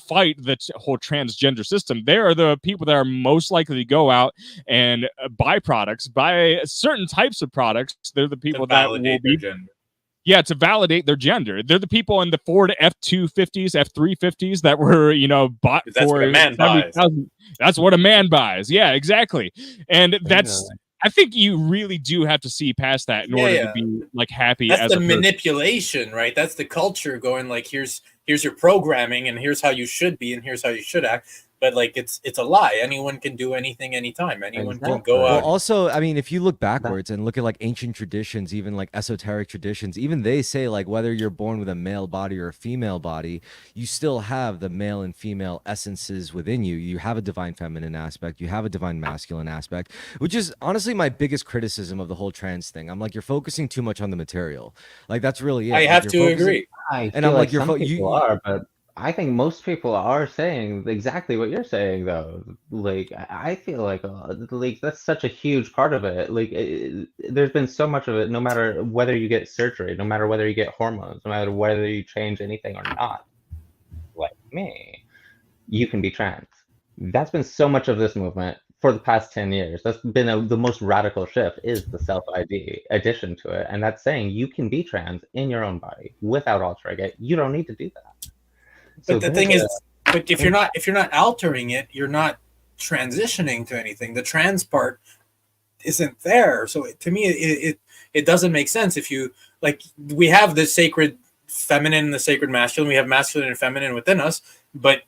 fight the whole transgender system, they are the people that are most likely to go out and buy products, buy certain types of products. They're the people that will be to validate their gender. They're the people in the Ford F-250s, F-350s that were, bought That's for what a man buys. $70,000. That's what a man buys. Yeah, exactly. And that's, I think you really do have to see past that in order to be like happy That's as the a person. manipulation, right? That's the culture going like, here's your programming, and here's how you should be, and here's how you should act. But like it's a lie. Anyone can do anything anytime. Anyone can go Well, out. also, I mean, if you look backwards and look at like ancient traditions, even like esoteric traditions, even they say like whether you're born with a male body or a female body, you still have the male and female essences within you. You have a divine feminine aspect, you have a divine masculine aspect, which is honestly my biggest criticism of the whole trans thing. I'm like, you're focusing too much on the material. Like that's really it. I Like, have you're to focusing- agree. I And feel I'm like, like you're some people are, but I think most people are saying exactly what you're saying, though. Like, I feel like that's such a huge part of it. Like, there's been so much of it, no matter whether you get surgery, no matter whether you get hormones, no matter whether you change anything or not. Like me, you can be trans. That's been so much of this movement for the past 10 years. That's been the most radical shift is the self-ID addition to it. And that's saying you can be trans in your own body without altering it. You don't need to do that. But the thing is, but if you're not altering it, you're not transitioning to anything. The trans part isn't there. So to me, it doesn't make sense. If you like, we have the sacred feminine and the sacred masculine. We have masculine and feminine within us, but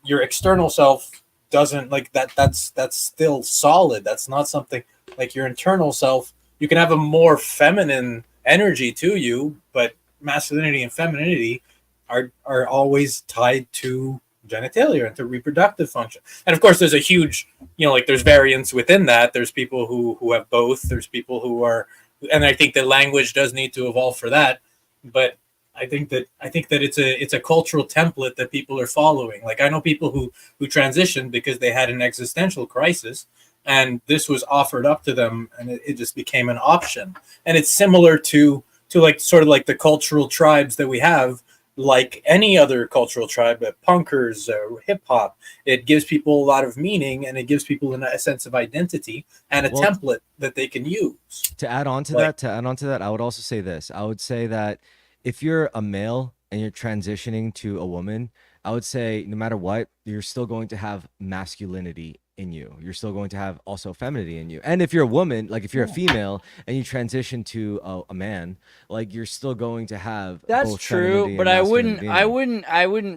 your external self doesn't like that. That's still solid. That's not something like your internal self. You can have a more feminine energy to you, but masculinity and femininity are always tied to genitalia and to reproductive function. And of course, there's a huge, like there's variance within that. There's people who have both. There's people who are, and I think that language does need to evolve for that. But I think that it's a cultural template that people are following. Like I know people who transitioned because they had an existential crisis, and this was offered up to them, and it just became an option. And it's similar to like sort of like the cultural tribes that we have. Like any other cultural tribe, punkers, hip hop, it gives people a lot of meaning, and it gives people a sense of identity and a template that they can use. To add on to that, I would also say this. I would say that if you're a male and you're transitioning to a woman, I would say no matter what, you're still going to have masculinity in you. You're still going to have also femininity in you. And if you're a woman, like if you're a female and you transition to a man, like you're still going to have that's both true, but I wouldn't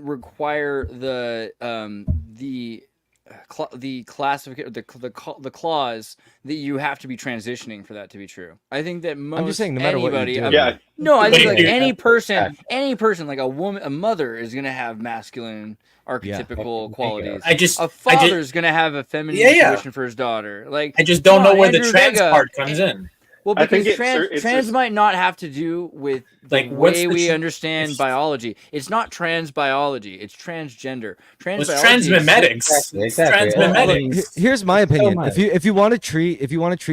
require the classification, the clause that you have to be transitioning for that to be true. I think that most I'm just saying, no matter anybody, what you do. no, I think like any person, like a woman, a mother is gonna have masculine archetypical qualities. A father's gonna have a feminine intuition for his daughter. Like I just don't know where the trans part comes in. Well, because trans might not have to do with the way we understand biology. It's not trans biology. It's transgender. It's transmimetics. Exactly. Here's my opinion. If you want to treat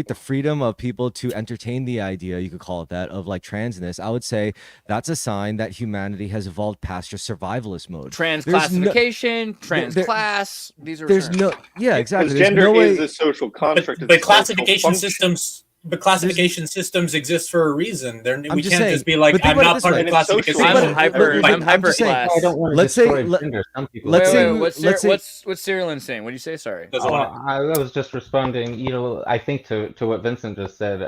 the freedom of people to entertain the idea, you could call it that, of like transness, I would say that's a sign that humanity has evolved past your survivalist mode. Trans classification, trans class. These are exactly. Because gender is a social construct. But classification systems. But classification systems exist for a reason. We can't just be like, I'm not part of the classification. I'm hyper class. I don't want to let's say, gender. Some people what's Cyrilin saying? What do you say? Sorry. I was just responding. I think to what Vincent just said.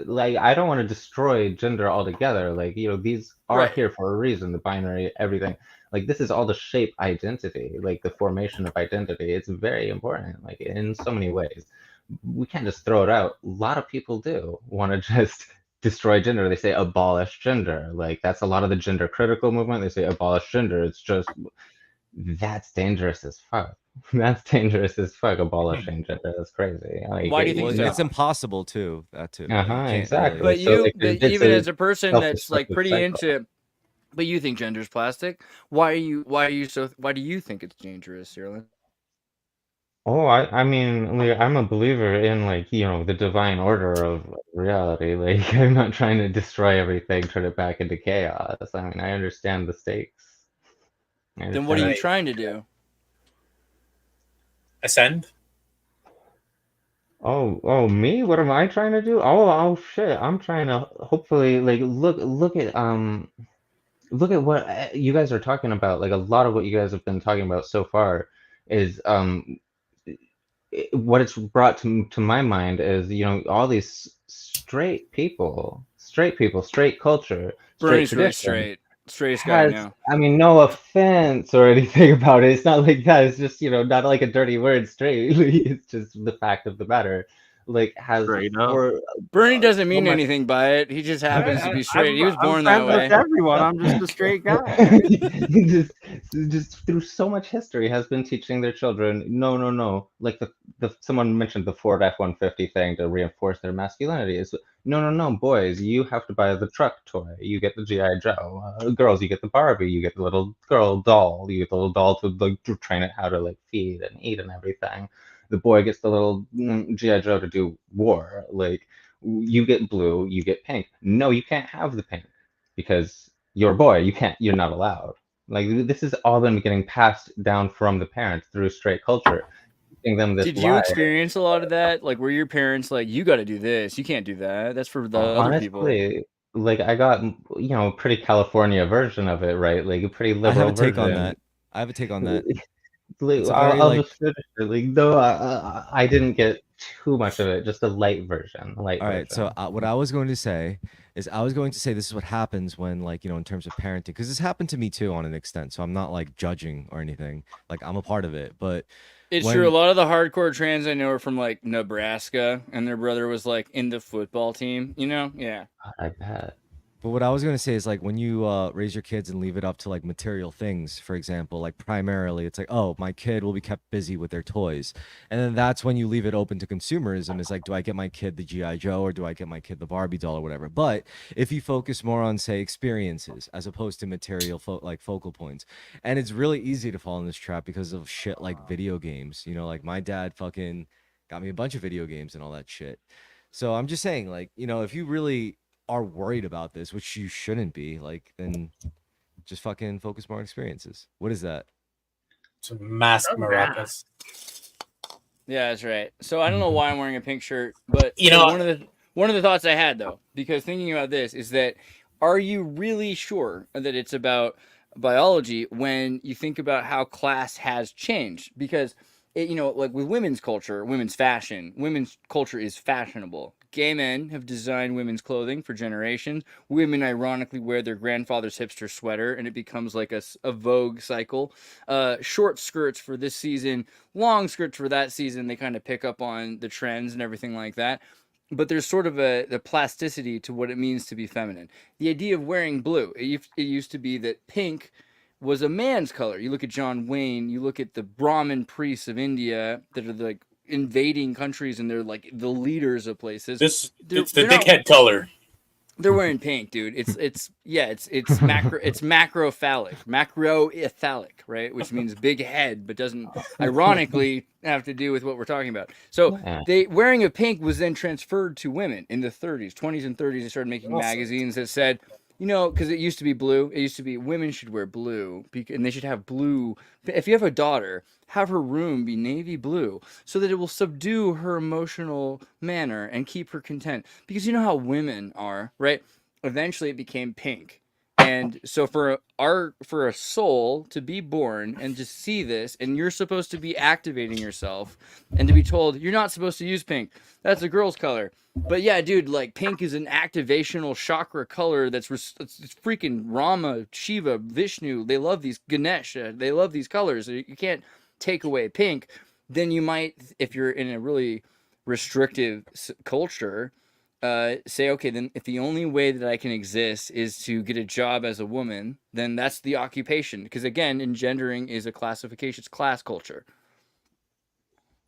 Like I don't want to destroy gender altogether. Like these are here for a reason. The binary, everything. Like this is all to shape identity. Like the formation of identity. It's very important. Like in so many ways. We can't just throw it out. A lot of people do want to just destroy gender. They say abolish gender. Like that's a lot of the gender critical movement. They say abolish gender. It's just that's dangerous as fuck. That's dangerous as fuck. Abolishing gender. That's crazy. Like, why do you think so? It's impossible too. That too. Exactly. But even as a person that's like pretty into. But you think gender's plastic? Why do you think it's dangerous, Cyrilin? Oh, I mean, like, I'm a believer in the divine order of reality. Like, I'm not trying to destroy everything, turn it back into chaos. I mean, I understand the stakes. Then what are you trying to do? Ascend? Oh, me? What am I trying to do? Oh, shit! I'm trying to hopefully look at what you guys are talking about. Like a lot of what you guys have been talking about so far is what it's brought to my mind is all these straight people, straight culture, Bernie's really straightest guy now. I mean, no offense or anything about it. It's not like that. It's just not like a dirty word, straight. It's just the fact of the matter. Like Bernie doesn't mean anything by it. He just happens to be straight. He was born that way. Everyone, I'm just a straight guy. just through so much history has been teaching their children, no. Like someone mentioned the Ford F-150 thing to reinforce their masculinity. Is no, boys, you have to buy the truck toy. You get the GI Joe. Girls, you get the Barbie. You get the little girl doll. You get the little doll to like to train it how to like feed and eat and everything. The boy gets the little GI Joe to do war. Like you get blue, you get pink. No, you can't have the pink because you're a boy. You can't. You're not allowed. Like this is all been getting passed down from the parents through straight culture, teaching them this Did you lie. experience a lot of that? Like, were your parents like, "You got to do this. You can't do that. That's for the other people." Honestly, like I got a pretty California version of it, right? Like a pretty I have liberal a take on version. that. I have a take on that. Like, It's a very I'll like just finish it. Like no, I didn't get too much of it. Just a light version. Light all right. So version. what I was going to say is I was going to say this is what happens when like in terms of parenting, because this happened to me too on an extent. So I'm not like judging or anything. Like I'm a part of it, but It's when true. A lot of the hardcore trans I know are from like Nebraska, and their brother was like in the football team. Yeah. I bet. But what I was gonna say is like when you raise your kids and leave it up to like material things, for example, like primarily it's like, oh, my kid will be kept busy with their toys, and then that's when you leave it open to consumerism. Is like, do I get my kid the GI Joe or do I get my kid the Barbie doll or whatever? But if you focus more on say experiences as opposed to material like focal points, and it's really easy to fall in this trap because of shit like video games. Like my dad fucking got me a bunch of video games and all that shit. So I'm just saying, like, if you really are worried about this, which you shouldn't be, like, then just fucking focus more on experiences. What is that? Some mask maracas. Yeah, that's right. So I don't know why I'm wearing a pink shirt, but one of the thoughts I had though, because thinking about this is that are you really sure that it's about biology when you think about how class has changed? Because like with women's culture, women's fashion, women's culture is fashionable. Gay men have designed women's clothing for generations. Women ironically wear their grandfather's hipster sweater, and it becomes like a Vogue cycle. Short skirts for this season, long skirts for that season. They kind of pick up on the trends and everything like that. But there's sort of a plasticity to what it means to be feminine. The idea of wearing blue, it used to be that pink was a man's color. You look at John Wayne, you look at the Brahmin priests of India that are like invading countries and they're like the leaders of places. It's the dickhead color. They're wearing pink, dude. It's macrophallic, right? Which means big head, but doesn't ironically have to do with what we're talking about. So they wearing a pink was then transferred to women in the 30s, 20s and 30s. They started making magazines that said, because it used to be blue. It used to be women should wear blue, and they should have blue. If you have a daughter, have her room be navy blue so that it will subdue her emotional manner and keep her content. Because you know how women are, right? Eventually it became pink. And so for a soul to be born and to see this, and you're supposed to be activating yourself and to be told you're not supposed to use pink. That's a girl's color. But yeah, dude, like pink is an activational chakra color it's freaking Rama, Shiva, Vishnu. They love these Ganesh. They love these colors. You can't take away pink. Then you might, if you're in a really restrictive culture, say, okay, then if the only way that I can exist is to get a job as a woman, then that's the occupation. Because again, engendering is a classification. It's class culture.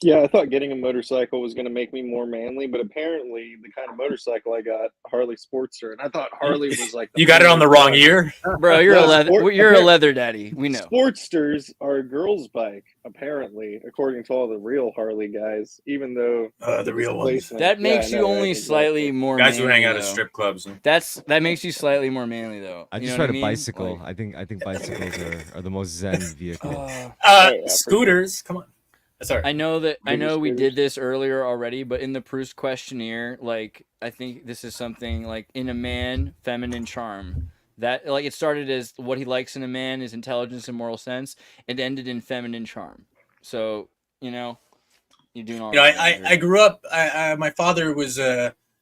Yeah, I thought getting a motorcycle was going to make me more manly, but apparently the kind of motorcycle I got, Harley Sportster, and I thought Harley was like you got it on the wrong year, bro. You're a leather daddy. We know Sportsters are a girl's bike, apparently, according to all the real Harley guys. Even though the real ones, that makes you only slightly more guys manly, who hang out though. at strip clubs. That makes you slightly more manly, though. I just ride a bicycle. Like, I think bicycles are the most zen vehicle. Scooters, come on. Sorry. I know we did this earlier already, but in the Proust questionnaire, like I think this is something like in a man, feminine charm. That like it started as what he likes in a man is intelligence and moral sense. It ended in feminine charm. So you're doing all. I grew up. My father was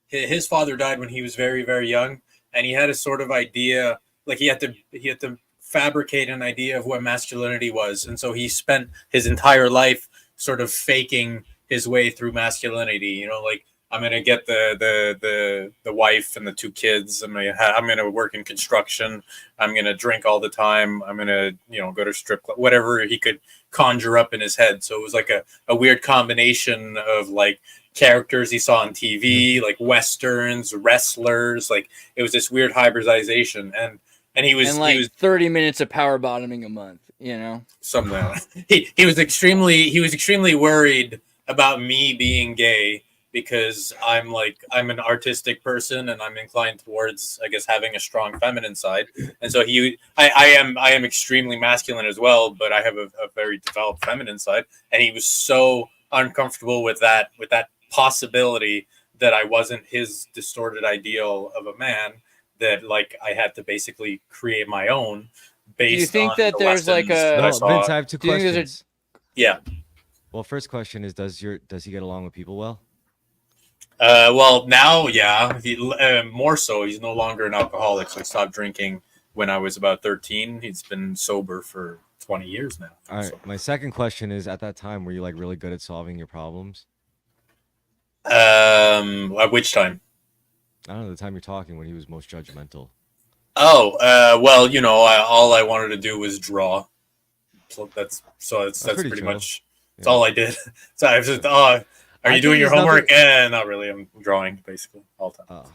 his father died when he was very, very young, and he had a sort of idea like he had to fabricate an idea of what masculinity was, and so he spent his entire life sort of faking his way through masculinity, like I'm gonna get the wife and the 2 kids. I'm gonna work in construction. I'm gonna drink all the time. I'm gonna go to strip club, whatever he could conjure up in his head. So it was like a weird combination of like characters he saw on TV, like westerns, wrestlers. Like it was this weird hybridization, and he was 30 minutes of power bottoming a month. Something like that. He was extremely worried about me being gay because I'm an artistic person and I'm inclined towards, I guess, having a strong feminine side. And so I am extremely masculine as well, but I have a very developed feminine side. And he was so uncomfortable with that possibility that I wasn't his distorted ideal of a man, that like I had to basically create my own based. Do you think on that the there's like a Vince, I have 2 questions. Yeah. Well, first question is, does he get along with people well? Well, now, yeah, more so. He's no longer an alcoholic. So I stopped drinking when I was about 13. He's been sober for 20 years now. All right. My second question is, at that time, were you like really good at solving your problems? At which time? I don't know, the time you're talking when he was most judgmental. Oh, well, all I wanted to do was draw. So that's pretty chill. much that's all I did. So I was just, are you doing your homework? Not really. I'm drawing basically all the time. Oh,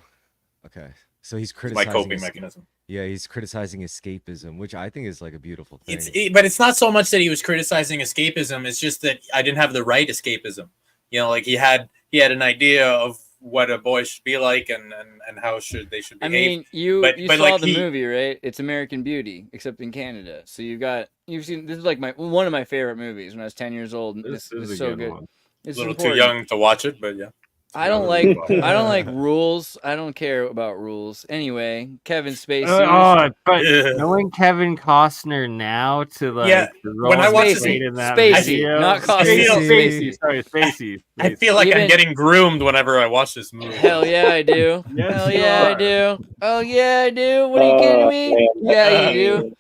okay. So he's criticizing my coping mechanism. Yeah, he's criticizing escapism, which I think is like a beautiful thing. But it's not so much that he was criticizing escapism. It's just that I didn't have the right escapism. Like he had an idea of what a boy should be like and how they should behave. I mean, you saw the movie, right? It's American Beauty, except in Canada. So you've seen, this is like one of my favorite movies when I was 10 years old. This is so good. It's a little important. too young to watch it, but yeah. I don't like rules. I don't care about rules. Anyway, Kevin Spacey. But knowing Kevin Costner now to like when I watch Spacey, not Costner. Spacey. I feel like I'm getting groomed whenever I watch this movie. Hell yeah, I do. Hell yeah, I do. Oh yeah, I do. What are you kidding me? Yeah, you do.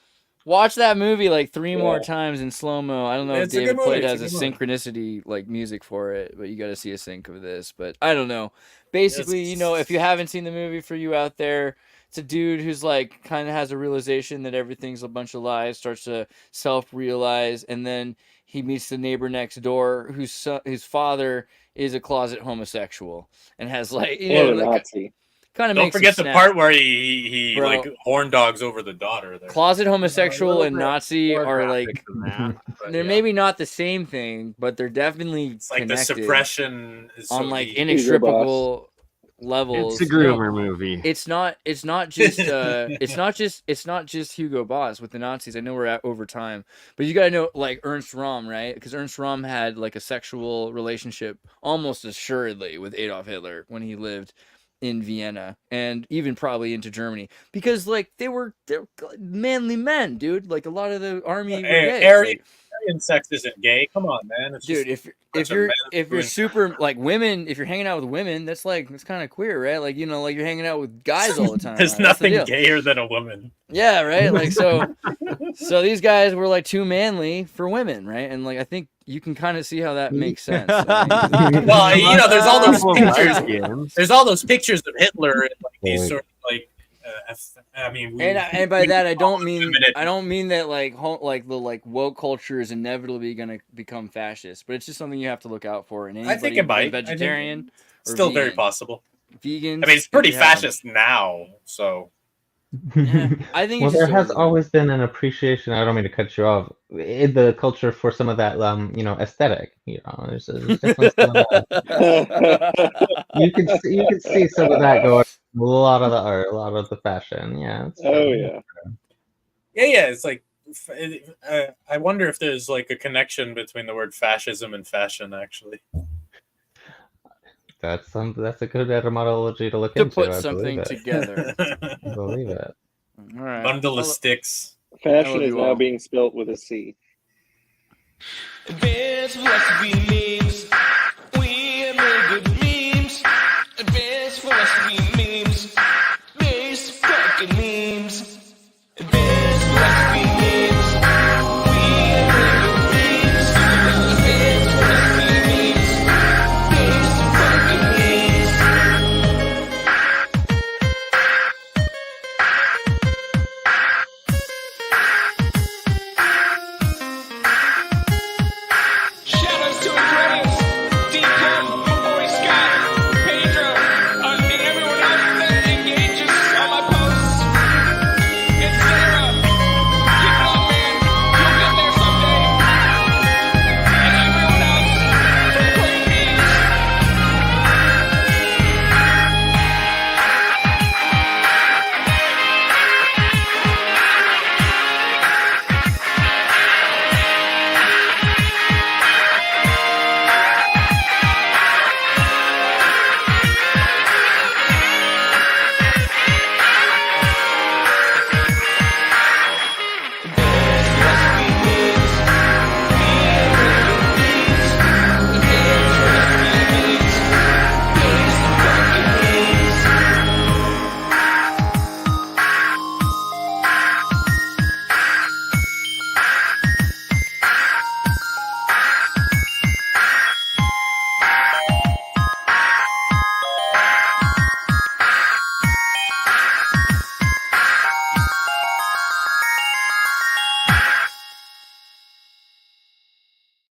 Watch that movie like 3 more times in slow-mo. I don't know if David Plate has a synchronicity like music for it, but you got to see a sync of this. But I don't know. Basically, if you haven't seen the movie, for you out there, it's a dude who's like kind of has a realization that everything's a bunch of lies, starts to self-realize, and then he meets the neighbor next door whose father is a closet homosexual and has like Nazi. Don't forget the part where he like horn dogs over the daughter there. Closet homosexual and Nazi are like they're maybe not the same thing, but they're definitely it's like connected the suppression is on like inextricable levels. It's a groomer movie. It's not just it's not just Hugo Boss with the Nazis. I know we're at over time, but you gotta know like Ernst Röhm, right? Because Ernst Röhm had like a sexual relationship almost assuredly with Adolf Hitler when he lived in Vienna and even probably into Germany, because like they're manly men, dude. Like a lot of the army were gay. Aryan sex isn't gay. Come on, man. It's dude, if you're super like women, if you're hanging out with women, that's kind of queer, right? Like like you're hanging out with guys all the time. There's nothing gayer than a woman. Yeah, right. Like so these guys were like too manly for women, right? And like I think you can kind of see how that makes sense. Well, there's all those pictures. There's all those pictures of Hitler and like these sort of like. I mean, and by that I don't mean that like the woke culture is inevitably going to become fascist, but it's just something you have to look out for. And I think it might. Vegetarian, still very possible. Vegans. I mean, it's pretty fascist now, so. Yeah, I think. Well, there has always been an appreciation. I don't mean to cut you off. In the culture for some of that, aesthetic. There's definitely some of that. You can see some of that going. A lot of the art, a lot of the fashion. Yeah. Yeah. Yeah. It's like I wonder if there's like a connection between the word fascism and fashion. Actually, that's a good etymology to look to into. Put something together. I believe it. All right. Bundle of sticks. Fashion is now being spelt with a C. There's what we need.